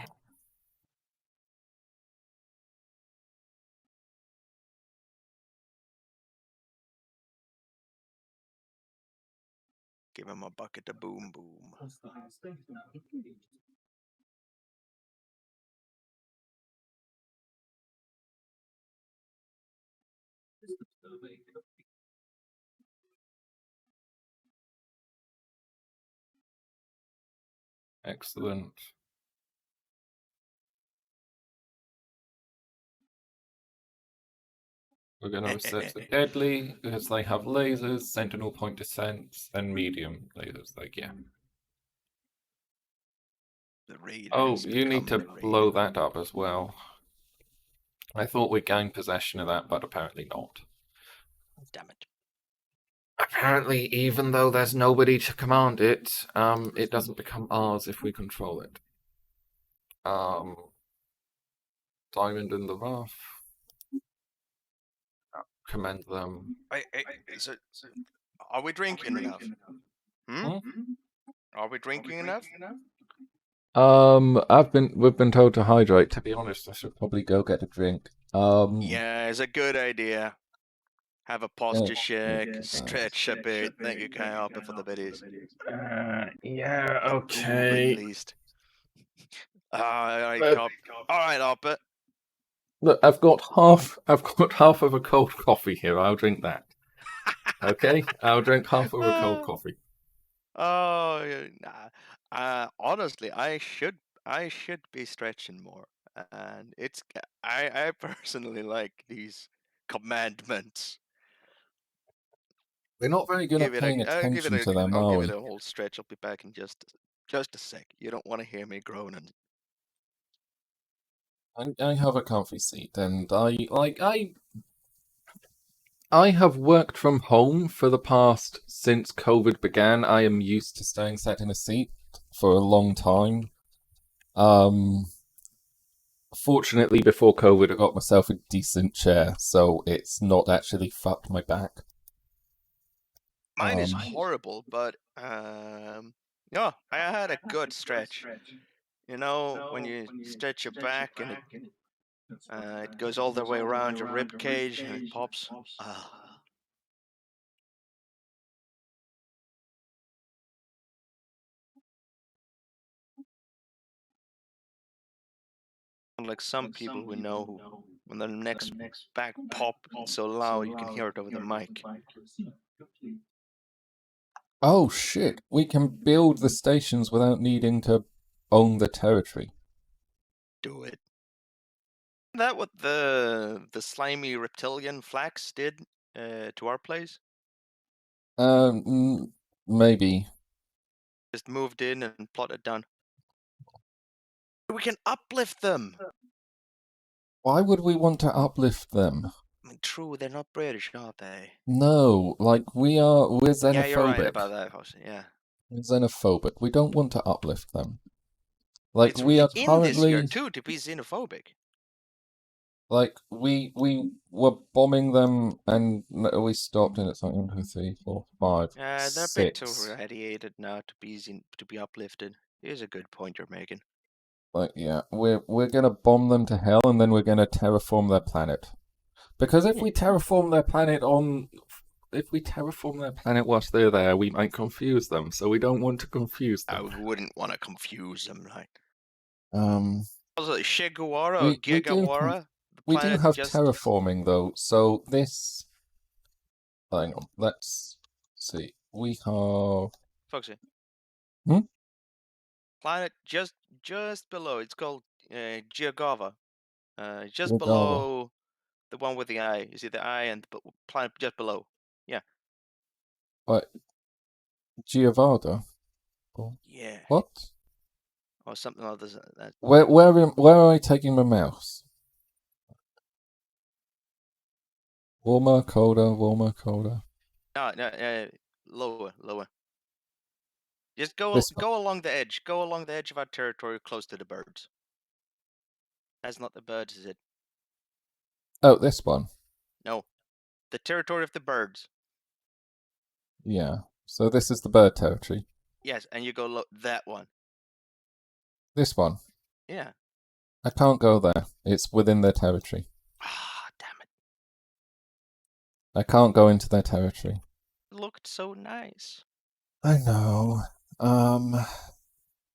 Give him a bucket of boom boom. Hostile station engaged. System survey complete. Excellent. We're going to research the deadly, because they have lasers, sentinel point descents, and medium lasers. Like, yeah. The raiders. Oh, you need to blow that up as well. I thought we gained possession of that, but apparently not. Damn it. Apparently, even though there's nobody to command it, it doesn't become ours if we control it. Diamond in the rough. Commend them. So, are we drinking enough? Are we drinking enough? We've been told to hydrate. To be honest, I should probably go get a drink. Yeah, it's a good idea. Have a posture check, stretch a bit. Thank you, Kai Harper, for the biddies. Yeah, Okay. At least. All right, Harper. Look, I've got half of a cold coffee here. I'll drink that. Okay, I'll drink half of a cold coffee. Oh, nah. Honestly, I should be stretching more, and I personally like these commandments. We're not very good at paying attention to them, I'll are give we? it a whole stretch. I'll be back in just a sec. You don't want to hear me groaning. I have a comfy seat, and I have worked from home for the past since COVID began. I am used to staying sat in a seat for a long time. Fortunately, before COVID, I got myself a decent chair, so it's not actually fucked my back. Mine is Um, horrible, but yeah, I had a good stretch. You know, when you stretch your back and it goes all the way around your rib cage and it pops. Ah, unlike some people we know who, when their neck's back pop, it's so loud you can hear it over the mic. oh shit, we can build the stations without needing to own the territory. Do it. Isn't that what the slimy reptilian flax did to our place? Maybe. Just moved in and plotted down. We can uplift them. Why would we want to uplift them? I mean, true, they're not British, are they? No, like we're Yeah, you're right xenophobic. about that, Foxy. Yeah. We're xenophobic. We don't want to uplift them. Like It's we are in this year currently, too to be xenophobic. like we were bombing them, and we stopped, and it's like 1, 2, 3, 4, 5, They're a bit too 6. radiated now to be uplifted. Here's a good point you're making. Like yeah, we're gonna bomb them to hell, and then we're gonna terraform their planet. Because if we terraform their planet whilst they're there, we might confuse them. So we don't want to confuse I them. wouldn't want to confuse them, right? We Also, Shigawara or we do Gigawara, the we do planet have just terraforming though. So this, hang on, let's see. We have Foxy. Hmm? Planet just below. It's called Giagava. Just Regala. below the one with the eye. You see the eye and the planet just below. Yeah. What? Giovada? Yeah. What? Or something like this. Where am I taking my mouse? Warmer, colder, warmer, colder. No, lower. Just go This one. go along the edge. Go along the edge of our territory, close to the birds. That's not the birds, is it? Oh, this one. No, the territory of the birds. Yeah. So this is the bird territory. Yes, and you go that one. This one. Yeah. I can't go there. It's within their territory. Ah, damn it! I can't go into their territory. It looked so nice. I know.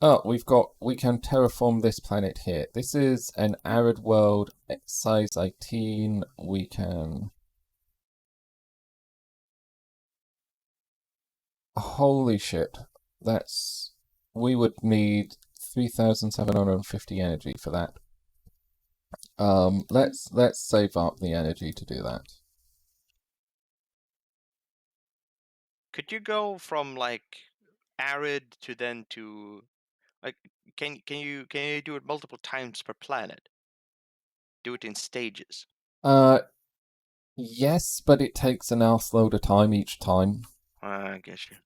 Oh, we can terraform this planet here. This is an arid world, size 18. We can... Holy shit. We would need 3,750 energy for that. Let's save up the energy to do that. Could you go from like arid to then to like can you do it multiple times per planet? Do it in stages. Yes, but it takes an arse load of time each time. I guess you.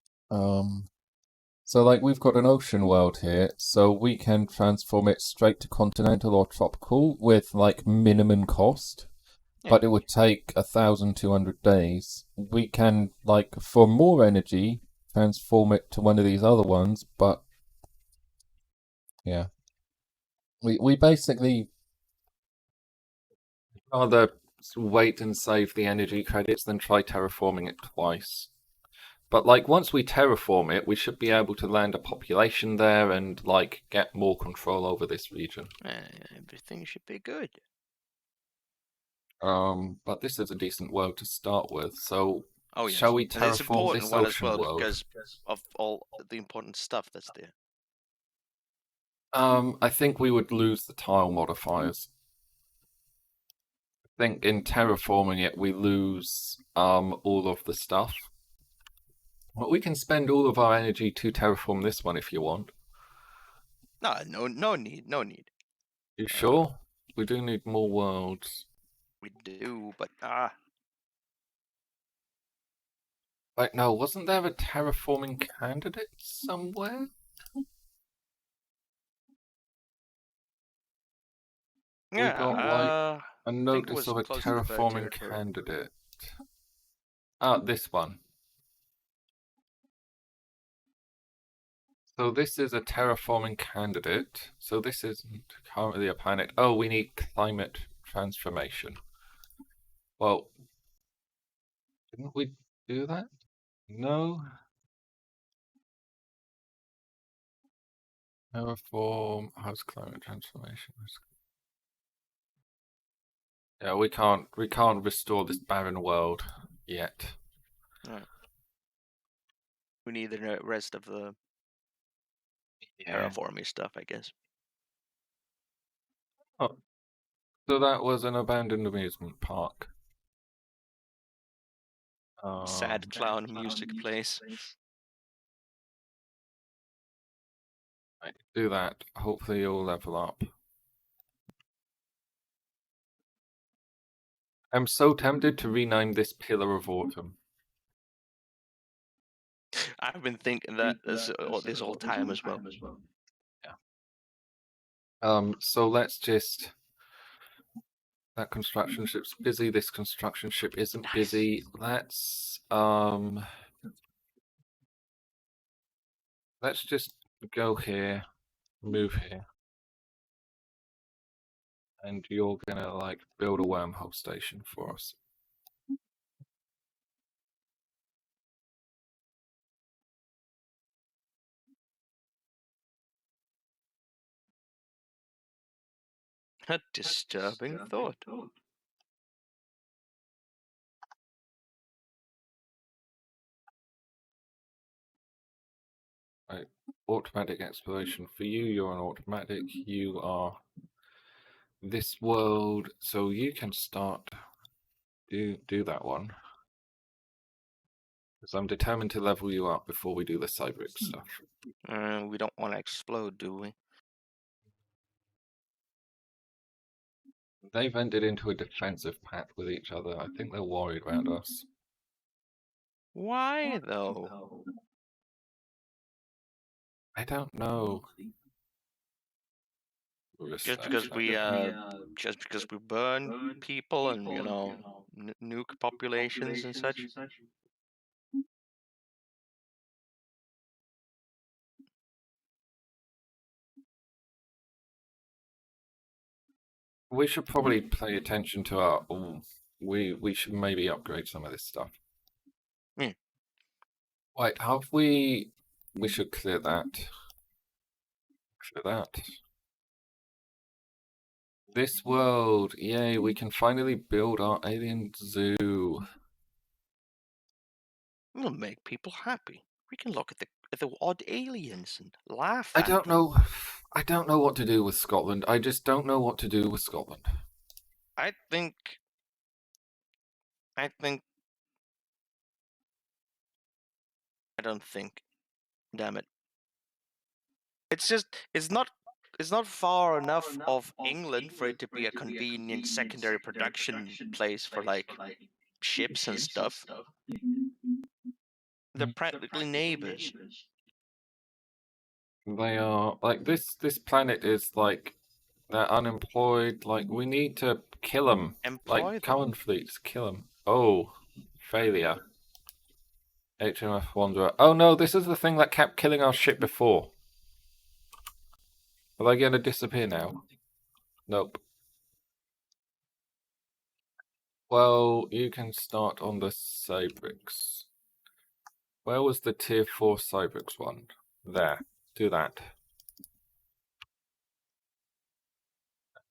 So like we've got an ocean world here, so we can transform it straight to continental or tropical with like minimum cost. Yeah. But it would take 1,200 days. We can, like, for more energy, transform it to one of these other ones, but yeah. We basically rather wait and save the energy credits than try terraforming it twice. But like once we terraform it, we should be able to land a population there and like get more control over this region. Everything should be good. But this is a decent world to start with, so Oh yes. shall we And it's terraform important this one as ocean well world? because of all the important stuff that's there. I think we would lose the tile modifiers. I think in terraforming it, we lose all of the stuff. Well, we can spend all of our energy to terraform this one if you want. No need. You sure? We do need more worlds. We do, but Wait, no, wasn't there a terraforming candidate somewhere? We got like a think it notice was of a close to the bird terraforming territory. candidate. Ah, this one. So this is a terraforming candidate. So this isn't currently a planet. Oh, we need climate transformation. Well, didn't we do that? No. Terraform. How's climate transformation? Yeah, we can't restore this barren world yet. Right. We need the rest of the Yeah. terraforming stuff, I guess. Oh, so that was an abandoned amusement park. Sad clown music plays. Right, do that. Hopefully you'll level up. I'm so tempted to rename this Pillar of Autumn. I've been thinking that this whole time as well. Yeah. So let's just. That construction ship's busy. This construction ship isn't busy. Let's just go here, move here, and you're gonna like build a wormhole station for us. A disturbing thought. Right, automatic exploration for you. You're an automatic. You are this world, so you can start do that one. Because I'm determined to level you up before we do the Cyberic stuff. We don't want to explode, do we? They've entered into a defensive pact with each other. I think they're worried about us. Why though? I don't know. Just because we burn people and nuke populations and such. We should probably pay attention to our. We should maybe upgrade some of this stuff. Hmm. Wait, have we? We should clear that. Clear that. This world, yay! We can finally build our alien zoo. We'll make people happy. We can look at the odd aliens and laugh I at don't them. know. I don't know what to do with Scotland. I just don't know what to do with Scotland. I think. I don't think. Damn it. It's not far enough of England for it to be a convenient secondary production place for like ships and stuff. They're practically neighbors. They are like this. This planet is like they're unemployed. Like we need to kill them. Employ Like them. common fleets, kill them. Oh, failure. HMF Wanderer. Oh no, this is the thing that kept killing our ship before. Are they going to disappear now? Nope. Well, you can start on the Cybrix. Where was the tier 4 Cybrix one? There. Do that.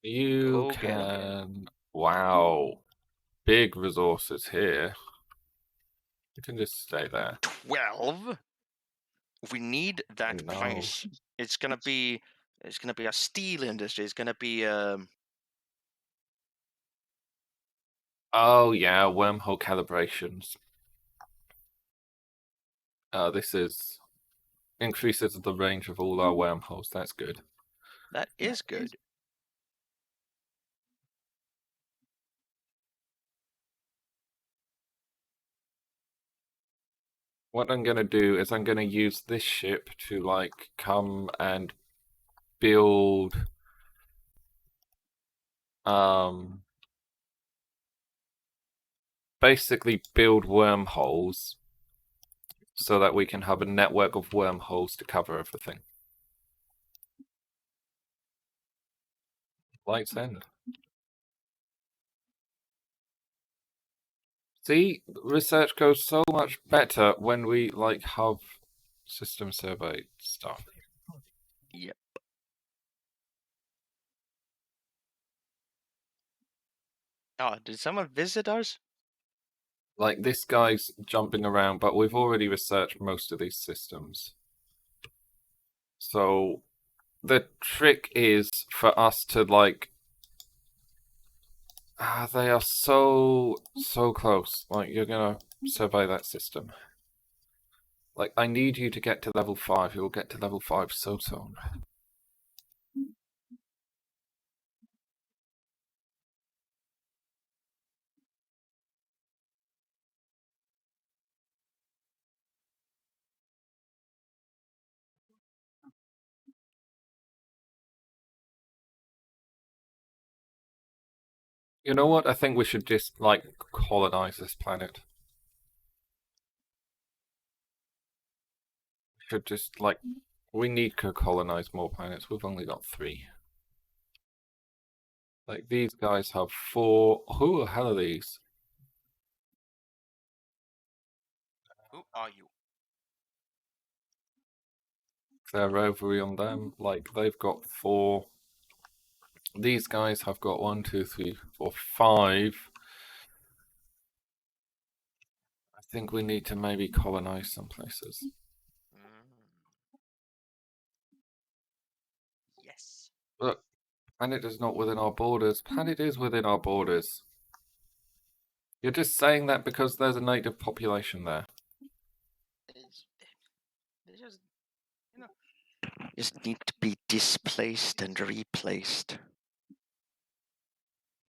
You Go get 'em. can. Wow. Big resources here. You can just stay there. 12. We need that No. place. It's gonna be a steel industry. It's gonna be Oh yeah, wormhole calibrations. This is increases the range of all our wormholes. That's good. that is good. What I'm gonna do is I'm gonna use this ship to like come and build basically build wormholes so that we can have a network of wormholes to cover everything. Lights end. See, research goes so much better when we like have system survey stuff. Yep. Oh, did someone visit us? Like, this guy's jumping around, but we've already researched most of these systems. So, the trick is for us to, like... they are so close. Like, you're gonna survey that system. Like, I need you to get to level 5. You'll get to level 5 so soon. You know what? I think we should just, like, colonize this planet. We should just, like... We need to colonize more planets. We've only got 3. Like, these guys have 4. Who the hell are these? Who are you? Their ovary on them. Like, they've got 4. These guys have got 1, 2, 3, 4, 5. I think we need to maybe colonize some places. Yes. Look, planet is not within our borders. Planet is within our borders. You're just saying that because there's a native population there. They just, just need to be displaced and replaced.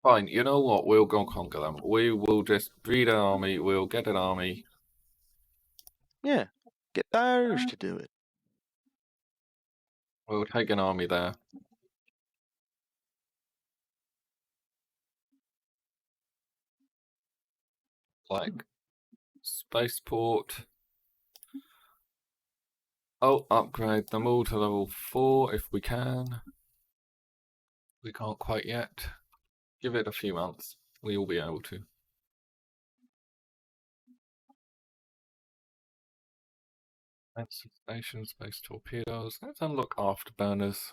Fine, you know what? We'll go conquer them. We will just breed an army. We'll get an army. Yeah, get the Irish to do it. We'll take an army there. Like, spaceport. Oh, upgrade them all to level 4 if we can. We can't quite yet. Give it a few months. We will be able to. That's station, space torpedoes. Let's unlock afterburners.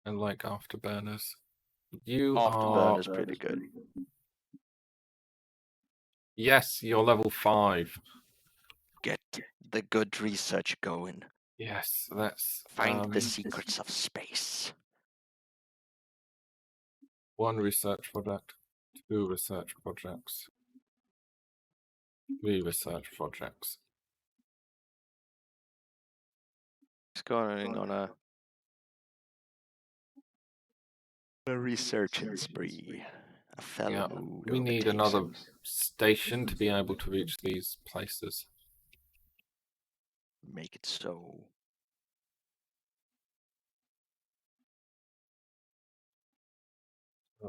And like afterburners. You Afterburner's are... pretty good. Yes, you're level 5. Get the good research going. Yes, that's... Find the secrets of space. 1 research project. 2 research projects. 3 research projects. It's going on a researching spree. A fellow Yeah, mood we need overtakes another him. station to be able to reach these places. Make it so.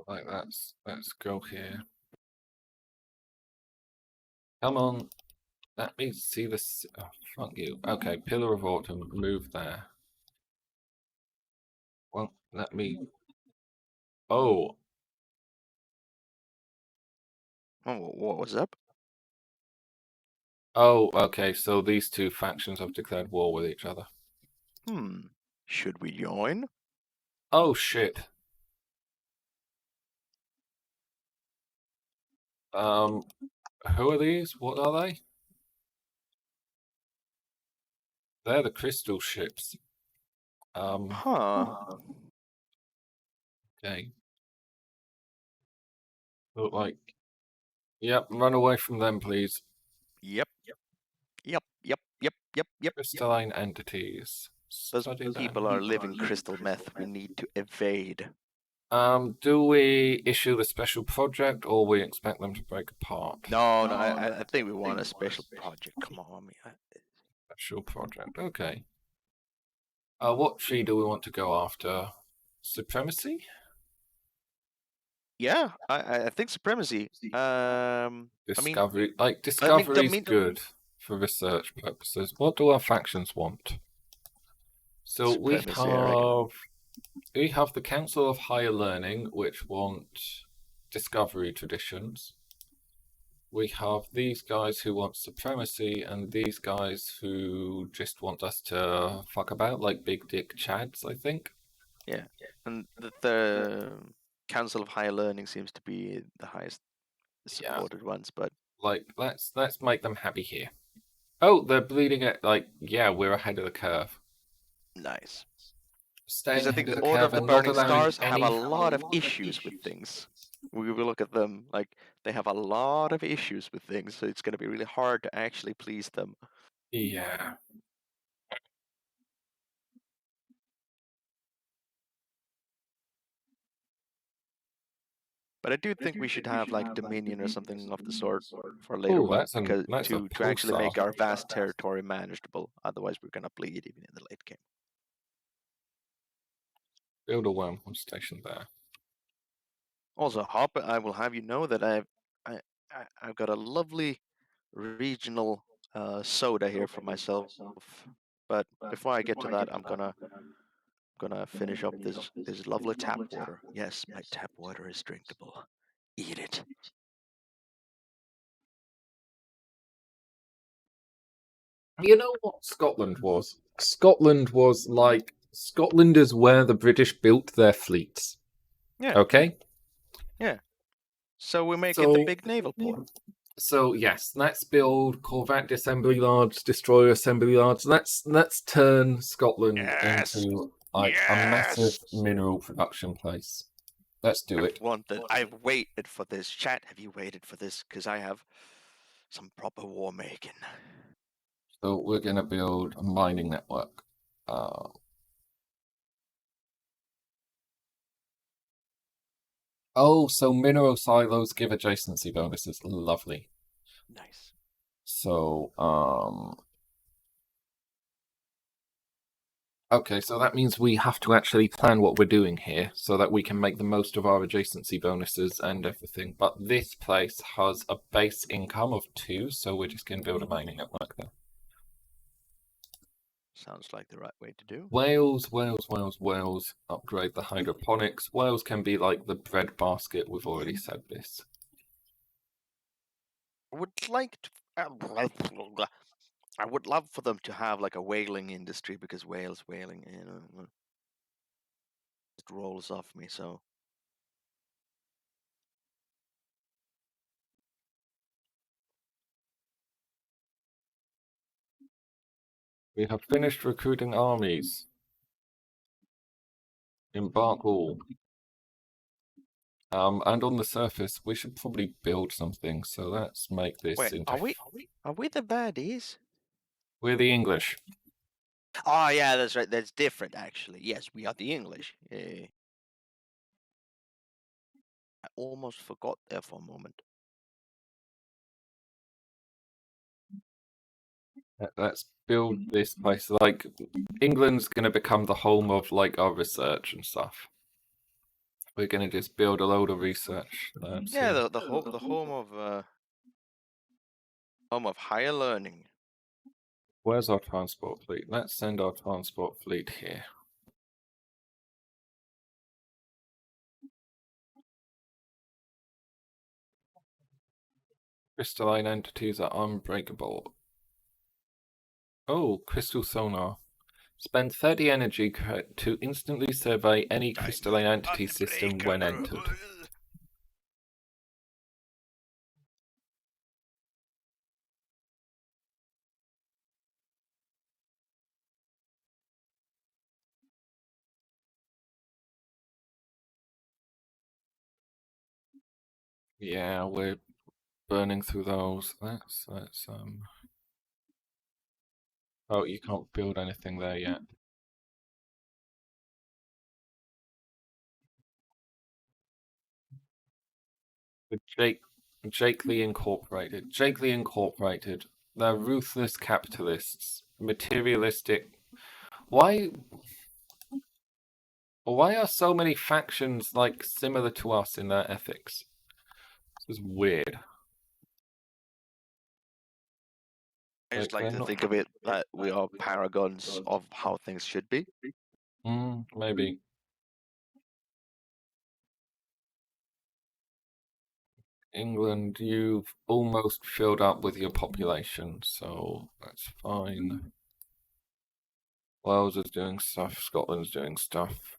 Like let's go here. Come on. Let me see this. Oh, fuck you. Okay, Pillar of Autumn, move there. Well, let me... Oh, Oh, what was up? oh, okay, so these 2 factions have declared war with each other. Should we join? Oh, shit. Who are these? What are they? They're the crystal ships. Huh. Okay. Look like... Yep, run away from them, please. Yep. Crystalline entities. Those Study them. people are living crystal meth. We need to evade. Do we issue the special project, or we expect them to break apart? No, I think we want a special project. Come on, Special project, okay. What tree do we want to go after? Supremacy? Yeah, I think supremacy. I mean, Discovery, I mean, discovery's good for research purposes. What do our factions want? So supremacy, I reckon. we have the Council of Higher Learning, which want discovery traditions. We have these guys who want supremacy, and these guys who just want us to fuck about, like Big Dick Chads, I think. Yeah, and the Council of Higher Learning seems to be the highest supported ones, but Like, let's make them happy here. Oh, they're bleeding it. Like, yeah, we're ahead of the curve. nice. Staying Because I ahead think of the the Order curve of the and not Burning allowing Stars have any. a lot of issues with things. We will look at them like they have a lot of issues with things, so it's going to be really hard to actually please them. Yeah. But I do think we should have like Dominion or something of the sort for a later Oh, one, that's because a to actually pulsar. make our vast territory manageable. Otherwise, we're going to bleed even in the late game. Build a wormhole station there. Also, Hop, I will have you know that I've got a lovely regional soda here for myself. But before I get to that, I'm gonna finish up this lovely tap water. Yes, my tap water is drinkable. Eat it. You know what Scotland was? Scotland was like Scotland is where the British built their fleets. Yeah. Okay. Yeah. So we make it the big naval port. So yes, let's build Corvette assembly yards, destroyer assembly yards. Let's turn Scotland into like a massive mineral production place. Let's do it. I've waited for this. Chat, have you waited for this? Because I have some proper war making. So we're gonna build a mining network. Oh, so mineral silos give adjacency bonuses. Lovely. Nice. So, okay, so that means we have to actually plan what we're doing here so that we can make the most of our adjacency bonuses and everything. But this place has a base income of 2, so we're just going to build a mining network there. Sounds like the right way to do. Wales. Upgrade the hydroponics. Wales can be like the bread basket. We've already said this. I would like to. I would love for them to have like a whaling industry, because whales whaling, it rolls off me. So We have finished recruiting armies. Embark all. And on the surface, we should probably build something. So let's make this wait, into. are we the baddies? We're the English. Oh yeah, that's right. That's different, actually. Yes, we are the English. I almost forgot there for a moment. Let's build this place. Like, England's going to become the home of like our research and stuff. We're going to just build a load of research. Yeah, the home of higher learning. Where's our transport fleet? Let's send our transport fleet here. Crystalline entities are unbreakable. Oh, crystal sonar. Spend 30 energy to instantly survey any crystalline entity system when entered. Yeah, we're burning through those. Let's Oh, you can't build anything there yet. The Jake Lee Incorporated. Jake Lee Incorporated. They're ruthless capitalists. Materialistic. Why Why are so many factions like similar to us in their ethics? This is weird. I just Like, like they're to not- think of it that we are paragons of how things should be. Maybe. England, you've almost filled up with your population, so that's fine. Wales is doing stuff, Scotland's doing stuff.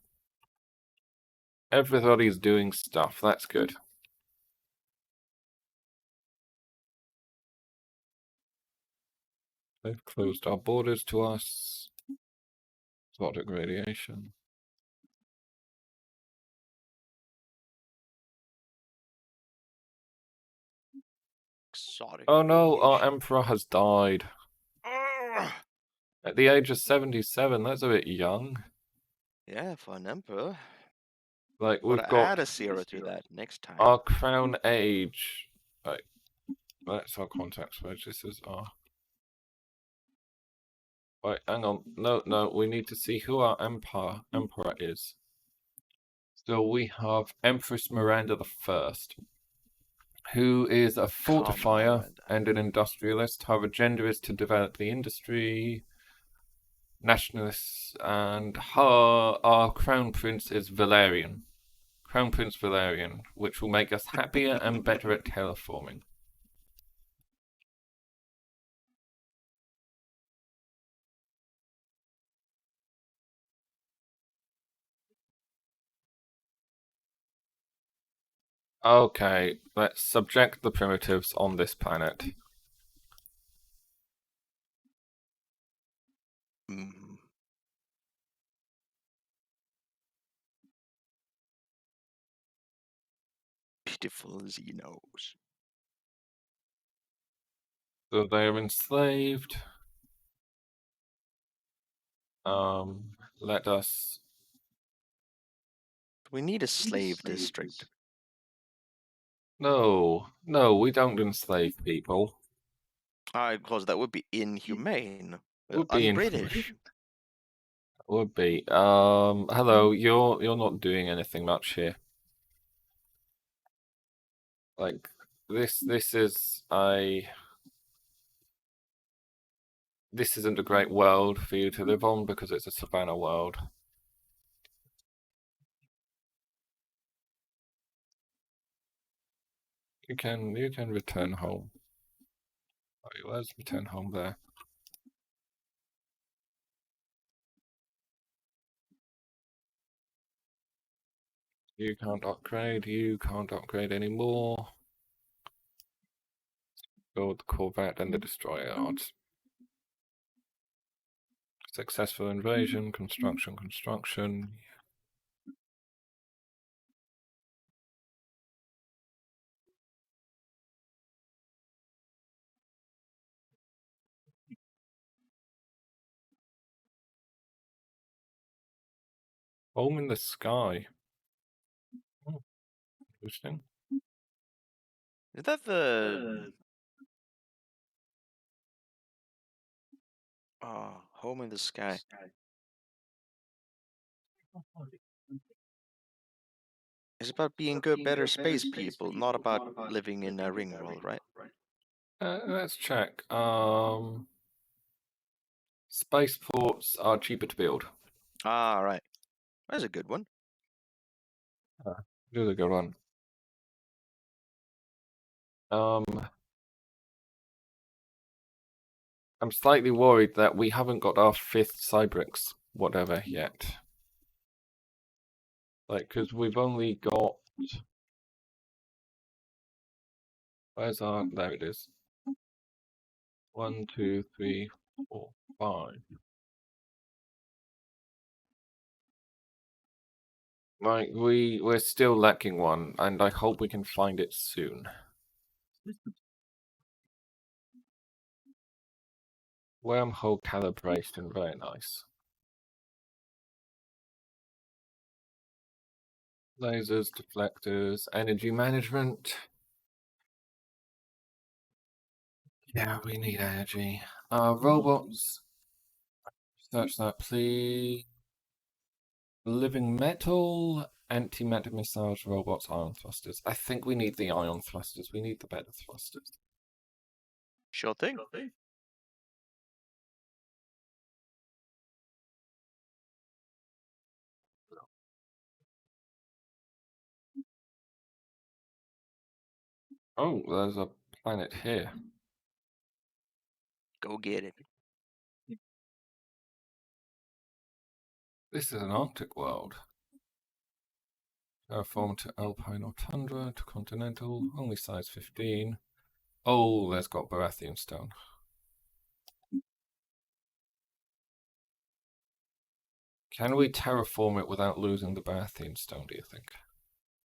Everybody's doing stuff, that's good. They've closed our borders to us. Exotic radiation. Exotic. Oh no, our emperor has died. Ugh. At the age of 77, that's a bit young. Yeah, for an emperor. Like, we've Gotta got add a 0 to that next time. our crown age. Right, that's our contact page. This is our... Wait, hang on. No, we need to see who our emperor is. So we have Empress Miranda the First, who is a fortifier and an industrialist. Her agenda is to develop the industry, nationalists, and our crown prince is Valerian. Crown Prince Valerian, which will make us happier and better at terraforming. Okay, let's subject the primitives on this planet. Mm. Pitiful Xenos. So they are enslaved. Let us... We need a slave district. No, we don't enslave people. Because that would be inhumane. Would be Un-British. Would be. Hello, you're not doing anything much here. Like, this isn't a great world for you to live on because it's a savannah world. You can return home. Wait, where's return home there? You can't upgrade anymore. Build the Corvette and the Destroyer yards. Successful invasion, construction. Home in the sky. Oh, interesting. Is that the... home in the sky. It's about being good, better space people, not about living in a ring world, right? Let's check. Spaceports are cheaper to build. Ah, right. That's a good one. Do the good one. I'm slightly worried that we haven't got our 5th Cybrix whatever yet. Like, because we've only got... Where's our... There it is. 1, 2, 3, 4, 5. Like, we're still lacking one, and I hope we can find it soon. Wormhole calibration, very nice. Lasers, deflectors, energy management. Yeah, we need energy. Robots. Search that, please. Living metal, antimatter missiles, robots, ion thrusters. I think we need the ion thrusters. We need the better thrusters. Sure thing. Oh, there's a planet here. Go get it. This is an Arctic world. Terraform to alpine or tundra to continental, only size 15. Oh, there's got Baratheon stone. Can we terraform it without losing the Baratheon stone, do you think?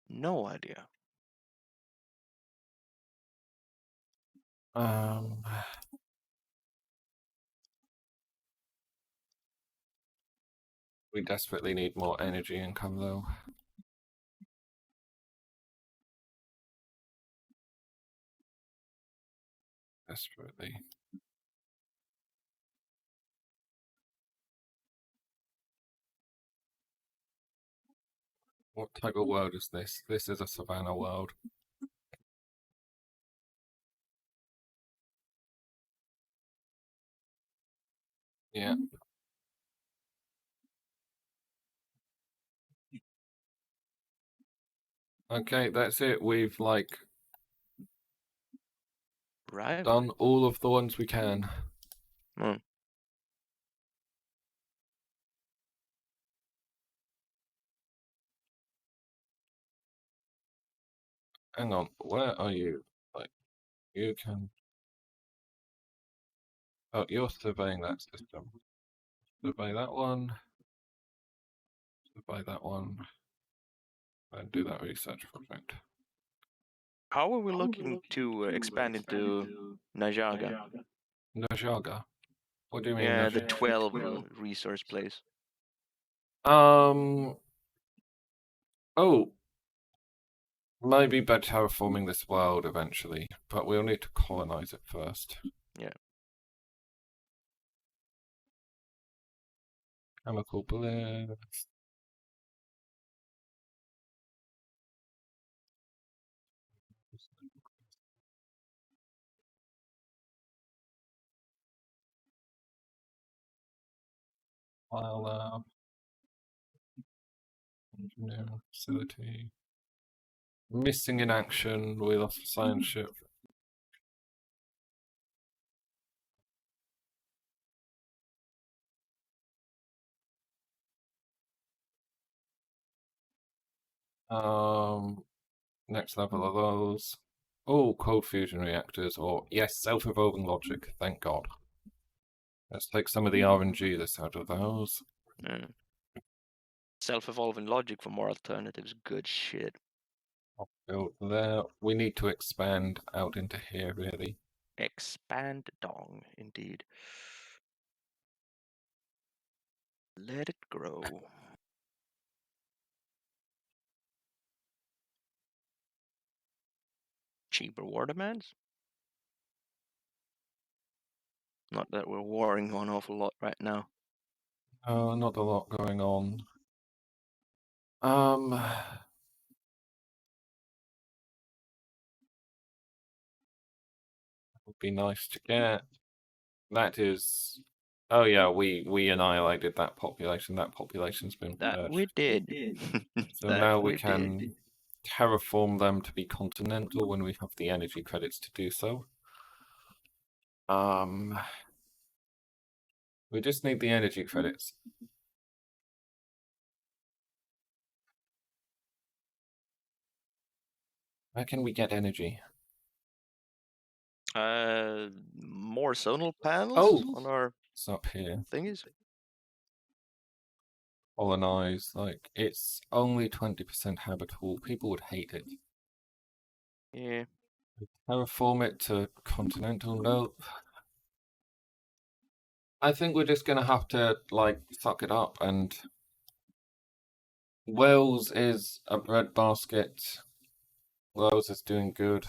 No idea. We desperately need more energy income, though. Desperately. What type of world is this? This is a savannah world. Yeah. Okay, that's it. We've, like, Right. done all of the ones we can. Hmm. Hang on, where are you? Like, you can... Oh, you're surveying that system. Survey that one. Survey that one. And do that research project. How are we looking to expand into Najaga? Najaga. What do you mean, Yeah, the Najaga? 12 resource place. Oh, maybe by terraforming this world eventually, but we'll need to colonize it first. Yeah. Chemical bliss. File lab. Engineering facility. Missing in action. We lost a science ship. Next level of those. Oh, cold fusion reactors, or yes, self-evolving logic. Thank God. Let's take some of the RNG that's out of those. Yeah. Self-evolving logic for more alternatives. Good shit. Build there. We need to expand out into here, really. Expand dong, indeed. Let it grow. Cheaper war demands? Not that we're warring an awful lot right now. Not a lot going on. Would be nice to get. That is. Oh yeah, we annihilated that population. That population's been That purged. we did. So That now we we can did. terraform them to be continental when we have the energy credits to do so. We just need the energy credits. Where can we get energy? More zonal panels Oh! on our It's up here. thingies. Colonize, like, it's only 20% habitable. People would hate it. Yeah. Terraform it to continental? No. I think we're just gonna have to, like, suck it up, and Wales is a breadbasket. Wales is doing good.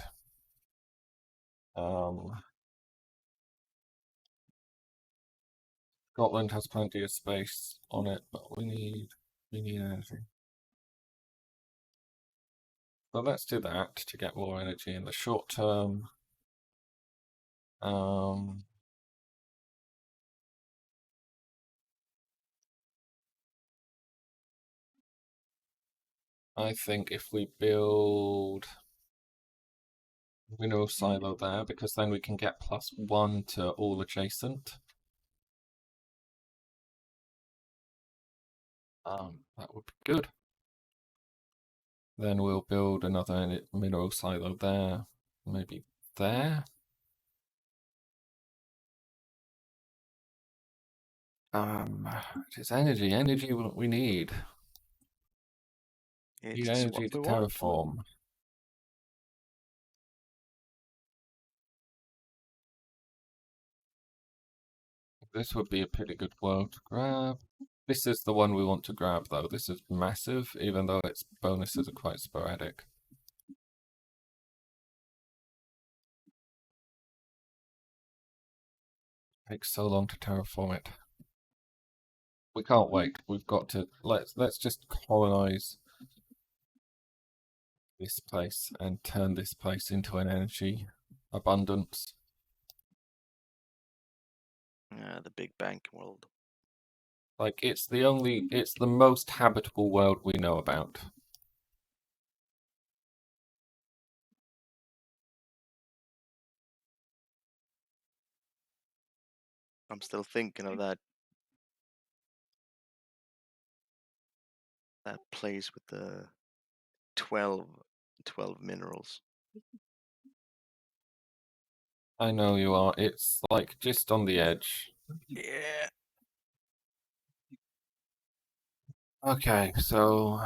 Scotland has plenty of space on it, but we need We need energy. So let's do that to get more energy in the short term. I think if we build mineral silo there, because then we can get +1 to all adjacent. That would be good. Then we'll build another mineral silo there, maybe there. It is energy. Energy what we need. Need It's energy what to we want. terraform. This would be a pretty good world to grab. This is the one we want to grab, though. This is massive, even though its bonuses are quite sporadic. Takes so long to terraform it. We can't wait. We've got to let's just colonize this place and turn this place into an energy abundance. Yeah, the big bank world. Like it's the most habitable world we know about. I'm still thinking of that place with the 12 minerals. I know you are. It's like just on the edge. Yeah. Okay, so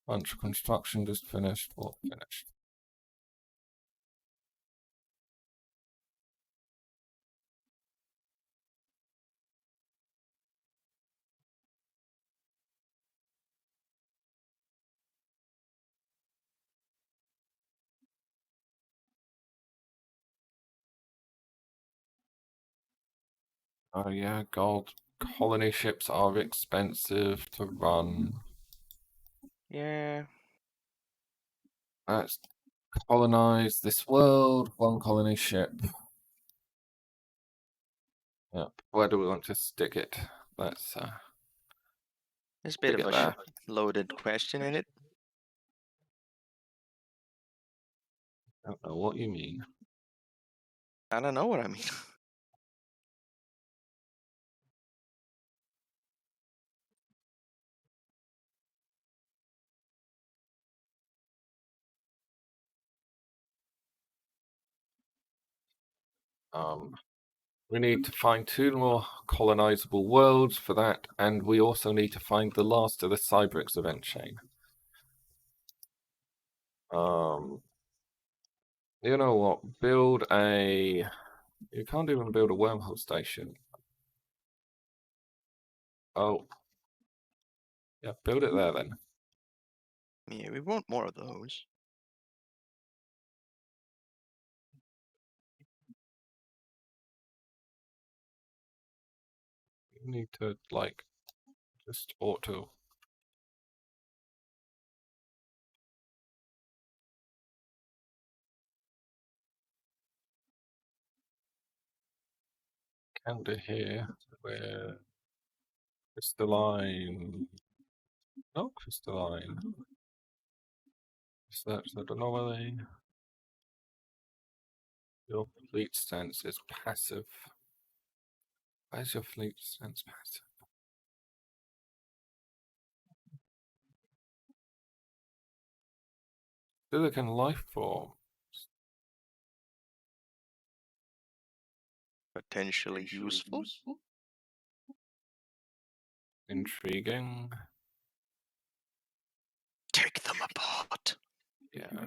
bunch of construction just finished. Well, finished. Oh yeah, gold colony ships are expensive to run. Yeah. Let's colonize this world. One colony ship. Yep. Where do we want to stick it? Let's There's a bit stick of it a there. loaded question in it. I don't know what you mean. I don't know what I mean. We need to find 2 more colonizable worlds for that, and we also need to find the last of the Cybrix event chain. You know what? Build a... You can't even build a wormhole station. Oh. Yeah, build it there then. Yeah, we want more of those. You need to, like, just auto. Counter here, where crystalline. No crystalline. Search that anomaly. Your fleet stance is passive. Why is your fleet stance passive? Silicon life form. Potentially useful. Intriguing. Take them apart. Yeah.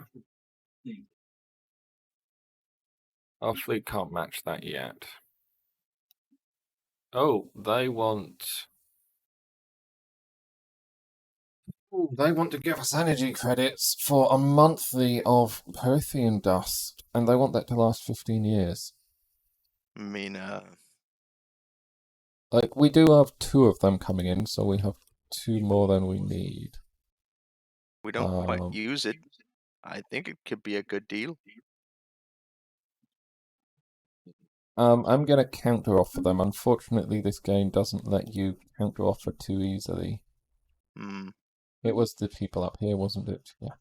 Our fleet can't match that yet. Oh, they want... Ooh, they want to give us energy credits for a monthly of Prothean dust, and they want that to last 15 years. I mean, Like, we do have 2 of them coming in, so we have 2 more than we need. We don't quite use it. I think it could be a good deal. I'm gonna counter offer them. Unfortunately, this game doesn't let you counter offer too easily. It was the people up here, wasn't it? Yeah.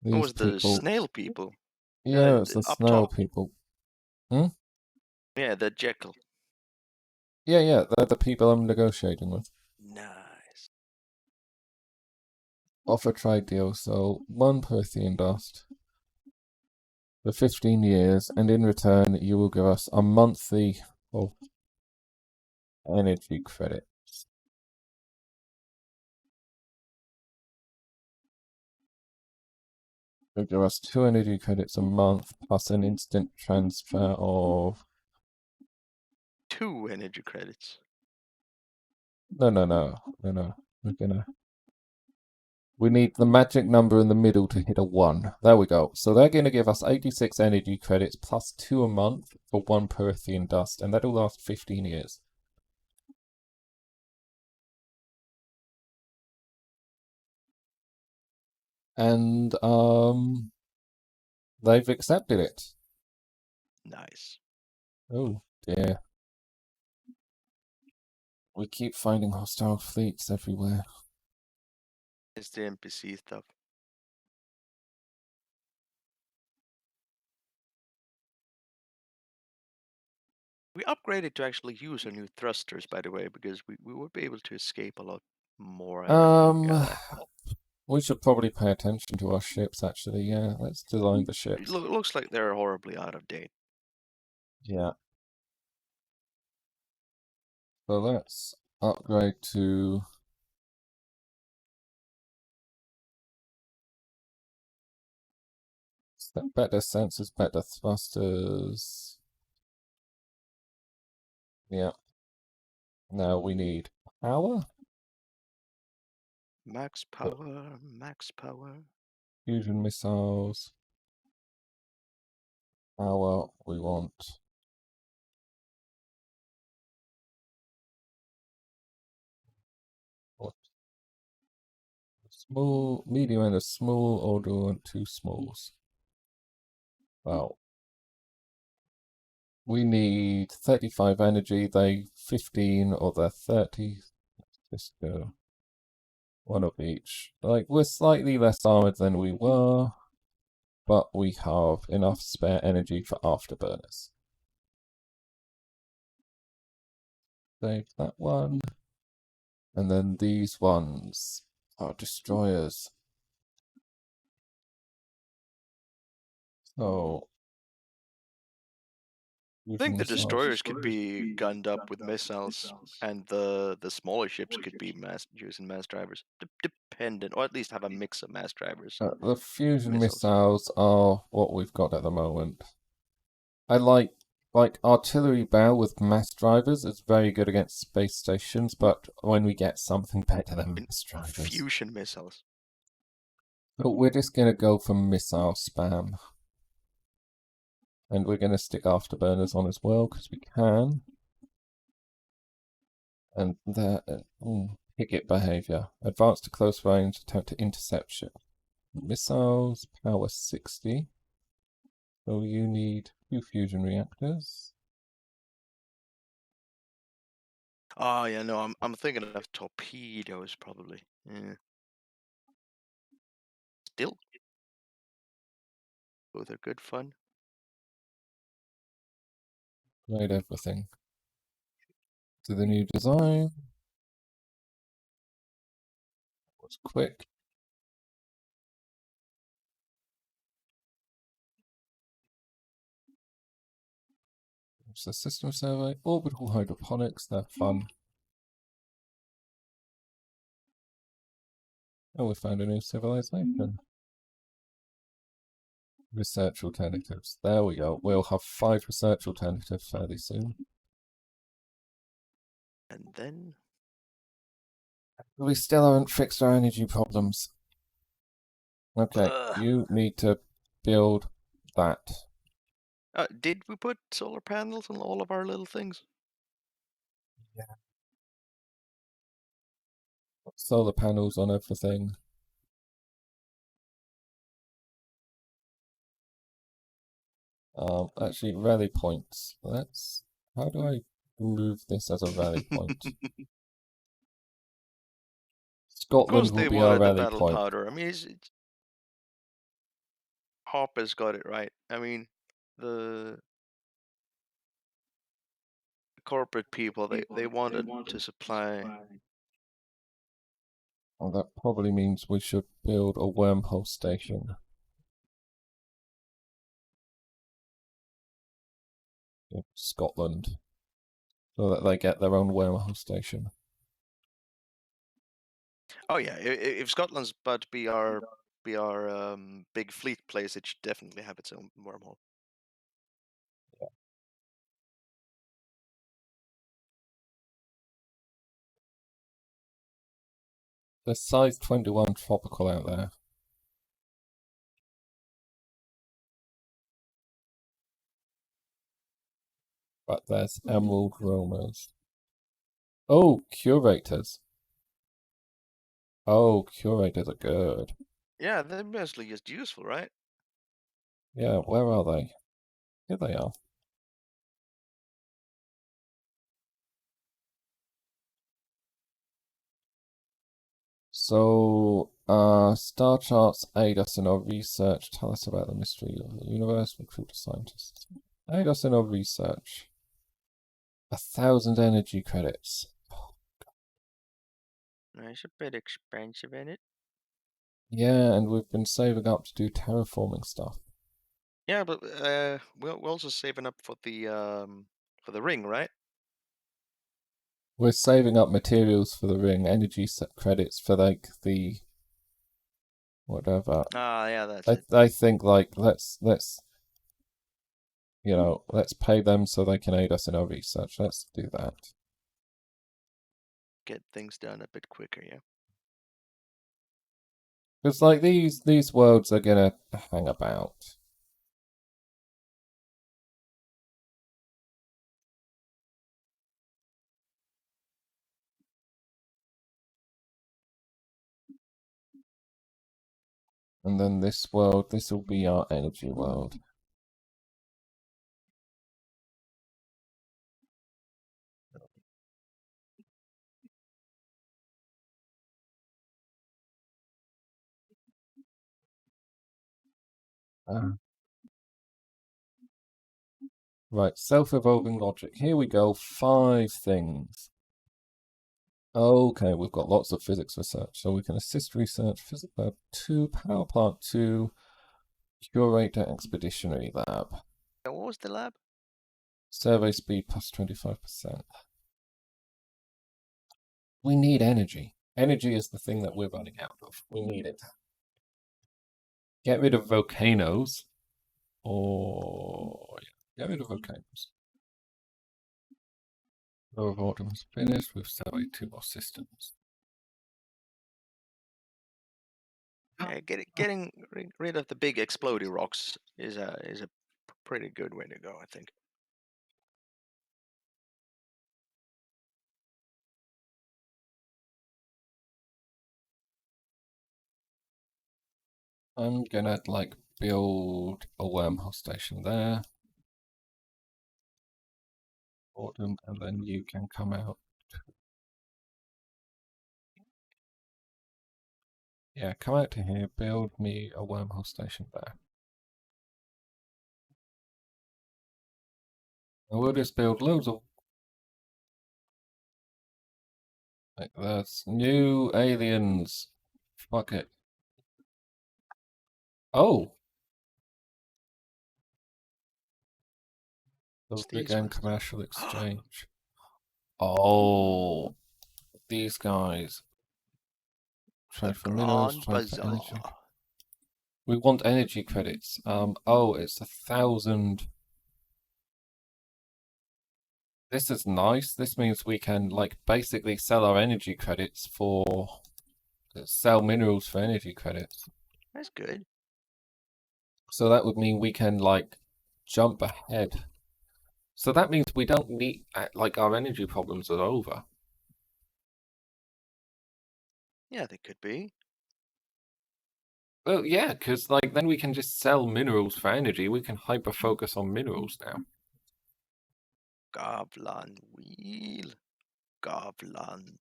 It was the snail people. Yeah, it's the up snail top. people. Hmm? Yeah, the Jekyll. Yeah, they're the people I'm negotiating with. Nice. Offer trade deal, so 1 Prothean dust for 15 years, and in return you will give us a monthly of energy credits. You'll give us 2 energy credits a month, plus an instant transfer of... 2 energy credits. No. We need the magic number in the middle to hit a 1. There we go. So they're going to give us 86 energy credits plus 2 a month for 1 Prothean dust, and that'll last 15 years. And, they've accepted it. Nice. Oh, dear. We keep finding hostile fleets everywhere. It's the NPC stuff. We upgraded to actually use our new thrusters, by the way, because we would be able to escape a lot more. We should probably pay attention to our ships, actually. Yeah, let's design the It ships. looks like they're horribly out of date. Yeah. So let's upgrade to... better sensors, better thrusters. Yeah. Now we need power. Max power, max power. Fusion missiles. Power, we want... what? Small, medium and a small, or do we want 2 smalls? Well, we need 35 energy, they 15 or they're 30. Just go 1 of each. Like, we're slightly less armored than we were, but we have enough spare energy for afterburners. Save that one. And then these ones are destroyers. So... I think the destroyers could be gunned up with missiles, and the smaller ships could be using mass drivers, dependent, or at least have a mix of mass drivers. The fusion missiles are what we've got at the moment. I like artillery bow with mass drivers is very good against space stations, but when we get something better than mass drivers, fusion missiles. But we're just gonna go for missile spam. And we're going to stick afterburners on as well, because we can. And picket behavior. Advanced to close range, attempt to intercept ship. Missiles, power 60. So you need 2 fusion reactors. Oh yeah, no, I'm thinking of torpedoes probably. Yeah. Still, both are good fun. Upgrade everything to the new design. Was quick. It's the system survey, orbital hydroponics, they're fun. Oh, we found a new civilization. Research alternatives. There we go. We'll have 5 research alternatives fairly soon. And then... we still haven't fixed our energy problems. Okay, you need to build that. Did we put solar panels on all of our little things? Solar panels on everything. Actually, rally points. How do I move this as a rally point? Of Scotland course, will they be our wanted the rally battle point. powder. I mean, Harper's got it right. I mean, the corporate people they wanted to supply. Well, that probably means we should build a wormhole station in Scotland so that they get their own wormhole station. Oh yeah, if Scotland's about to be our big fleet place, it should definitely have its own wormhole. There's size 21 tropical out there. But there's emerald roamers. Oh, curators. Oh, curators are good. Yeah, they're mostly just useful, right? Yeah, where are they? Here they are. So, star charts aid us in our research. Tell us about the mystery of the universe. Recruit a scientist. Aid us in our research. 1,000 energy credits. It's a bit expensive, isn't it? Yeah, and we've been saving up to do terraforming stuff. Yeah, but we're also saving up for the ring, right? We're saving up materials for the ring, energy credits for like the whatever. Ah, yeah, that's it. I think like let's let's pay them so they can aid us in our research. Let's do that. Get things done a bit quicker, yeah. Because like these worlds are gonna hang about. And then this world, this will be our energy world. Right, self-evolving logic. Here we go. 5 things. Okay, we've got lots of physics research, so we can assist research, physics lab 2, power plant 2, curator expeditionary lab. What was the lab? Survey speed plus 25%. We need energy. Energy is the thing that we're running out of. We need it. Get rid of volcanoes. Or get rid of volcanoes. Lower volume is finished. We've surveyed 2 more systems. Getting rid of the big exploding rocks is a pretty good way to go, I think. I'm gonna like build a wormhole station there. Autumn, and then you can come out. Yeah, come out to here, build me a wormhole station there. And we'll just build loads of like there's new aliens. Fuck it. Oh! The What's big these end ones? commercial exchange. Oh, these guys. The Trade for minerals, Grand trade for energy. Bazaar. We want energy credits. Oh, it's 1,000. This is nice. This means we can like basically sell our energy credits for sell minerals for energy credits. That's good. So that would mean we can like jump ahead So that means we don't need, like, our energy problems are over. Yeah, they could be. Well, yeah, because, like, then we can just sell minerals for energy. We can hyper-focus on minerals now. Goblin wheel. Goblin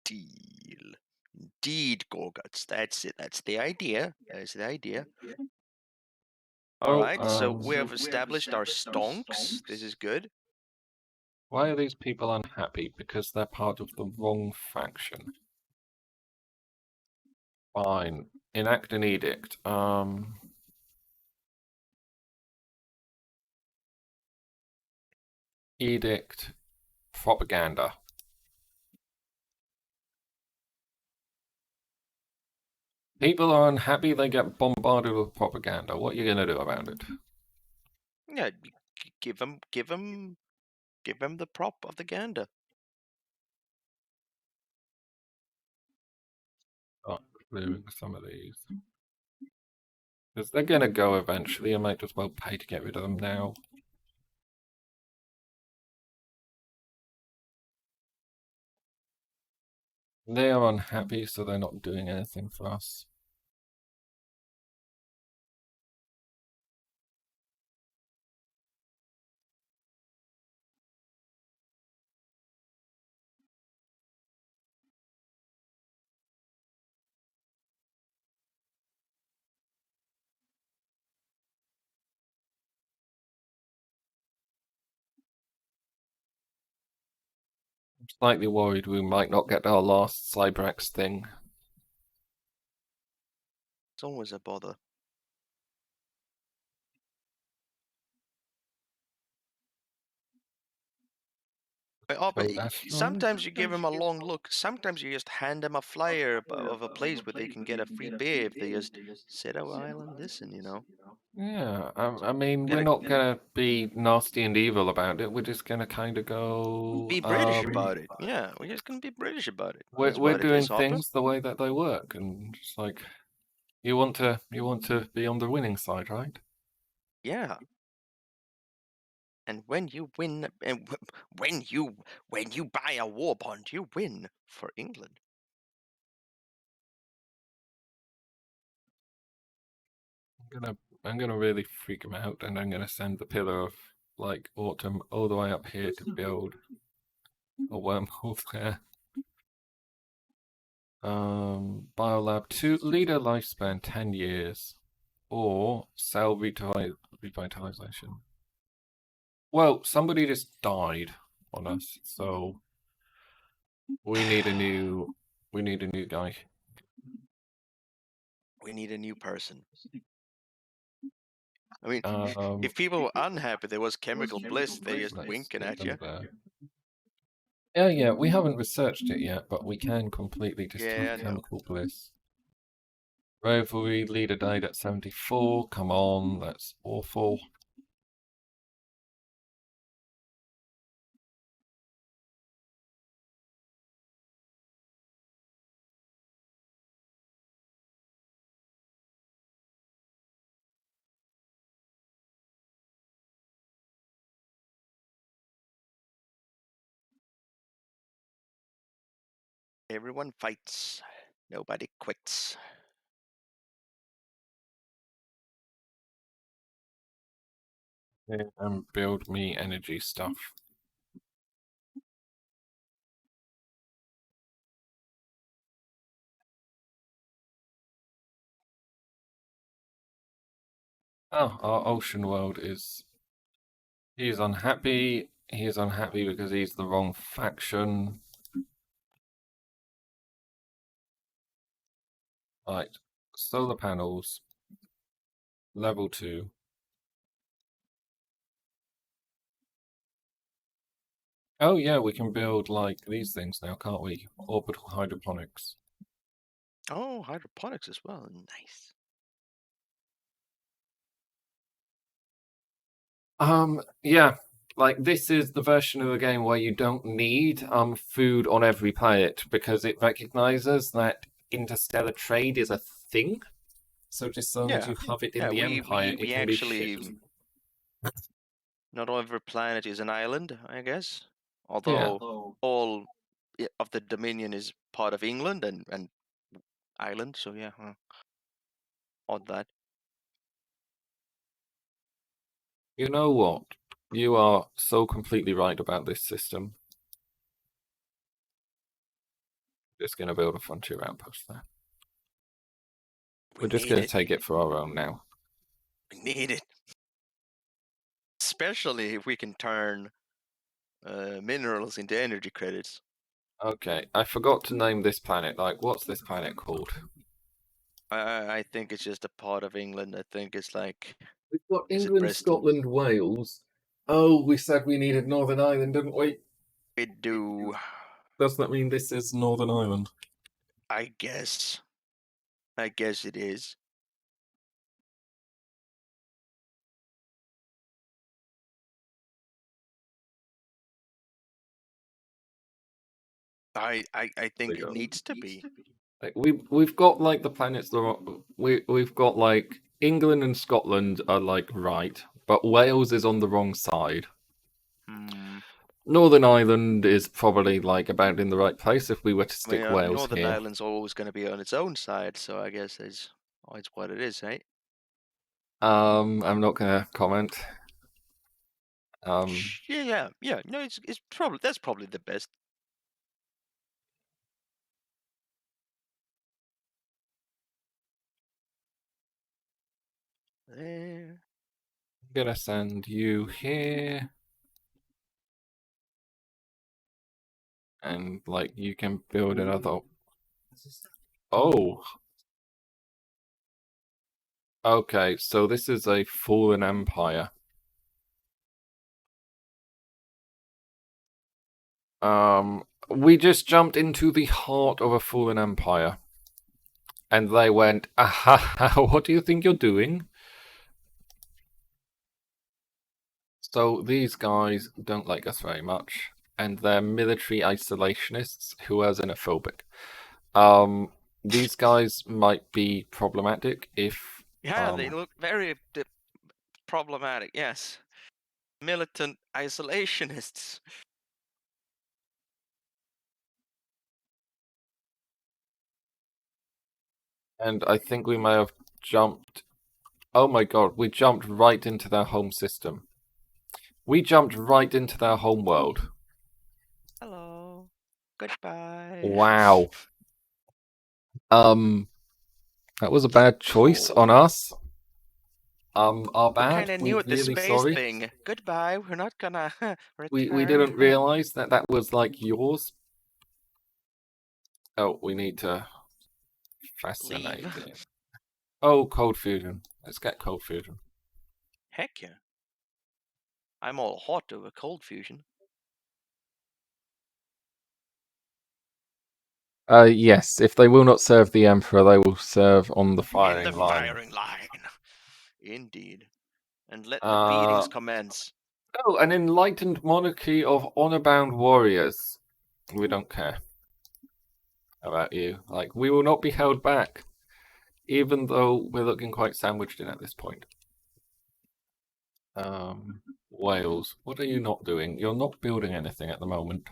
deal. Indeed, Gorguts. That's it. That's the idea. That's the idea. All Oh, right, so we have established our stonks. This is good. why are these people unhappy? Because they're part of the wrong faction. Fine. Enact an edict. Edict. Propaganda. People are unhappy, they get bombarded with propaganda. What are you gonna do about it? Yeah, give him the prop of the gander. Start clearing some of these. Because they're gonna go eventually, I might as well pay to get rid of them now. They are unhappy, so they're not doing anything for us. I'm slightly worried we might not get our last Cybrax thing. It's always a bother. Oh, but sometimes you give them a long look. Sometimes you just hand them a flyer of a place where they can get a free beer if they just sit a while and listen, you know? Yeah, I mean, Get we're a- not gonna be nasty and evil about it. We're just gonna kind of go. Be British about it. Yeah, we're just gonna be British about it. We're That's we're what it doing is, Hopper. things the way that they work, and just like you want to be on the winning side, right? Yeah. And when you win, and when you buy a war bond, you win for England. I'm gonna really freak him out, and I'm gonna send the pillar of like autumn all the way up here to build a wormhole there. Biolab 2, leader lifespan 10 years, or cell revitalization. Well, somebody just died on us, so we need a new guy. We need a new person. I mean, if people were unhappy, there was chemical bliss. They just winking at you. Yeah, we haven't researched it yet, but we can completely just Yeah, I do know. chemical bliss. Rivalry leader died at 74. Come on, that's awful. Everyone fights. Nobody quits. And build me energy stuff. Oh, our ocean world is. He's unhappy. He is unhappy because he's the wrong faction. Right. Solar panels. Level 2. Oh yeah, we can build like these things now, can't we? Orbital hydroponics. Oh, hydroponics as well. Nice. Yeah. Like this is the version of the game where you don't need food on every planet because it recognizes that interstellar trade is a thing. So just so long as Yeah. you have it in Yeah, the we Empire, it we can be actually shipped. Not every planet is an island, I guess. Yeah. Although all of the Dominion is part of England and Ireland, so yeah, odd that. You know what? You are so completely right about this system. Just going to build a frontier outpost there. We're just going to take it for our own now. We need it. Especially if we can turn minerals into energy credits. Okay, I forgot to name this planet. Like, what's this planet called? I think it's just a part of England. I think it's like We've got Is it England, Bristol? Scotland, Wales. Oh, we said we needed Northern Ireland, didn't we? we do. Does that mean this is Northern Ireland? I guess. I guess it is. I think it needs to be. Like, we've got like the planets. We've got like England and Scotland are like right, but Wales is on the wrong side. Northern Ireland is probably like about in the right place if we were to stick Wales Northern here. Ireland's always going to be on its own side, so I guess it's what it is, right? I'm not gonna comment. Yeah. No, it's probably that's probably the best. There. I'm gonna send you here. And like you can build another. Oh. Okay, so this is a fallen empire. We just jumped into the heart of a fallen empire. And they went, aha, what do you think you're doing? So these guys don't like us very much. And they're military isolationists who are xenophobic. These guys might be problematic if... Yeah, they look very problematic, yes. Militant isolationists. And I think we may have jumped... Oh my god, we jumped right into their home system. We jumped right into their home world. Hello. Goodbye. Wow. That was a bad choice on us. Our bad. We're kind of new at really the space sorry. thing. Goodbye. We're not gonna return. We didn't realize that that was like yours. Oh, we need to fascinate him. Oh, cold fusion. Let's get cold fusion. Heck yeah. I'm all hot over cold fusion. Yes, if they will not serve the Emperor, they will serve on the firing line. Firing line. Indeed. And let the beatings commence. Oh, an enlightened monarchy of honor-bound warriors. We don't care about you. Like, we will not be held back, even though we're looking quite sandwiched in at this point. Wales, what are you not doing? You're not building anything at the moment.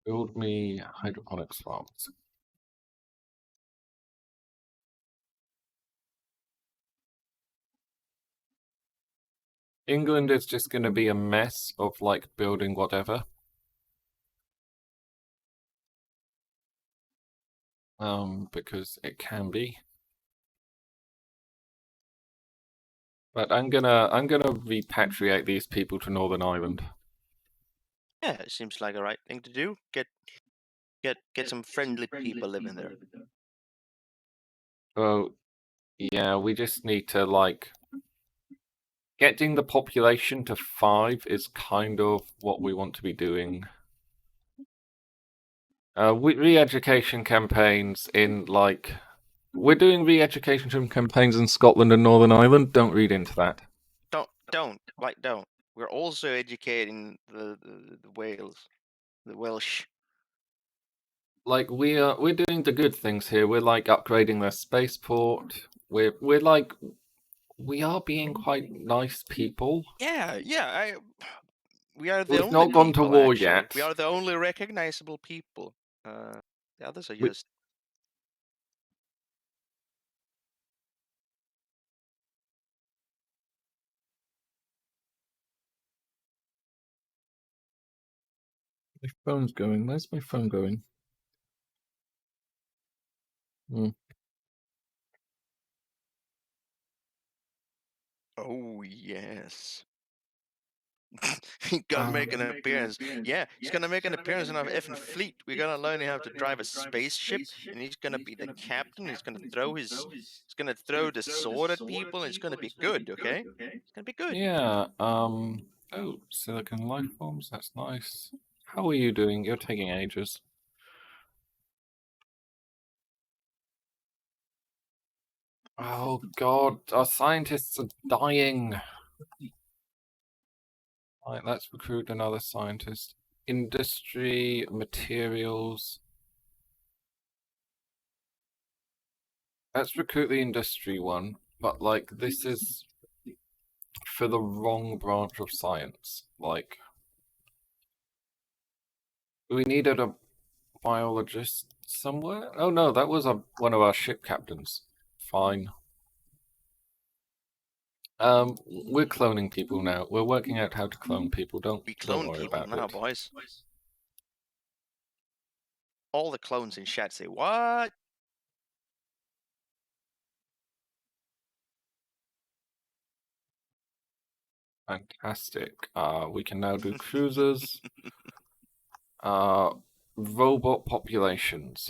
Build me hydroponics farms. England is just going to be a mess of like building whatever. Because it can be. But I'm gonna repatriate these people to Northern Ireland. Yeah, it seems like the right thing to do. Get some friendly people living there. Oh, yeah, we just need to like getting the population to 5 is kind of what we want to be doing. Re-education campaigns in like we're doing re-education campaigns in Scotland and Northern Ireland. Don't read into that. Don't. We're also educating the Wales, the Welsh. Like we're doing the good things here. We're like upgrading their spaceport. We're like we are being quite nice people. Yeah, we are the We've only not gone to people, war actually. yet. We are the only recognizable people. The others are We- just. My phone's going. Where's my phone going? Oh yes. He gonna make an appearance. Yeah, he's gonna make an appearance in our effing fleet. We're gonna learn how to drive a spaceship, and he's gonna be the captain. He's gonna throw the sword at people, and it's gonna be good. Okay, it's gonna be good. Yeah. Oh, silicon life forms. That's nice. How are you doing? You're taking ages. Oh God, our scientists are dying. Right, let's recruit another scientist. Industry, materials. Let's recruit the industry one, but like this is for the wrong branch of science. Like, we needed a biologist somewhere. Oh no, that was one of our ship captains. Fine. We're cloning people now. We're working out how to clone people. Don't Clone worry people about now, it. boys. All the clones in chat say what? Fantastic. We can now do cruisers. Robot populations.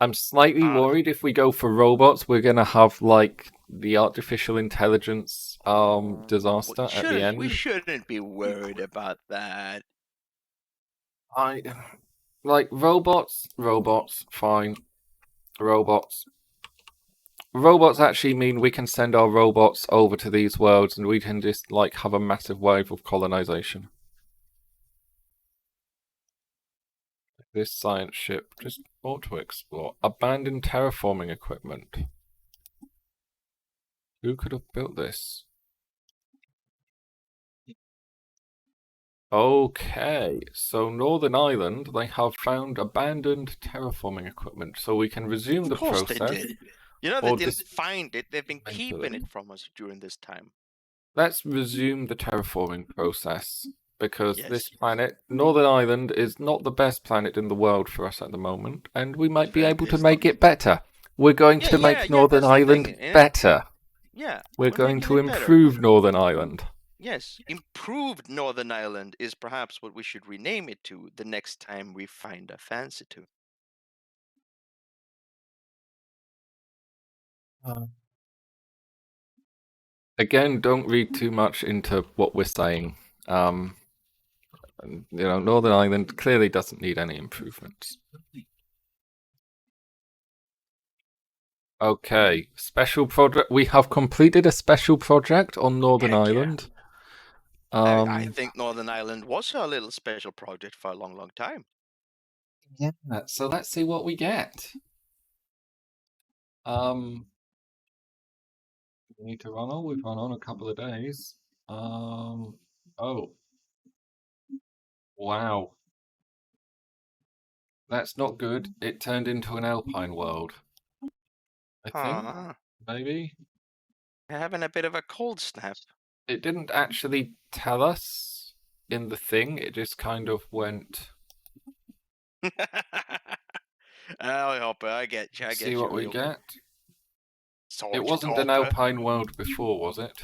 I'm slightly worried if we go for robots, we're gonna have like the artificial intelligence disaster at the end. We shouldn't be worried about that. I like robots, fine. Robots. Robots actually mean we can send our robots over to these worlds and we can just like have a massive wave of colonization. This science ship just ought to explore. Abandoned terraforming equipment. Who could have built this? Okay, so Northern Ireland, they have found abandoned terraforming equipment, so we can resume the Of course process. they did. You know, they or didn't find it. They've been dismantle keeping it. it from us during this time. Let's resume the terraforming process, because Yes. this planet, Northern Ireland, is not the best planet in the world for us at the moment, and we might be able to make it better. We're going to make Northern Ireland better. Yeah. We're going to improve Northern Ireland. Yes, improved Northern Ireland is perhaps what we should rename it to the next time we find a fancy to. Again, don't read too much into what we're saying. Northern Ireland clearly doesn't need any improvements. Okay, special project. We have completed a special project on Northern Ireland. I think Northern Ireland was a little special project for a long, long time. Yeah, so let's see what we get. We need to run on. We've run on a couple of days. Oh. Wow. That's not good. It turned into an alpine world. I think, maybe. Having a bit of a cold snap. It didn't actually tell us in the thing. It just kind of went. Oh, Hopper, I get you. See what we get. Sergeant It wasn't an Hopper. alpine world before, was it?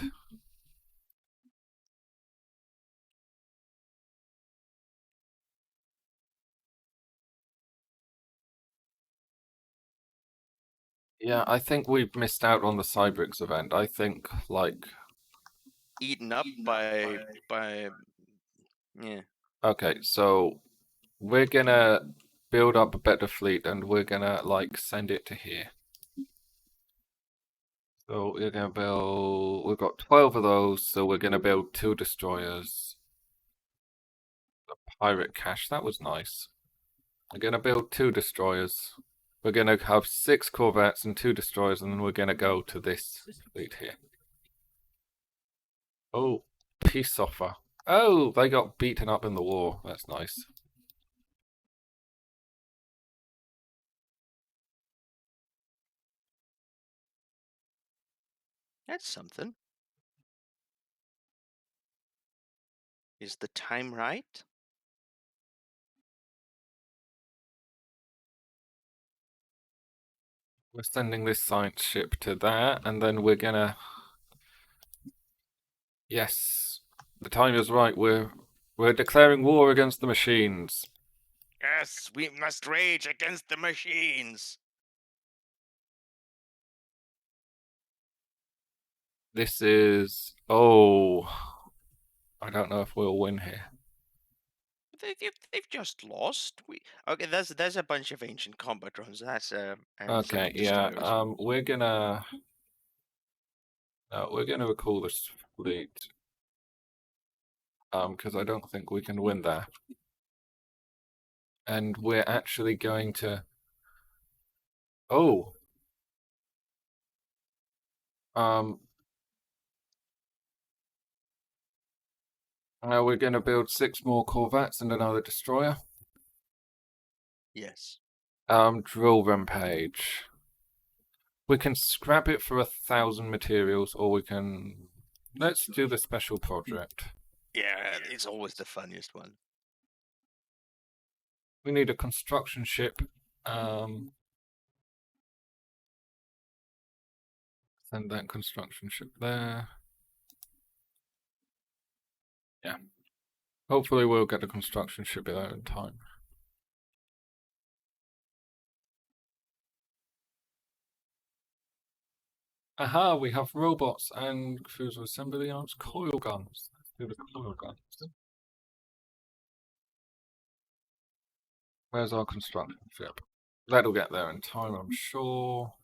Yeah, I think we've missed out on the Cybrix event. I think, like... Eaten up by... Yeah. Okay, so we're gonna build up a better fleet and we're gonna, like, send it to here. So we're gonna build... We've got 12 of those, so we're gonna build 2 destroyers. The pirate cache, that was nice. We're gonna build 2 destroyers. We're gonna have 6 corvettes and 2 destroyers, and then we're gonna go to this fleet here. Oh, peace offer. Oh, they got beaten up in the war. That's nice. That's something. Is the time right? We're sending this science ship to there, and then we're gonna... Yes, the time is right. We're declaring war against the machines. Yes, we must rage against the machines. This is... Oh... I don't know if we'll win here. They've just lost. Okay. There's a bunch of ancient combat drones. That's and some Okay, yeah. destroyers. We're gonna recall this fleet. Because I don't think we can win there. And we're actually going to... Oh! Now we're going to build 6 more corvettes and another destroyer. Yes. Drill rampage. We can scrap it for 1,000 materials, or we can... Let's do the special project. Yeah, it's always the funniest one. We need a construction ship. Send that construction ship there. Yeah. Hopefully we'll get a construction ship there in time. Aha, we have robots and cruiser assembly arms, coil guns. Let's do the coil guns. Where's our construction ship? That'll get there in time, I'm sure.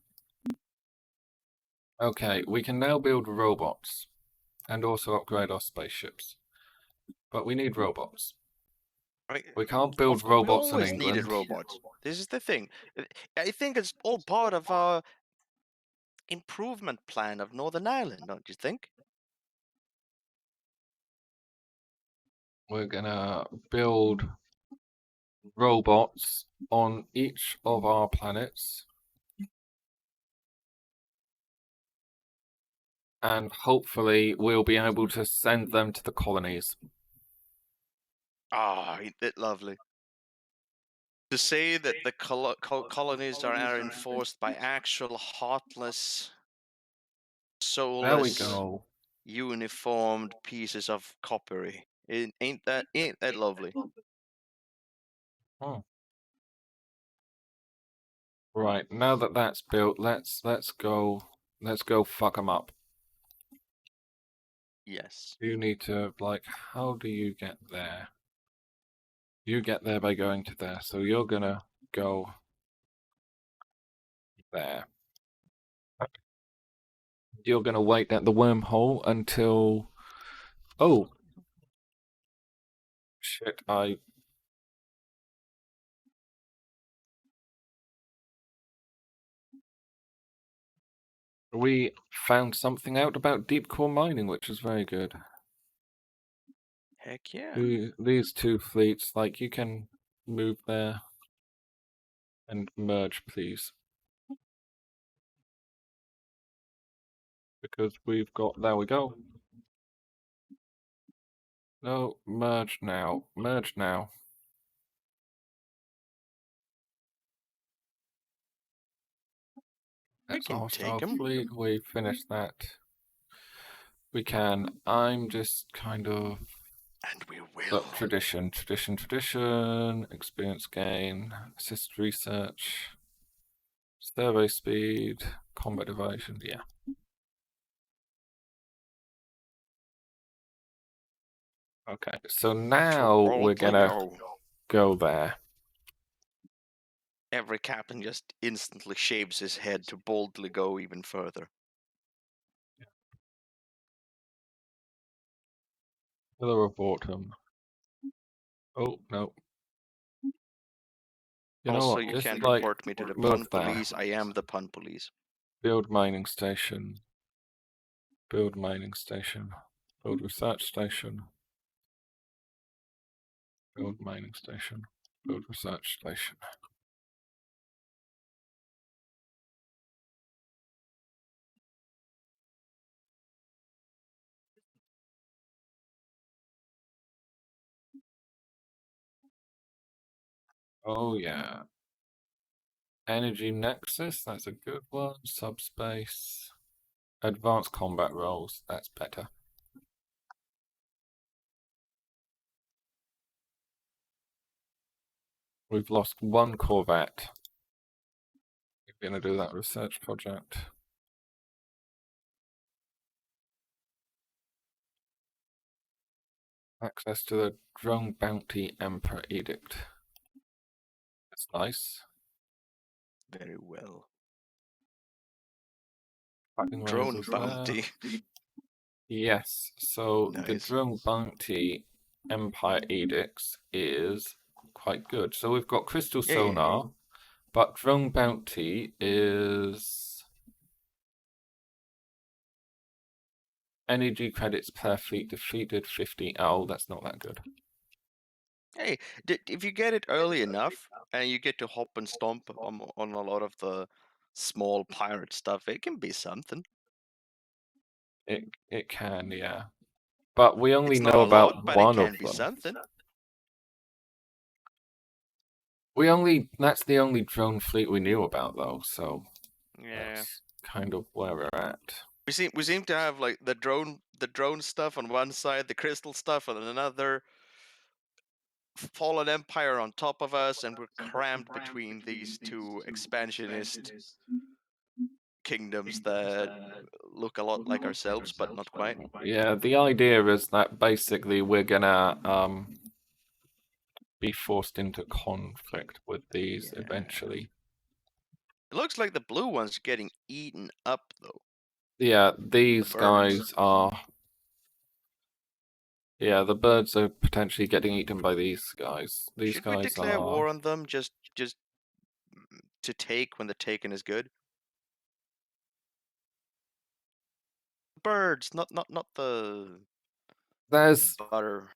Okay, we can now build robots and also upgrade our spaceships. But we need robots. Right. We can't build robots We in always England. needed robots. This is the thing. I think it's all part of our improvement plan of Northern Ireland, don't you think? We're gonna build robots on each of our planets. And hopefully we'll be able to send them to the colonies. Ah, ain't it lovely? To say that the colonies are enforced by actual heartless, There we soulless, go. uniformed pieces of coppery. Ain't that lovely? Oh. Right, now that that's built, let's go fuck them up. Yes. You need to, like, how do you get there? You get there by going to there, so you're gonna go there. You're gonna wait at the wormhole until... Oh! Shit, We found something out about deep core mining, which is very good. Heck yeah. These 2 fleets, like, you can move there and merge, please. Because we've got... There we go. No, merge now. Merge now. That's a hostile fleet. We finished that. We can. I'm just kind of... And we will. Tradition. Experience gain. Assist research. Survey speed. Combat evasion. Yeah. Okay, so now we're gonna go there. Every captain just instantly shaves his head to boldly go even further. Hello, bottom. Oh, no. You know Also, what? you Just can't like report me to the move pun there. police. I am the pun police. Build mining station. Build mining station. Build research station. Build mining station. Build research station. Oh yeah. Energy Nexus, that's a good one. Subspace. Advanced combat roles, that's better. We've lost one Corvette. We're going to do that research project. Access to the Drone Bounty Emperor Edict. That's nice. Very well. Drone bounty. Yes, so the Nice. Drone Bounty Empire Edicts is quite good. So we've got Crystal Yeah. Sonar, but Drone Bounty is energy credits per fleet defeated 50. Oh, that's not that good. Hey, if you get it early enough and you get to hop and stomp on a lot of the small pirate stuff, it can be something. It can, yeah. But we only It's not know a about lot, but one it can of be them. something. That's the only drone fleet we knew about though, so Yeah. that's kind of where we're at. We seem to have like the drone stuff on one side, the crystal stuff on another, fallen empire on top of us, and we're crammed between these two expansionist kingdoms that look a lot like ourselves, but not quite. Yeah, the idea is that basically we're gonna be forced into conflict with these Yeah. eventually. It looks like the blue one's getting eaten up though. Yeah, these The birds. guys are. Yeah, the birds are potentially getting eaten by these guys. These Should we guys declare are. war on them just to take when the taken is good? Birds, not the There's butter.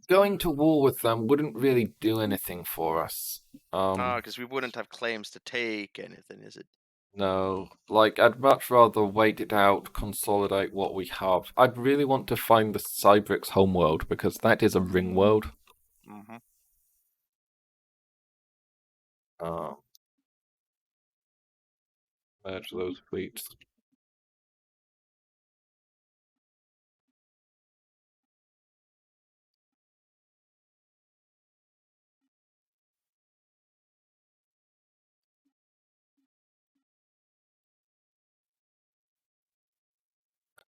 going to war with them wouldn't really do anything for us. Because we wouldn't have claims to take anything, is it? No, like I'd much rather wait it out, consolidate what we have. I'd really want to find the Cybrix homeworld because that is a ring world. Mm-hmm. Merge those fleets.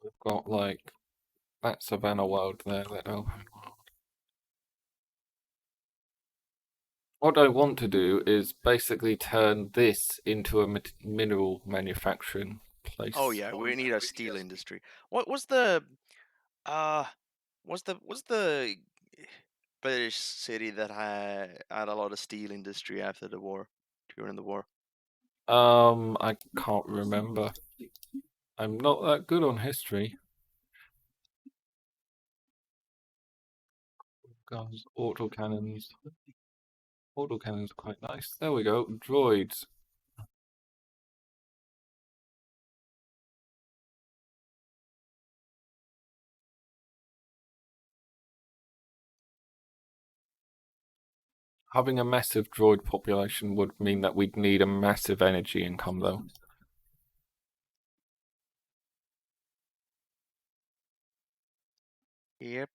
We've got like that Savannah world there, that open world. What I want to do is basically turn this into a mineral manufacturing place. Oh yeah, we need a steel industry. What was the what's the British city that had a lot of steel industry after the war, during the war? I can't remember. I'm not that good on history. Guns, autocannons. Autocannons are quite nice. There we go. Droids. Having a massive droid population would mean that we'd need a massive energy income, though. Yep.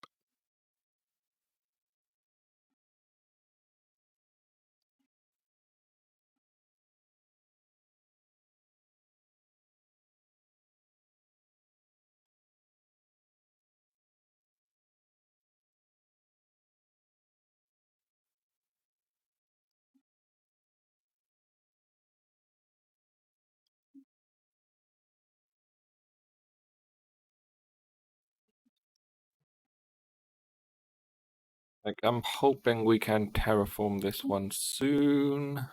Like, I'm hoping we can terraform this one soon.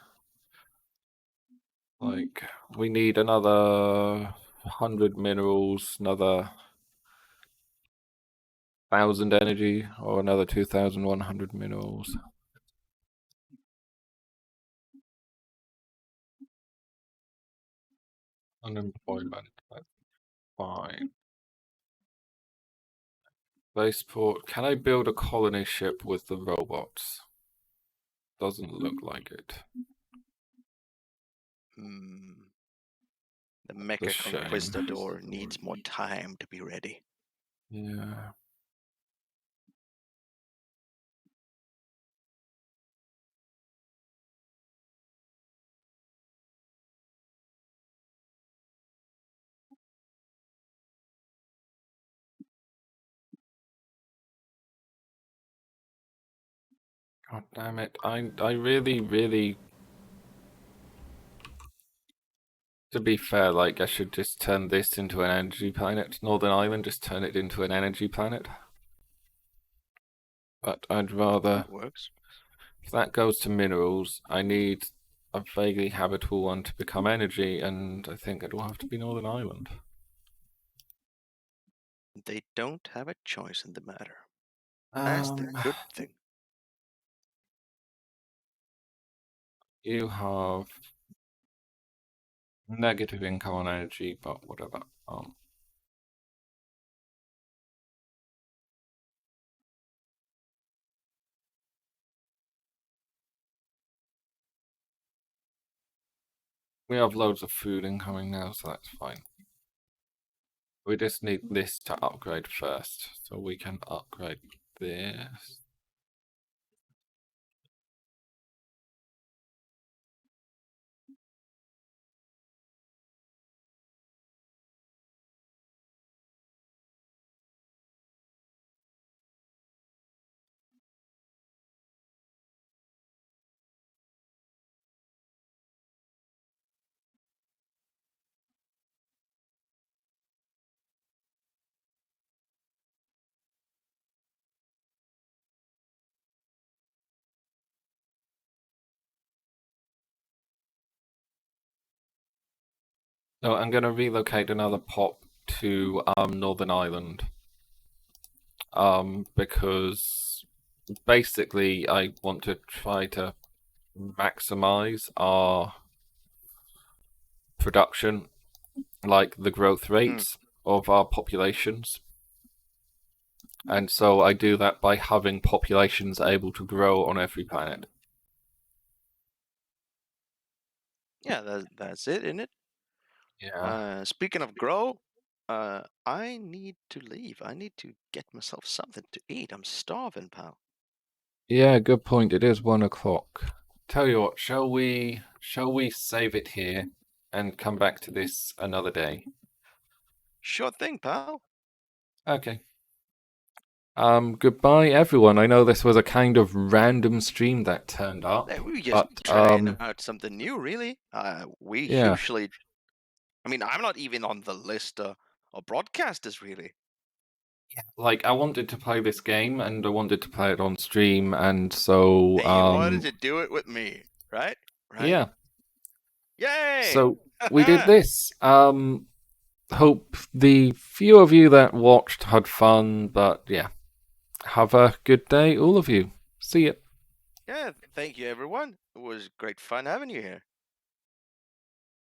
Like, we need another 100 minerals, another 1,000 energy, or another 2,100 minerals. Unemployment, that's fine. Spaceport. Can I build a colony ship with the robots? Doesn't look like it. The Mecha shame. Conquistador needs more time to be ready. Yeah. God damn it. I really, to be fair, like, I should just turn this into an energy planet. Northern Island, just turn it into an energy planet. But I'd rather... That works. If that goes to minerals, I need a vaguely habitable one to become energy, and I think it will have to be Northern Island. They don't have a choice in the matter. That's the good thing. You have negative income on energy, but whatever. We have loads of food incoming now, so that's fine. We just need this to upgrade first, so we can upgrade this. So I'm going to relocate another pop to Northern Ireland. Because basically I want to try to maximize our production, like the growth rates of our populations. And so I do that by having populations able to grow on every planet. Yeah, that's it, isn't it? Yeah. Speaking of grow, I need to leave. I need to get myself something to eat. I'm starving, pal. Yeah, good point. It is 1 o'clock. Tell you what, shall we save it here and come back to this another day? Sure thing, pal. Okay. Goodbye everyone. I know this was a kind of random stream that turned up. We were just but, trying out something new, really. We yeah. usually, I mean, I'm not even on the list of broadcasters, really. Like, I wanted to play this game and I wanted to play it on stream, and so And you wanted to do it with me, right? Right? yeah. Yay! So we did this. Hope the few of you that watched had fun, but yeah. Have a good day, all of you. See ya. Yeah, thank you, everyone. It was great fun having you here.